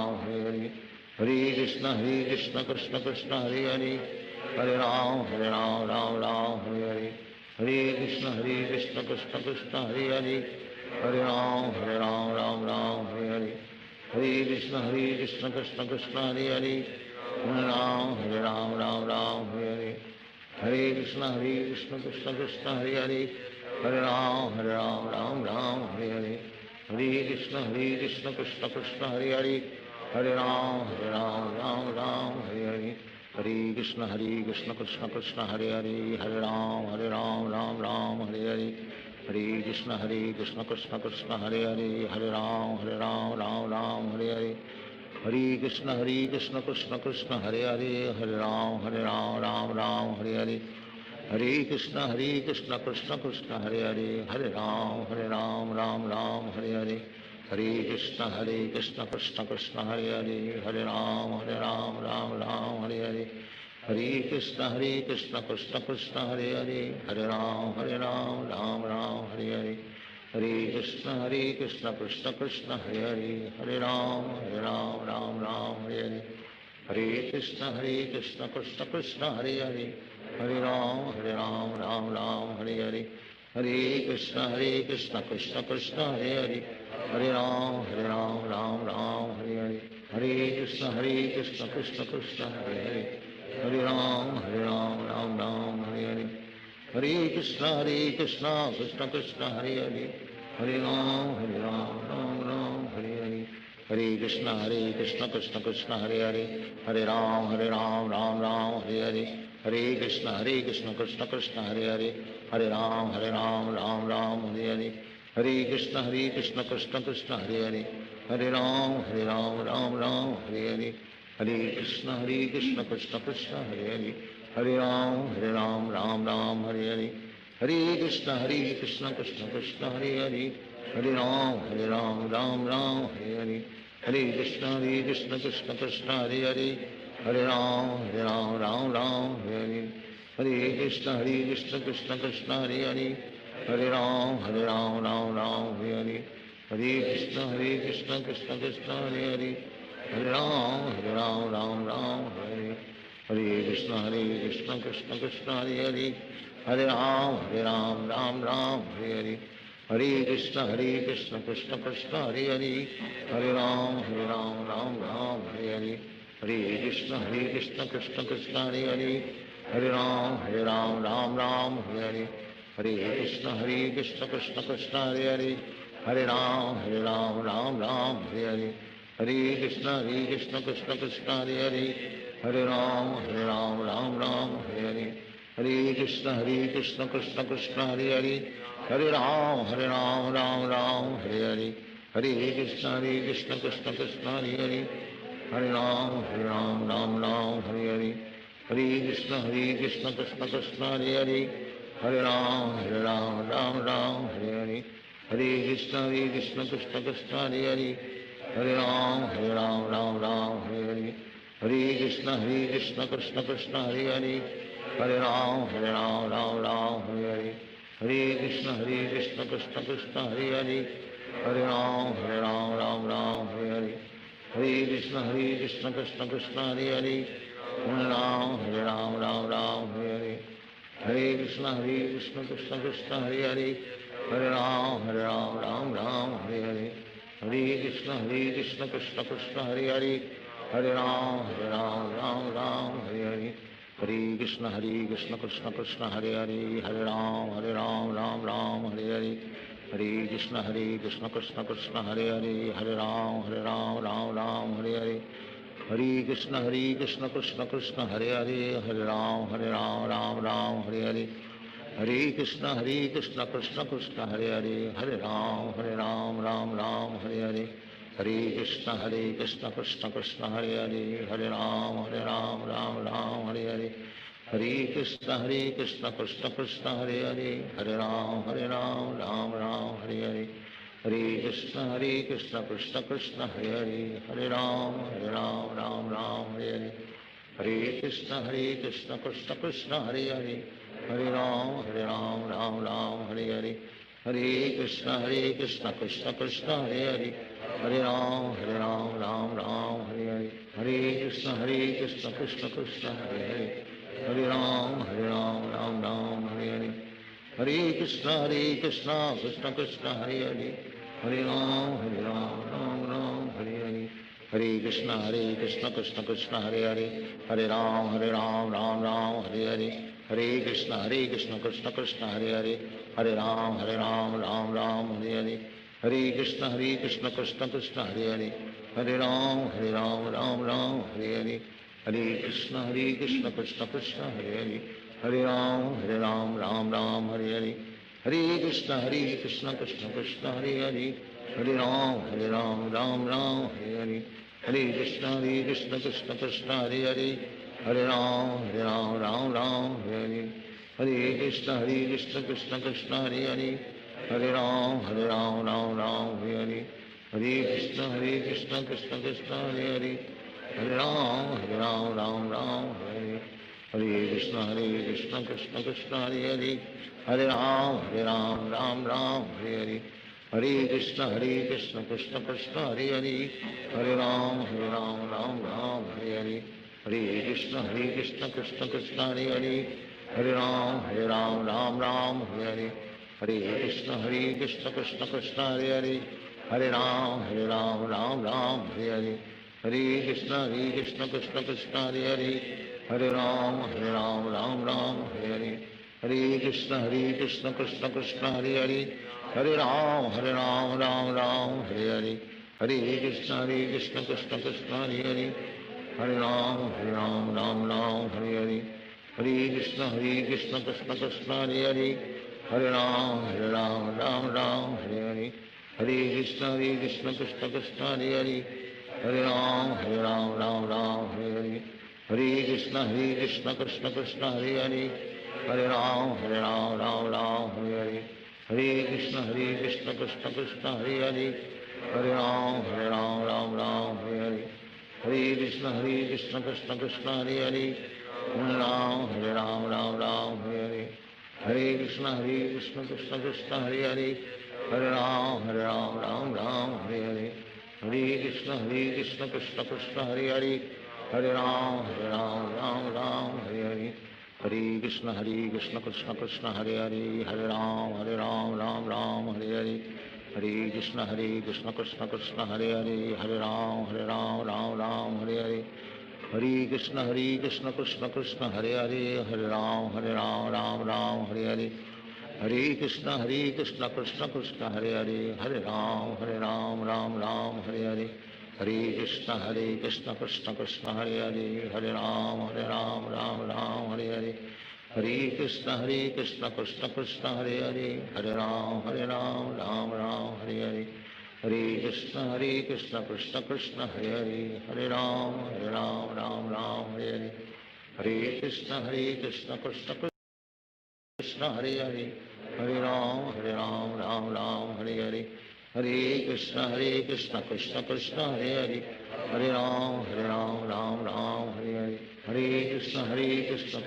Ram Ram Hare Hare Hare Krishna Krishna Krishna Hare Hare Hare Ram Ram Hare Hare Hare Krishna Krishna Krishna Hare Hare Hare Ram Ram Hare Hare Hare Krishna Krishna Krishna Hare Hare Hare Ram Ram Hare Hare Hare Krishna Krishna Krishna Hare Hare Hare Ram Hare Hare Hare Krishna Krishna Krishna Hare Hare Hare Ram Hare Hare Hare Krishna Krishna Krishna Hare Hare Hare Ram Hare Hare Hare Krishna Krishna Krishna Hare Hare Hare Ram Hare Hare Hare Krishna Krishna Krishna Hare Hare Hare Ram Hare Hare Hare Krishna Krishna Krishna Hare Hare Hare Ram Ram Hare Hare Hare Krishna Krishna Krishna Hare Hare, Hare Ram Ram Ram Hare Hare, Hare Krishna Krishna Krishna Hare Hare, Hare Ram Ram Ram Hare Hare, Hare Krishna Krishna Krishna Hare Hare, Hare Ram Ram Ram Hare Hare, Hare Krishna Krishna Krishna Hare Hare, Hare Ram Ram Ram Hare Hare, Hare Krishna Krishna Krishna Hare Hare, Hare Ram Ram Ram Hare Hare, Hare Krishna Krishna Krishna Hare Hare, Hare Ram Ram Ram Hare Hare, Hare Krishna Krishna Krishna Hare Hare, Hare Ram Ram Ram Hare Hare, Hare Krishna Krishna Krishna Hare Hare, Hare Ram Ram Ram Hare Hare, Hare Krishna Krishna Krishna Hare Hare, Hare Ram Ram Ram Hare Hare, Hare Krishna Krishna Krishna Hare Hare, Hare Ram Ram Ram Hare Hare, Hare Krishna Krishna Krishna Hare Hare, Hare Ram Ram Ram Hare Hare, Hare Krishna Krishna Krishna Hare Hare, Hare Ram Ram Hare Hare, Hare Krishna Krishna Krishna Hare Hare, Hare Ram Ram Ram Hare Hare, Hare Krishna Krishna Krishna Hare Hare, Hare Ram Ram Hare Hare, Hare Krishna Krishna Krishna Hare Hare, Hare Ram Ram Hare Hare, Hare Krishna Krishna Krishna Hare Hare, Hare Ram Ram Hare Hare, Hare Krishna Krishna Krishna Hare Hare, Hare Ram Ram Hare Hare, Hare Krishna Krishna Krishna Hare Hare, Hare Ram Ram Hare Hare, Hare Krishna Krishna Krishna Hare Hare, Hare Ram Ram Hare Hare, Hare Krishna Krishna Krishna Hare Hare, Hare Ram Ram Hare Hare, Hare Krishna Krishna Krishna Hare Hare, Hare Ram Ram Hare Hare, Hare Krishna Krishna Krishna Hare Hare, Hare Ram Ram Hare Hare, Hare Krishna Krishna Krishna Hare Hare, Hare Ram Ram Hare Hare, Hare Krishna Krishna Krishna Hare Hare, Hare Ram Ram Hare Hare, Hare Krishna Krishna Krishna Hare Hare, Hare Ram Ram Hare Hare, Hare Krishna Krishna Krishna Hare Hare, Hare Ram Ram Hare Hare, Hare Krishna Krishna Krishna Hare Hare, Hare Ram Ram Hare Hare, Hare Krishna Krishna Krishna Hare Hare, Hare Ram Hare Hare, Hare Krishna Krishna Krishna Hare Hare, Hare Ram Ram Hare Hare, Hare Krishna Krishna Krishna Hare Hare, Hare Ram Ram Hare Hare, Hare Krishna Krishna Krishna Hare Hare, Hare Ram Ram Hare Hare, Hare Krishna Krishna Krishna Hare Hare, Hare Ram Ram Hare Hare, Hare Krishna Krishna Krishna Hare Hare, Hare Ram Ram Hare Hare, Hare Krishna Krishna Krishna Hare Hare, Hare Ram Ram Hare Hare, Hare Krishna Krishna Krishna Hare Hare, Hare Ram Ram Hare Hare, Hare Krishna Krishna Krishna Hare Hare, Hare Ram Ram Hare Hare, Hare Krishna Krishna Krishna Hare Hare, Hare Ram Ram Hare Hare, Hare Krishna Krishna Krishna Hare Hare, Hare Ram Ram Hare Hare, Hare Krishna Krishna Krishna Hare Hare, Hare Ram Ram Hare Hare, Hare Krishna Krishna Krishna Hare Hare, Hare Ram Ram Hare Hare, Hare Krishna Krishna Krishna Hare Hare, Hare Ram Ram Hare Hare, Hare Krishna Krishna Krishna Hare Hare, Hare Ram Ram Hare Hare, Hare Krishna Krishna Krishna Hare Hare, Hare Ram Ram Hare Hare, Hare Krishna Krishna Krishna Hare Hare, Hare Ram Ram Hare Hare, Hare Krishna Krishna Krishna Hare Hare, Hare Ram Ram Hare Hare, Hare Krishna Krishna Krishna Hare Hare, Hare Ram Ram Hare Hare, Hare Krishna Krishna Krishna Hare Hare, Hare Ram Ram Hare Hare, Hare Krishna Krishna Krishna Hare Hare Hare Ram Ram Ram Hare Hare Hare Krishna Krishna Krishna Hare Hare Hare Ram Ram Hare Hare Krishna Krishna Krishna Hare Hare Hare Ram Ram Hare Hare Hare Krishna Krishna Krishna Hare Hare Hare Ram Ram Hare Hare Hare Krishna Krishna Krishna Hare Hare Hare Ram Ram Hare Hare Hare Krishna Krishna Krishna Hare Hare Hare Ram Ram Hare Hare Hare Krishna Krishna Krishna Hare Hare Hare Ram Ram Hare Hare Hare Krishna Krishna Krishna Hare Hare Hare Ram Ram Hare Hare Hare Krishna Krishna Krishna Hare Hare Hare Ram Ram Hare Hare Hare Krishna Krishna Krishna Hare Hare Hare Ram Ram Hare Hare Hare Krishna Krishna Krishna Hare Hare Hare Ram Ram Hare Hare Hare Krishna Krishna Krishna Hare Hare Hare Ram Ram Hare Hare Hare Krishna Krishna Krishna Hare Hare Hare Ram Ram Hare Hare Hare Krishna Krishna Krishna Hare Hare Hare Ram Hare Hare Hare Krishna Krishna Krishna Hare Hare Hare Ram Hare Hare Hare Krishna Krishna Krishna Hare Hare Hare Ram Hare Hare Hare Krishna Krishna Krishna Hare Hare Hare Ram Ram Hare Hare Hare Krishna Krishna Krishna Hare Hare Hare Ram Hare Hare Hare Krishna Krishna Krishna Hare Hare Hare Ram Hare Hare Hare Krishna Krishna Krishna Hare Hare Hare Ram Ram Hare Hare Hare Krishna Krishna Krishna Hare Hare Hare Ram Ram Hare Hare Hare Krishna Krishna Krishna Hare Hare Hare Ram Ram Hare Hare Hare Krishna Krishna Krishna Hare Hare Hare Ram Ram Hare Hare Hare Krishna Krishna Krishna Hare Hare Hare Ram Ram Hare Hare Hare Krishna Krishna Krishna Hare Hare Hare Ram Ram Hare Hare Hare Krishna Krishna Krishna Hare Hare Hare Ram Ram Hare Hare Hare Krishna Krishna Krishna Hare Hare Hare Ram Hare Hare Hare Krishna Krishna Krishna Hare Hare Hare Ram Ram Hare Hare Hare Krishna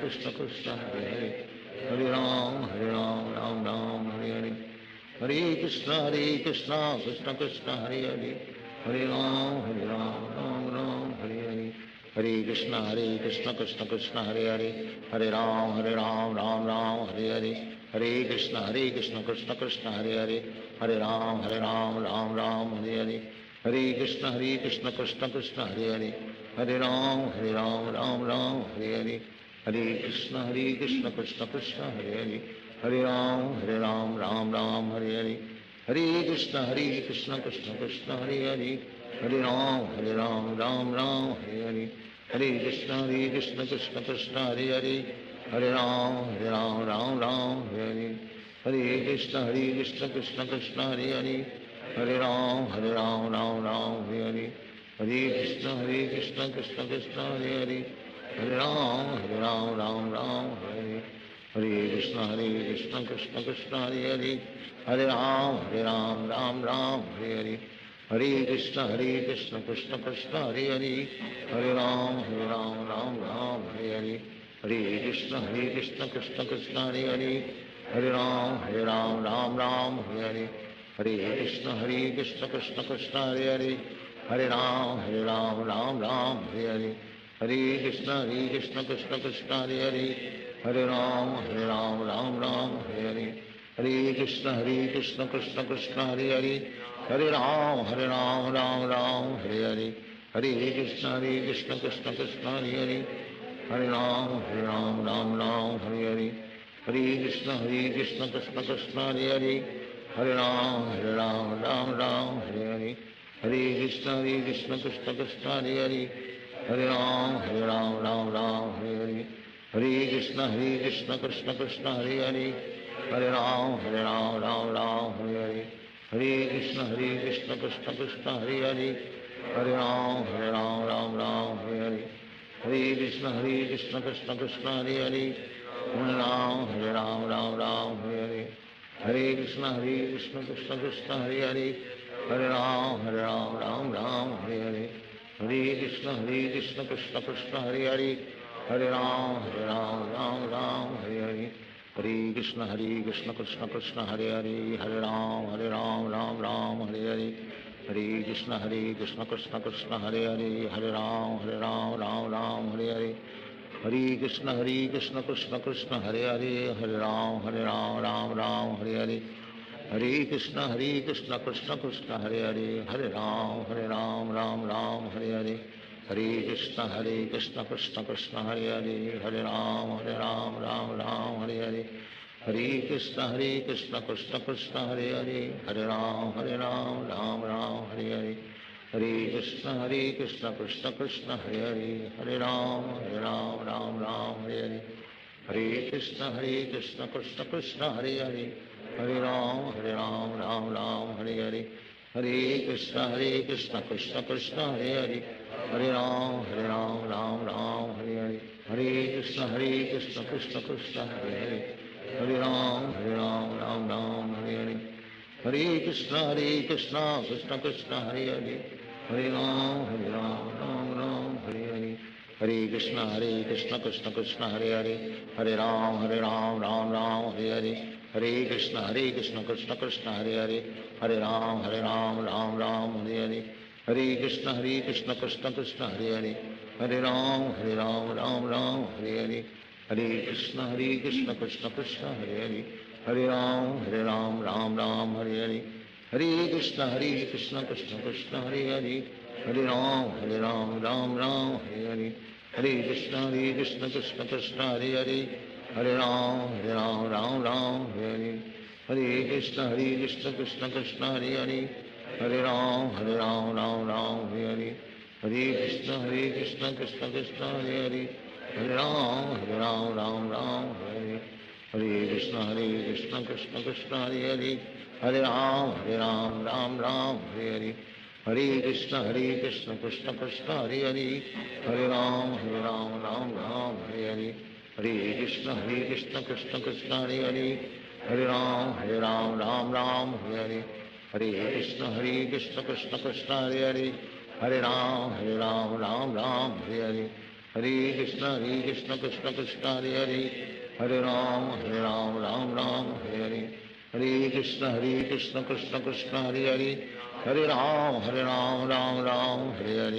Krishna Krishna Hare Hare Hare Ram Ram Hare Hare Hare Krishna Krishna Krishna Hare Hare Hare Ram Hare Hare Hare Krishna Krishna Krishna Hare Hare Hare Ram Ram Hare Hare Hare Krishna Krishna Krishna Hare Hare Hare Ram Ram Hare Hare Hare Krishna Krishna Krishna Hare Hare Hare Ram Ram Hare Hare Hare Krishna Krishna Krishna Hare Hare Hare Ram Ram Hare Hare Hare Krishna Krishna Krishna Hare Hare Hare Ram Ram Hare Hare Hare Krishna Krishna Krishna Hare Hare Hare Ram Ram Hare Hare Hare Krishna Krishna Krishna Hare Hare Hare Ram Ram Hare Hare Hare Krishna Krishna Krishna Hare Hare Hare Ram Ram Hare Hare Hare Krishna Krishna Krishna Hare Hare Hare Ram Ram Hare Hare Hare Krishna Krishna Krishna Hare Hare Hare Ram Ram Hare Hare Hare Krishna Krishna Krishna Hare Hare Hare Ram Hare Hare Hare Krishna Krishna Krishna Hare Hare Hare Ram Ram Hare Hare Hare Krishna Krishna Krishna Hare Hare Hare Ram Hare Hare Hare Krishna Krishna Krishna Hare Hare Hare Ram Hare Hare Hare Krishna Krishna Krishna Hare Hare Hare Ram Hare Hare Hare Krishna Krishna Krishna Hare Hare Hare Ram Hare Hare Hare Krishna Krishna Krishna Hare Hare Hare Ram, Ram Ram, Hare Hare. Hare Krishna, Krishna Krishna, Hare Hare. Hare Ram, Ram Ram, Hare Hare. Hare Krishna, Krishna Krishna, Hare Hare. Hare Ram, Ram Ram, Hare Hare. Hare Krishna, Krishna Krishna, Hare Hare. Hare Ram, Ram Ram, Hare Hare. Hare Krishna, Krishna Krishna, Hare Hare. Hare Ram, Ram Ram, Hare Hare. Hare Krishna, Krishna Krishna, Hare Hare. Hare Ram, Ram Ram, Hare Hare. Hare Krishna, Krishna Krishna, Hare Hare. Hare Ram, Ram Ram, Hare Hare. Hare Krishna, Krishna Krishna, Hare Hare. Hare Ram, Ram Ram, Hare Hare. Hare Krishna, Krishna Krishna, Hare Hare. Hare Ram, Ram Ram, Hare Hare. Hare Krishna, Krishna Krishna, Hare Hare. Hare Ram, Ram Ram, Hare Hare. Hare Krishna, Krishna Krishna, Hare Hare. Hare Ram, Ram Ram, Hare Hare. Hare Krishna, Krishna Krishna, Hare Hare. Hare Ram, Ram Ram, Hare Hare. Hare Krishna, Krishna Krishna, Hare Hare. Hare Ram, Ram Ram, Hare Hare. Hare Krishna, Krishna Krishna, Hare Hare. Hare Ram, Ram, Hare Hare. Hare Krishna, Krishna Krishna, Hare Hare. Hare Ram, Ram, Hare Hare. Hare Krishna, Krishna Krishna, Hare Hare. Hare Ram, Ram, Hare Hare. Hare Krishna, Krishna Krishna, Hare Hare. Hare Ram, Ram, Hare Hare. Hare Krishna, Krishna Krishna, Hare Hare. Hare Ram, Ram, Hare Hare. Hare Krishna, Krishna Krishna, Hare Hare. Hare Ram, Ram, Hare Hare. Hare Krishna, Krishna Krishna, Hare Hare. Hare Ram, Ram, Hare Hare. Hare Krishna, Krishna Krishna, Hare Hare. Hare Ram, Ram, Hare Hare. Hare Krishna, Krishna Krishna, Hare Hare. Hare Ram, Ram, Hare Hare. Hare Krishna, Krishna Krishna, Hare Hare. Hare Ram, Ram, Hare Hare. Hare Krishna, Krishna Krishna, Hare Hare. Hare Ram, Ram, Hare Hare. Hare Krishna, Krishna Krishna, Hare Hare. Hare Ram, Ram, Hare Hare. Hare Krishna, Krishna Krishna, Hare Hare. Hare Ram, Ram, Hare Hare. Hare Krishna, Krishna Krishna, Hare Hare. Hare Ram, Ram, Hare Hare. Hare Krishna, Krishna Krishna, Hare Hare. Hare Ram, Ram, Hare Hare. Hare Krishna, Krishna Krishna, Hare Hare. Hare Ram, Ram, Hare Hare. Hare Krishna, Krishna Krishna, Hare Hare. Hare Ram, Ram, Hare Hare.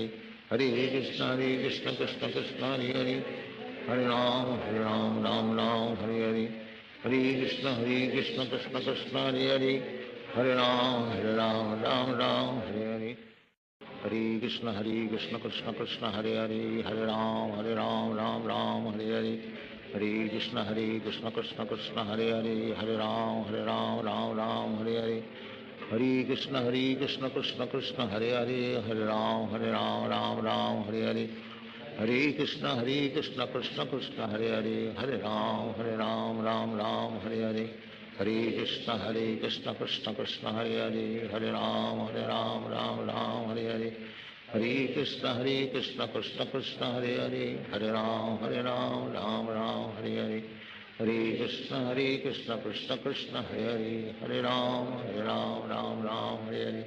Hare Krishna, Krishna Krishna, Hare Hare. Hare Ram, Ram, Hare Hare. Hare Krishna, Krishna Krishna, Hare Hare. Hare Ram, Ram, Hare Hare. Hare Krishna, Krishna Krishna, Hare Hare. Hare Ram, Ram, Hare Hare. Hare Krishna, Krishna Krishna, Hare Hare. Hare Ram, Ram, Hare Hare. Hare Krishna, Krishna Krishna, Hare Hare. Hare Ram, Ram, Hare Hare. Hare Krishna, Krishna Krishna, Hare Hare. Hare Ram, Ram, Hare Hare. Hare Krishna, Krishna Krishna, Hare Hare. Hare Ram, Ram, Hare Hare.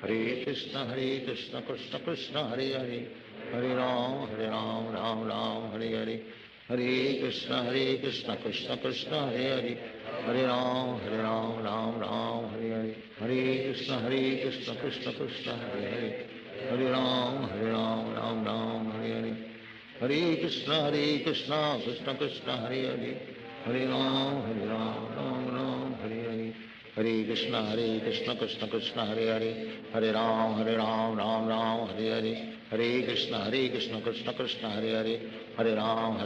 Hare Krishna, Krishna Krishna, Hare Hare. Hare Ram, Ram, Hare Hare. Hare Krishna, Krishna Krishna, Hare Hare. Hare Ram, Ram, Hare Hare. Hare Krishna, Krishna Krishna, Hare Hare. Hare Ram, Ram, Hare Hare. Hare Krishna, Krishna Krishna, Hare Hare. Hare Ram, Ram, Hare Hare. Hare Krishna, Krishna Krishna, Hare Hare. Hare Ram, Ram, Hare Hare. Hare Krishna, Krishna Krishna, Hare Hare. Hare Ram,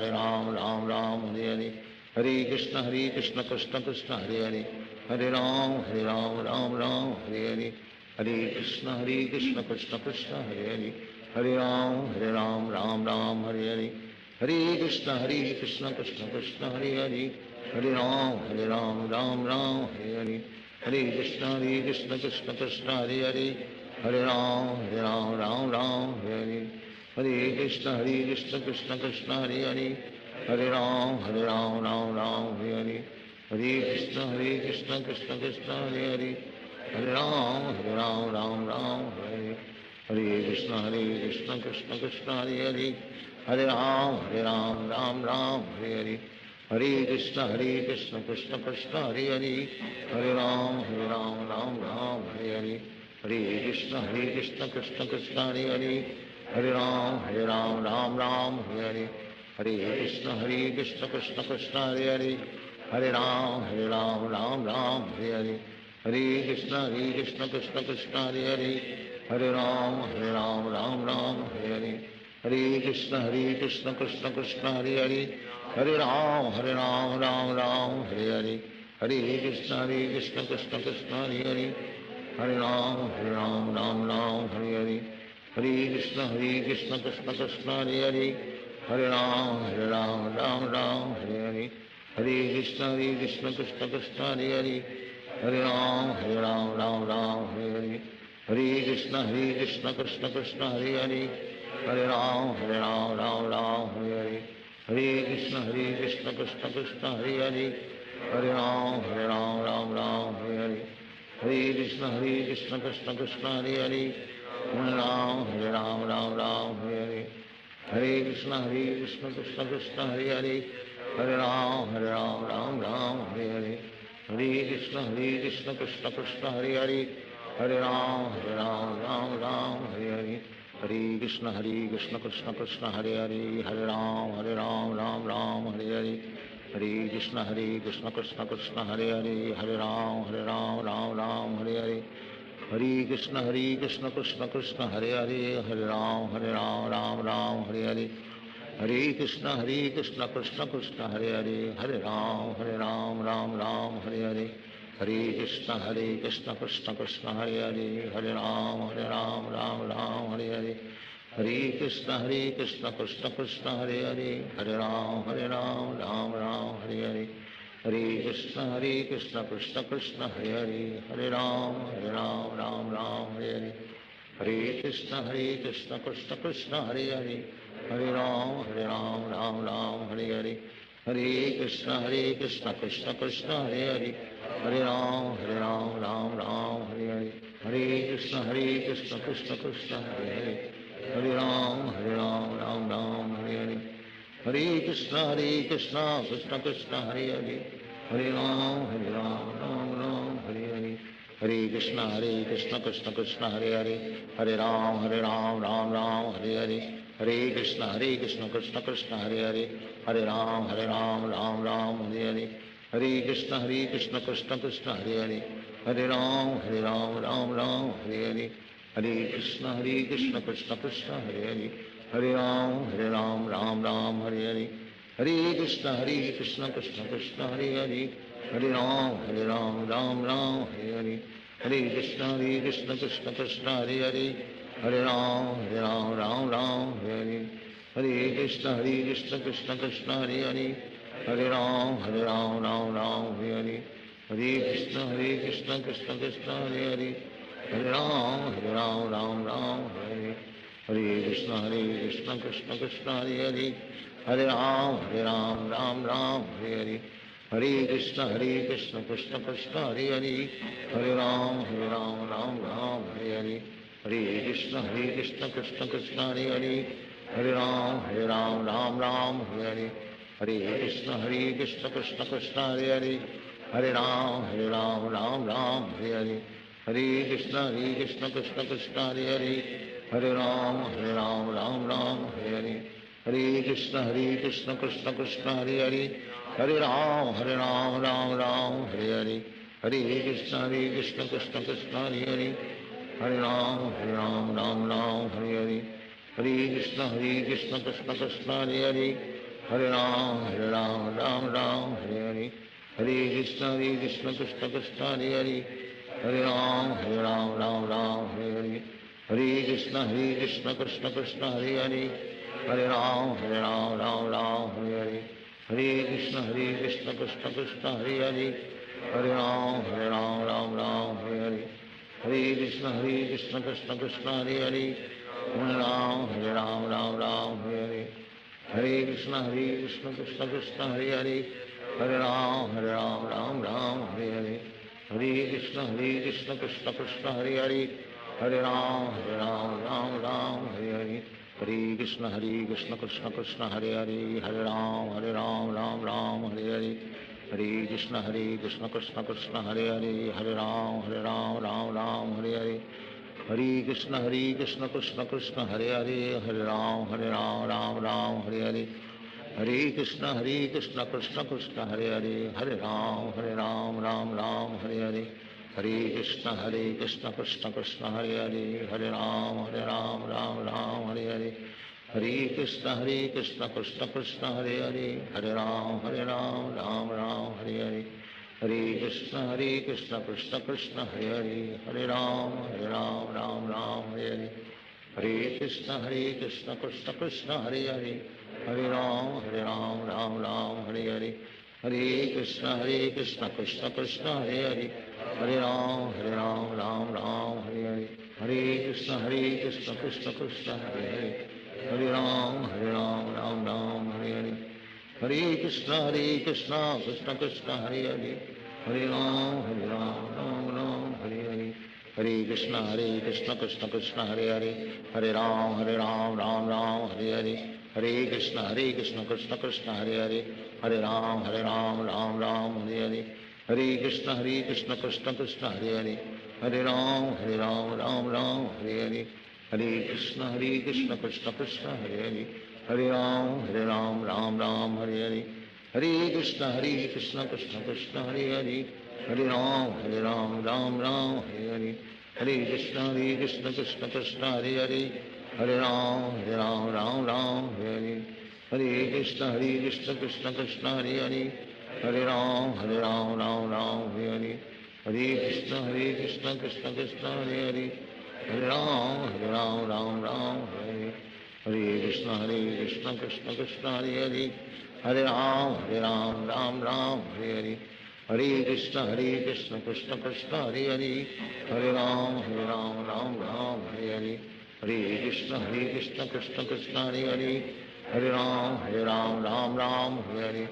Ram, Hare Hare. Hare Krishna, Krishna Krishna, Hare Hare. Hare Ram, Ram, Hare Hare. Hare Krishna, Krishna Krishna, Hare Hare. Hare Ram, Ram, Hare Hare. Hare Krishna, Krishna Krishna, Hare Hare. Hare Ram, Ram, Hare Hare. Hare Krishna, Krishna Krishna, Hare Hare. Hare Ram, Ram, Hare Hare. Hare Krishna, Krishna Krishna, Hare Hare. Hare Ram Ram Ram Hare Hare Krishna Krishna Krishna Hare Hare Hare Ram Ram Hare Hare Krishna Krishna Krishna Hare Hare Hare Ram Ram Hare Hare Hare Krishna Krishna Krishna Hare Hare Hare Ram Ram Hare Hare Hare Krishna Krishna Krishna Hare Hare Hare Ram Ram Hare Hare Hare Krishna Krishna Krishna Hare Hare Hare Ram Ram Hare Hare Hare Krishna Krishna Krishna Hare Hare Hare Ram Ram Hare Hare Hare Krishna Krishna Krishna Hare Hare Hare Ram Ram Hare Hare Hare Krishna Krishna Krishna Hare Hare Hare Ram Ram Hare Hare Hare Krishna Krishna Krishna Hare Hare Hare Ram Ram Hare Hare Hare Krishna Krishna Krishna Hare Hare Hare Ram Ram Hare Hare Hare Krishna Krishna Krishna Hare Hare Hare Ram Ram Hare Hare Hare Krishna Krishna Krishna Hare Hare Hare Ram Ram Hare Hare Hare Krishna Krishna Krishna Hare Hare Hare Ram Ram Hare Hare Hare Krishna Krishna Krishna Hare Hare Hare Ram Ram Hare Hare Hare Krishna Krishna Krishna Hare Hare Hare Ram Ram Hare Hare Hare Krishna Krishna Krishna Hare Hare Hare Ram Ram Hare Hare Hare Krishna Krishna Krishna Hare Hare Hare Ram Ram Hare Hare Hare Krishna Krishna Krishna Hare Hare Hare Ram Ram Hare Hare Hare Krishna Krishna Krishna Hare Hare Hare Ram Ram Hare Hare Hare Krishna Krishna Krishna Hare Hare Hare Ram Ram Hare Hare Hare Krishna Krishna Krishna Hare Hare Hare Ram Ram Hare Hare Hare Krishna Krishna Krishna Hare Hare Hare Ram Ram Hare Hare Hare Krishna Krishna Krishna Hare Hare Hare Ram Ram Hare Hare Hare Krishna Krishna Krishna Hare Hare Hare Ram Ram Hare Hare Hare Krishna Krishna Krishna Hare Hare Hare Ram Ram Hare Hare Hare Krishna Krishna Krishna Hare Hare Hare Ram Ram Hare Hare Hare Krishna Krishna Krishna Hare Hare Hare Ram Ram Hare Hare Hare Krishna Krishna Krishna Hare Hare Hare Ram Ram Hare Hare Hare Krishna Krishna Krishna Hare Hare Hare Ram Ram Hare Hare Hare Krishna Krishna Krishna Hare Hare Hare Ram Ram Hare Hare Hare Krishna Krishna Krishna Hare Hare Hare Ram Ram Hare Hare Hare Krishna Krishna Krishna Hare Hare Hare Ram Ram Hare Hare Hare Krishna Krishna Krishna Hare Hare Hare Ram Ram Hare Hare Hare Krishna Krishna Krishna Hare Hare Hare Ram Ram Hare Hare Hare Krishna Krishna Krishna Hare Hare Hare Ram Ram Hare Hare Hare Krishna Krishna Krishna Hare Hare Hare Ram Ram Hare Hare Hare Krishna Krishna Krishna Hare Hare Hare Ram Ram Hare Hare Hare Krishna Krishna Krishna Hare Hare Hare Ram Ram Hare Hare Hare Krishna Krishna Krishna Hare Hare Hare Ram Ram Hare Hare Hare Krishna Krishna Krishna Hare Hare Hare Ram Ram Hare Hare Hare Krishna Krishna Krishna Hare Hare Hare Ram Ram Hare Hare Hare Krishna Krishna Krishna Hare Hare Hare Ram Ram Hare Hare Hare Krishna Krishna Krishna Hare Hare Hare Ram Ram Hare Hare Hare Krishna Krishna Krishna Hare Hare Hare Ram Ram Hare Hare Hare Krishna Krishna Krishna Hare Hare Hare Ram Ram Hare Hare Hare Krishna Krishna Krishna Hare Hare Hare Ram Ram Hare Hare Hare Krishna Krishna Krishna Hare Hare, Hare Ram Ram Ram Hare Hare, Hare Krishna Krishna Krishna Hare Hare, Hare Ram Ram Ram Hare Hare, Hare Krishna Krishna Krishna Hare Hare, Hare Ram Ram Ram Hare Hare, Hare Krishna Krishna Krishna Hare Hare, Hare Ram Ram Ram Hare Hare, Hare Krishna Krishna Krishna Hare Hare, Hare Ram Ram Ram Hare Hare, Hare Krishna Krishna Krishna Hare Hare, Hare Ram Ram Hare Hare, Hare Krishna Krishna Krishna Hare Hare, Hare Ram Ram Ram Hare Hare, Hare Krishna Krishna Krishna Hare Hare, Hare Ram Ram Ram Hare Hare, Hare Krishna Krishna Krishna Hare Hare, Hare Ram Ram Ram Hare Hare, Hare Krishna Krishna Krishna Hare Hare, Hare Ram Ram Ram Hare Hare, Hare Krishna Krishna Krishna Hare Hare, Hare Ram Ram Hare Hare, Hare Krishna Krishna Krishna Hare Hare, Hare Ram Ram Ram Hare Hare, Hare Krishna Krishna Krishna Hare Hare, Hare Ram Ram Ram Hare Hare, Hare Krishna Krishna Krishna Hare Hare, Hare Ram Ram Ram Hare Hare, Hare Krishna Krishna Krishna Hare Hare, Hare Ram Ram Ram Hare Hare, Hare Krishna Krishna Krishna Hare Hare, Hare Ram Ram Hare Hare, Hare Krishna Krishna Krishna Hare Hare, Hare Ram Ram Hare Hare, Hare Krishna Krishna Krishna Hare Hare, Hare Ram Ram Hare Hare, Hare Krishna Krishna Krishna Hare Hare, Hare Ram Ram Hare Hare, Hare Krishna Krishna Krishna Hare Hare, Hare Ram Ram Hare Hare, Hare Krishna Krishna Krishna Hare Hare, Hare Ram Ram Hare Hare, Hare Krishna Krishna Krishna Hare Hare, Hare Ram Ram Hare Hare, Hare Krishna Krishna Krishna Hare Hare, Hare Ram Ram Hare Hare, Hare Krishna Krishna Krishna Hare Hare, Hare Ram Ram Hare Hare, Hare Krishna Krishna Krishna Hare Hare, Hare Ram Ram Hare Hare,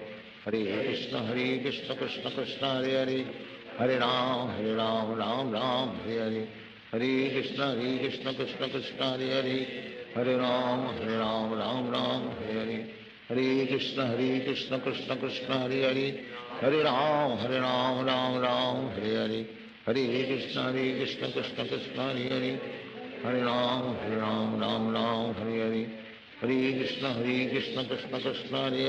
Hare Krishna Krishna Krishna Hare Hare, Hare Ram Ram Hare Hare, Hare Krishna Krishna Krishna Hare Hare, Hare Ram Ram Hare Hare, Hare Krishna Krishna Krishna Hare Hare, Hare Ram Ram Hare Hare, Hare Krishna Krishna Krishna Hare Hare, Hare Ram Ram Hare Hare, Hare Krishna Krishna Krishna Hare Hare, Hare Ram Ram Hare Hare, Hare Krishna Krishna Krishna Hare Hare,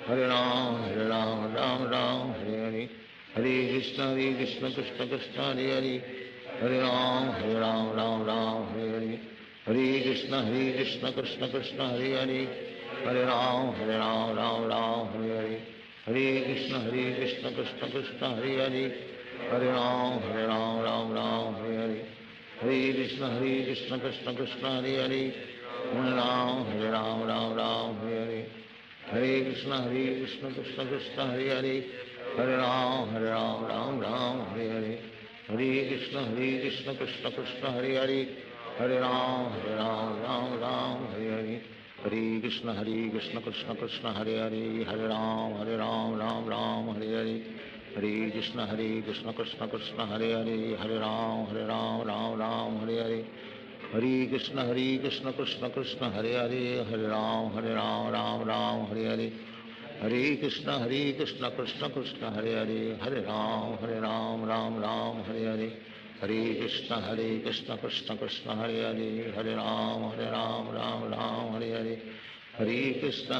Hare Ram Ram Hare Hare, Hare Krishna Krishna Krishna Hare Hare, Hare Ram Ram Hare Hare, Hare Krishna Krishna Krishna Hare Hare, Hare Ram Ram Hare Hare, Hare Krishna Krishna Krishna Hare Hare, Hare Ram Ram Hare Hare, Hare Krishna Krishna Krishna Hare Hare, Hare Ram Ram Hare Hare, Hare Krishna Krishna Krishna Hare Hare, Hare Ram Ram Hare Hare, Hare Krishna Krishna Krishna Hare Hare, Hare Ram Ram Hare Hare, Hare Krishna Krishna Krishna Hare Hare, Hare Ram Ram Hare Hare, Hare Krishna Krishna Krishna Hare Hare, Hare Ram Ram Hare Hare, Hare Krishna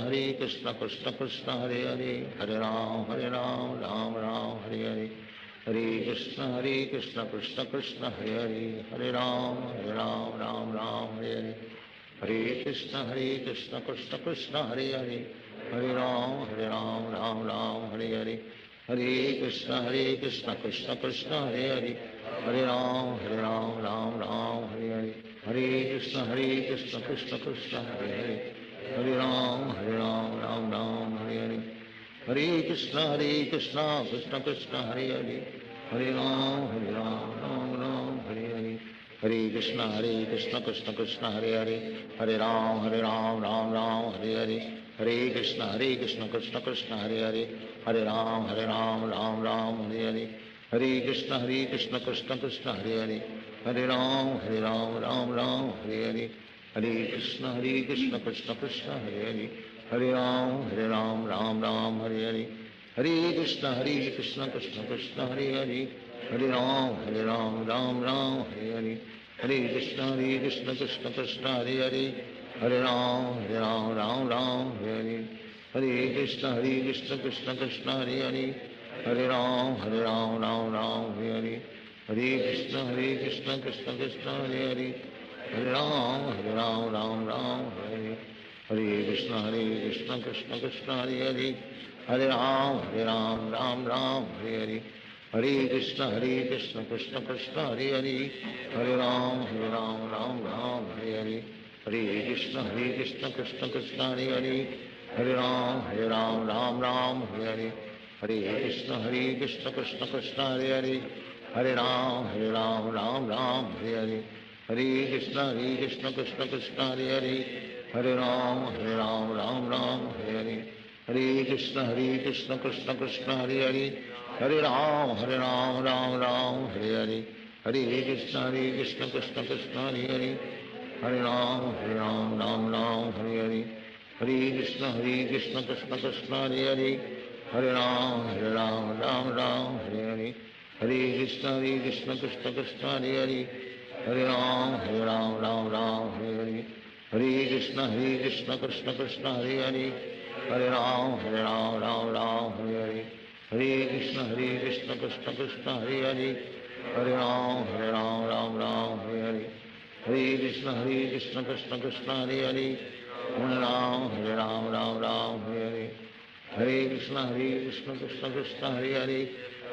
Krishna Krishna Hare Hare, Hare Ram Ram Hare Hare, Hare Krishna Krishna Krishna Hare Hare, Hare Ram Ram Hare Hare, Hare Krishna Krishna Krishna Hare Hare, Hare Ram Ram Hare Hare, Hare Krishna Krishna Krishna Hare Hare, Hare Ram Ram Hare Hare, Hare Krishna Krishna Krishna Hare Hare, Hare Ram Ram Hare Hare, Hare Krishna Krishna Krishna Hare Hare, Hare Ram Ram Hare Hare, Hare Krishna Krishna Krishna Hare Hare, Hare Ram Ram Hare Hare, Hare Krishna Krishna Krishna Hare Hare, Hare Ram Ram Ram Hare Hare, Hare Krishna Krishna Krishna Hare Hare Hare Ram Ram Ram Hare Hare Hare Krishna Krishna Krishna Hare Hare Hare Ram Ram Ram Hare Hare Hare Krishna Krishna Krishna Hare Hare Hare Ram Ram Ram Hare Hare Hare Krishna Krishna Krishna Hare Hare Hare Ram Ram Ram Hare Hare Hare Krishna Krishna Krishna Hare Hare Hare Ram Ram Ram Hare Hare Hare Krishna Krishna Krishna Hare Hare Hare Ram Ram Ram Hare Hare Hare Krishna Krishna Krishna Hare Hare Hare Ram Ram Ram Hare Hare Hare Krishna Krishna Krishna Hare Hare Hare Ram Ram Ram Hare Hare Hare Krishna Krishna Krishna Hare Hare Hare Ram Ram Ram Hare Hare Hare Krishna Krishna Krishna Hare Hare Hare Ram Ram Ram Hare Hare Hare Krishna Krishna Krishna Hare Hare Hare Ram Ram Ram Hare Hare Hare Krishna Krishna Krishna Hare Hare Hare Ram Ram Ram Hare Hare Hare Krishna Krishna Krishna Hare Hare Hare Ram Ram Ram Hare Hare Hare Krishna Krishna Krishna Hare Hare Hare Ram Ram Ram Hare Hare Hare Krishna Krishna Krishna Hare Hare Hare Ram Ram Ram Hare Hare Hare Krishna Krishna Krishna Hare Hare Hare Ram Ram Ram Hare Hare Hare Krishna Krishna Krishna Hare Hare Hare Ram Ram Ram Hare Hare Hare Krishna Krishna Krishna Hare Hare Hare Ram Ram Ram Hare Hare Hare Krishna Krishna Krishna Hare Hare Hare Ram Ram Ram Hare Hare Hare Krishna Krishna Krishna Hare Hare Hare Ram Ram Ram Hare Hare Hare Krishna Krishna Krishna Hare Hare Hare Ram Ram Ram Hare Hare Hare Krishna Krishna Krishna Hare Hare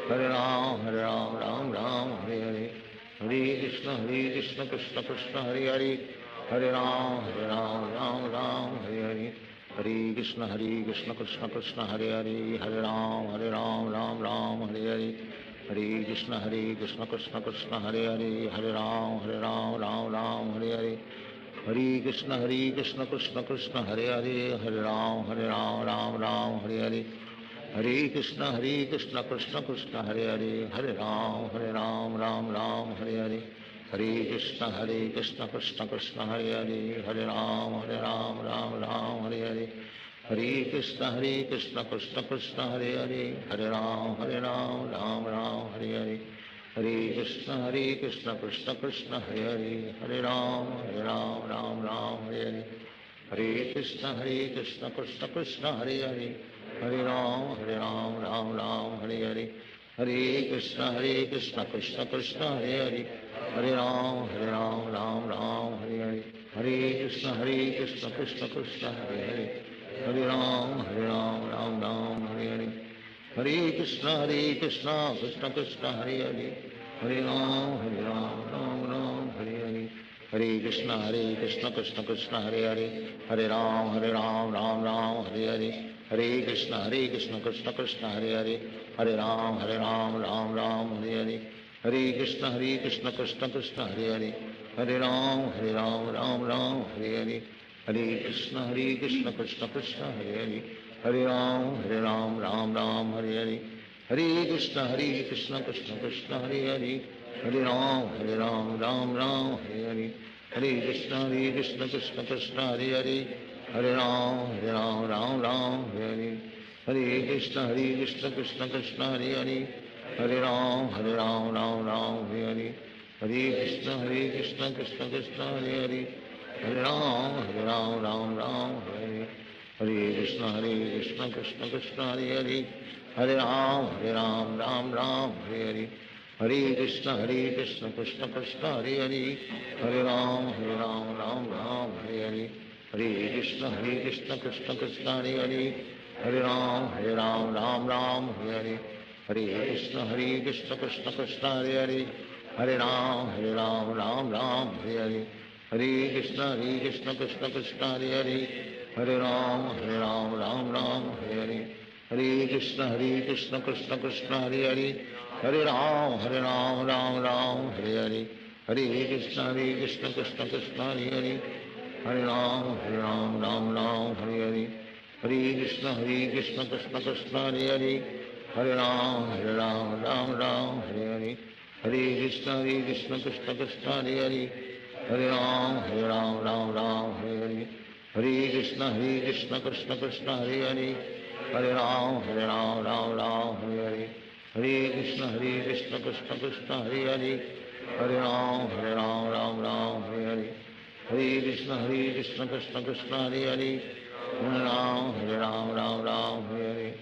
Hare Ram Ram Ram Hare Hare Hare Krishna Krishna Krishna Hare Hare Hare Ram Ram Ram Hare Hare Hare Krishna Krishna Krishna Hare Hare Hare Ram Ram Ram Hare Hare Hare Krishna Krishna Krishna Hare Hare Hare Ram Ram Ram Hare Hare Hare Krishna Krishna Krishna Hare Hare Hare Ram Ram Ram Hare Hare Hare Krishna Krishna Krishna Hare Hare Hare Ram Ram Ram Hare Hare Hare Krishna Krishna Krishna Hare Hare Hare Ram Ram Ram Hare Hare Hare Krishna Krishna Krishna Hare Hare Hare Ram Ram Ram Hare Hare Hare Krishna Krishna Krishna Hare Hare Hare Ram Ram Ram Hare Hare Hare Krishna Krishna Krishna Hare Hare Hare Ram Ram Ram Hare Hare Hare Krishna Krishna Krishna Hare Hare Hare Ram Ram Ram Hare Hare Hare Krishna Krishna Krishna Hare Hare Hare Ram Ram Ram Hare Hare Hare Krishna Krishna Krishna Hare Hare Hare Ram Ram Ram Hare Hare Hare Krishna Krishna Krishna Hare Hare Hare Ram Ram Ram Hare Hare Hare Krishna Krishna Krishna Hare Hare Hare Ram Ram Ram Hare Hare Hare Krishna Krishna Krishna Hare Hare Hare Ram Ram Ram Hare Hare Hare Krishna Krishna Krishna Hare Hare Hare Ram Ram Ram Hare Hare Hare Krishna Krishna Krishna Hare Hare Hare Ram Ram Ram Hare Hare Hare Krishna Krishna Krishna Hare Hare Hare Ram Ram Ram Hare Hare Hare Krishna Krishna Krishna Hare Hare Hare Ram Ram Ram Hare Hare Hare Krishna Krishna Krishna Hare Hare Hare Ram Ram Ram Hare Hare Hare Krishna Krishna Krishna Hare Hare Hare Ram Ram Ram Hare Hare Hare Krishna Krishna Krishna Hare Hare Hare Ram Ram Ram Hare Hare Hare Krishna Krishna Krishna Hare Hare Hare Ram Ram Ram Hare Hare Hare Krishna Krishna Krishna Hare Hare Hare Ram Ram Ram Hare Hare Hare Krishna Krishna Krishna Hare Hare Hare Ram Ram Ram Hare Hare Hare Krishna Krishna Krishna Hare Hare Hare Ram Ram Ram Hare Hare Hare Krishna Krishna Krishna Hare Hare Hare Ram Ram Hare Hare Hare Krishna Krishna Krishna Hare Hare Hare Ram Ram Hare Hare Hare Krishna Krishna Krishna Hare Hare Hare Ram Ram Hare Hare Hare Krishna Krishna Krishna Hare Hare Hare Ram Ram Hare Hare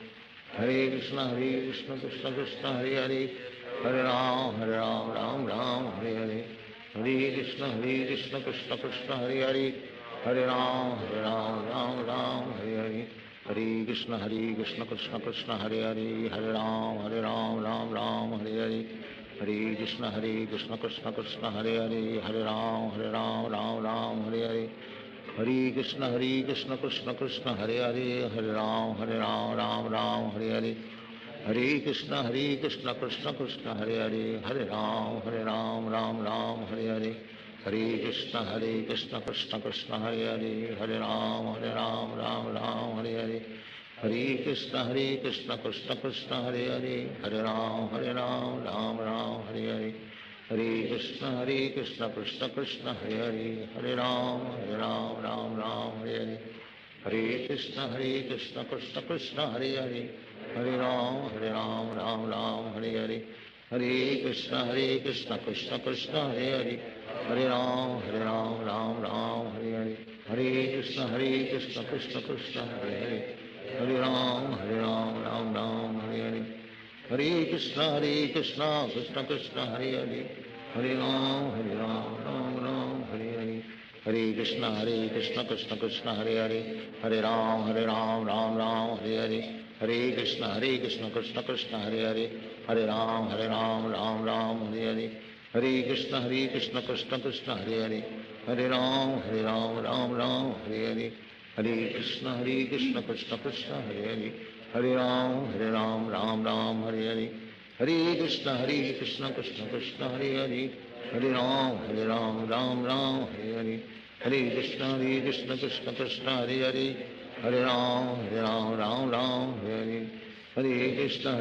Hare Krishna Krishna Krishna Hare Hare Hare Ram Ram Hare Hare Hare Krishna Krishna Krishna Hare Hare Hare Ram Ram Hare Hare Hare Krishna Krishna Krishna Hare Hare Hare Ram Ram Hare Hare Hare Krishna Krishna Krishna Hare Hare Hare Ram Ram Hare Hare Hare Krishna Krishna Krishna Hare Hare Hare Ram Ram Hare Hare Hare Krishna Krishna Krishna Hare Hare Hare Ram Ram Hare Hare Hare Krishna Krishna Krishna Hare Hare Hare Ram Ram Hare Hare Hare Krishna Krishna Krishna Hare Hare Hare Ram Ram Hare Hare Hare Krishna Krishna Krishna Hare Hare Hare Ram Ram Hare Hare Hare Krishna Krishna Krishna Hare Hare Hare Ram Ram Hare Hare Hare Krishna Krishna Krishna Hare Hare Hare Ram Ram Hare Hare Hare Krishna Krishna Krishna Hare Hare Hare Ram Ram Hare Hare Hare Krishna Krishna Krishna Hare Hare Hare Ram Ram Hare Hare Hare Krishna Krishna Krishna Hare Hare Hare Ram Ram Hare Hare Hare Krishna Krishna Krishna Hare Hare Hare Ram Ram Hare Hare Hare Krishna Krishna Krishna Hare Hare Hare Ram Ram Hare Hare Hare Krishna Krishna Krishna Hare Hare Hare Ram Ram Hare Hare Hare Krishna Krishna Krishna Hare Hare Hare Ram Ram Hare Hare Hare Krishna Krishna Krishna Hare Hare Hare Ram Ram Hare Hare Hare Krishna Krishna Krishna Hare Hare Hare Ram Ram Hare Hare Hare Krishna Krishna Krishna Hare Hare Hare Ram Ram Hare Hare Hare Krishna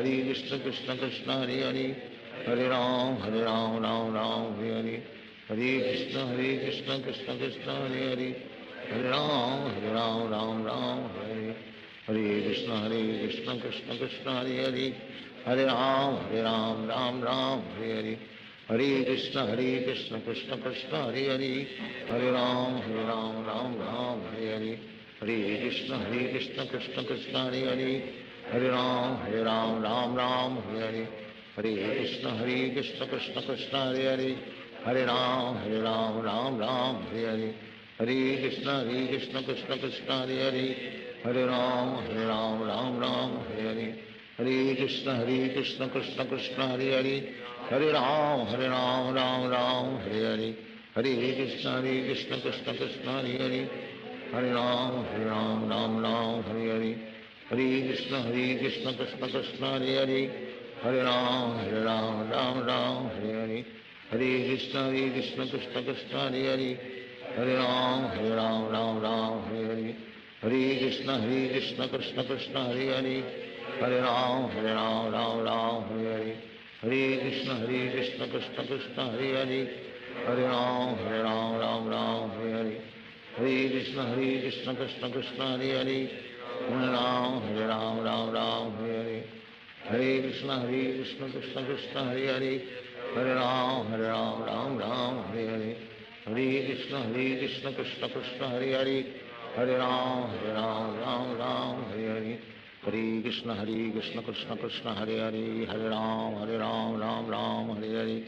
Krishna Krishna Hare Hare Hare Ram Ram Hare Hare Hare Krishna Krishna Krishna Hare Hare Hare Ram Ram Hare Hare Hare Krishna Krishna Krishna Hare Hare Hare Ram Ram Hare Hare Hare Krishna Krishna Krishna Hare Hare Hare Ram Ram Hare Hare Hare Krishna Krishna Krishna Hare Hare Hare Ram Ram Hare Hare Hare Krishna Krishna Krishna Hare Hare Hare Ram Ram Hare Hare Hare Krishna Krishna Krishna Hare Hare Hare Ram Ram Hare Hare Hare Krishna Krishna Krishna Hare Hare Hare Ram Ram Hare Hare Hare Krishna Krishna Krishna Hare Hare Hare Ram Ram Hare Hare Hare Krishna Krishna Krishna Hare Hare Hare Ram Hare Hare Hare Krishna Krishna Krishna Hare Hare Hare Ram Ram Hare Hare Hare Krishna Krishna Krishna Hare Hare Hare Ram Hare Hare Hare Krishna Krishna Krishna Hare Hare Hare Ram Ram Hare Hare Hare Krishna Krishna Krishna Hare Hare Hare Ram Ram Hare Hare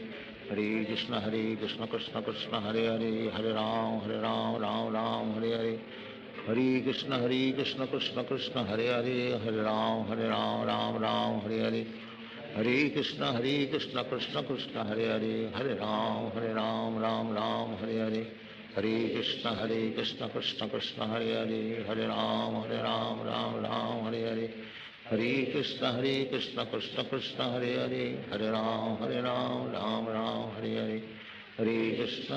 Hare Krishna Krishna Krishna Hare Hare Hare Ram Ram Hare Hare Hare Krishna Krishna Krishna Hare Hare Hare Ram Ram Hare Hare Hare Krishna Krishna Krishna Hare Hare Hare Ram Ram Hare Hare Hare Krishna Krishna Krishna Hare Hare Hare Ram Ram Hare Hare Hare Krishna Krishna Krishna Hare Hare Hare Ram Ram Hare Hare Hare Krishna Krishna Krishna Hare Hare Hare Ram Ram Hare Hare Hare Krishna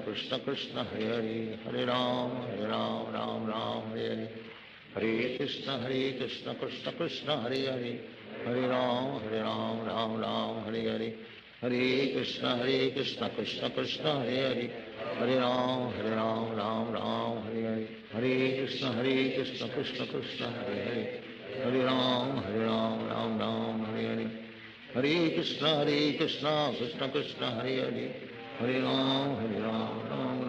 Krishna Krishna Hare Hare Hare Ram Ram Ram Hare Hare Hare Krishna Krishna Krishna Hare Hare Hare Ram Ram Ram Hare Hare Hare Krishna Krishna Krishna Hare Hare Hare Ram Ram Hare Hare Hare Krishna Krishna Krishna Hare Hare Hare Ram Ram Hare Hare Hare Krishna Krishna Krishna Hare Hare Hare Ram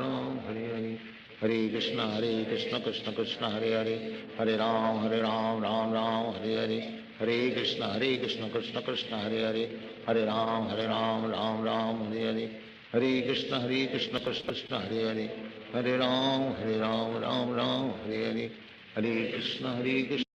Ram Hare Hare Hare Krishna Krishna Krishna Hare Hare Hare Ram Ram Hare Hare Hare Krishna Krishna Krishna Hare Hare Hare Ram Ram Hare Hare Hare Krishna Krishna Krishna Hare Hare Hare Ram Ram Hare Hare Hare Krishna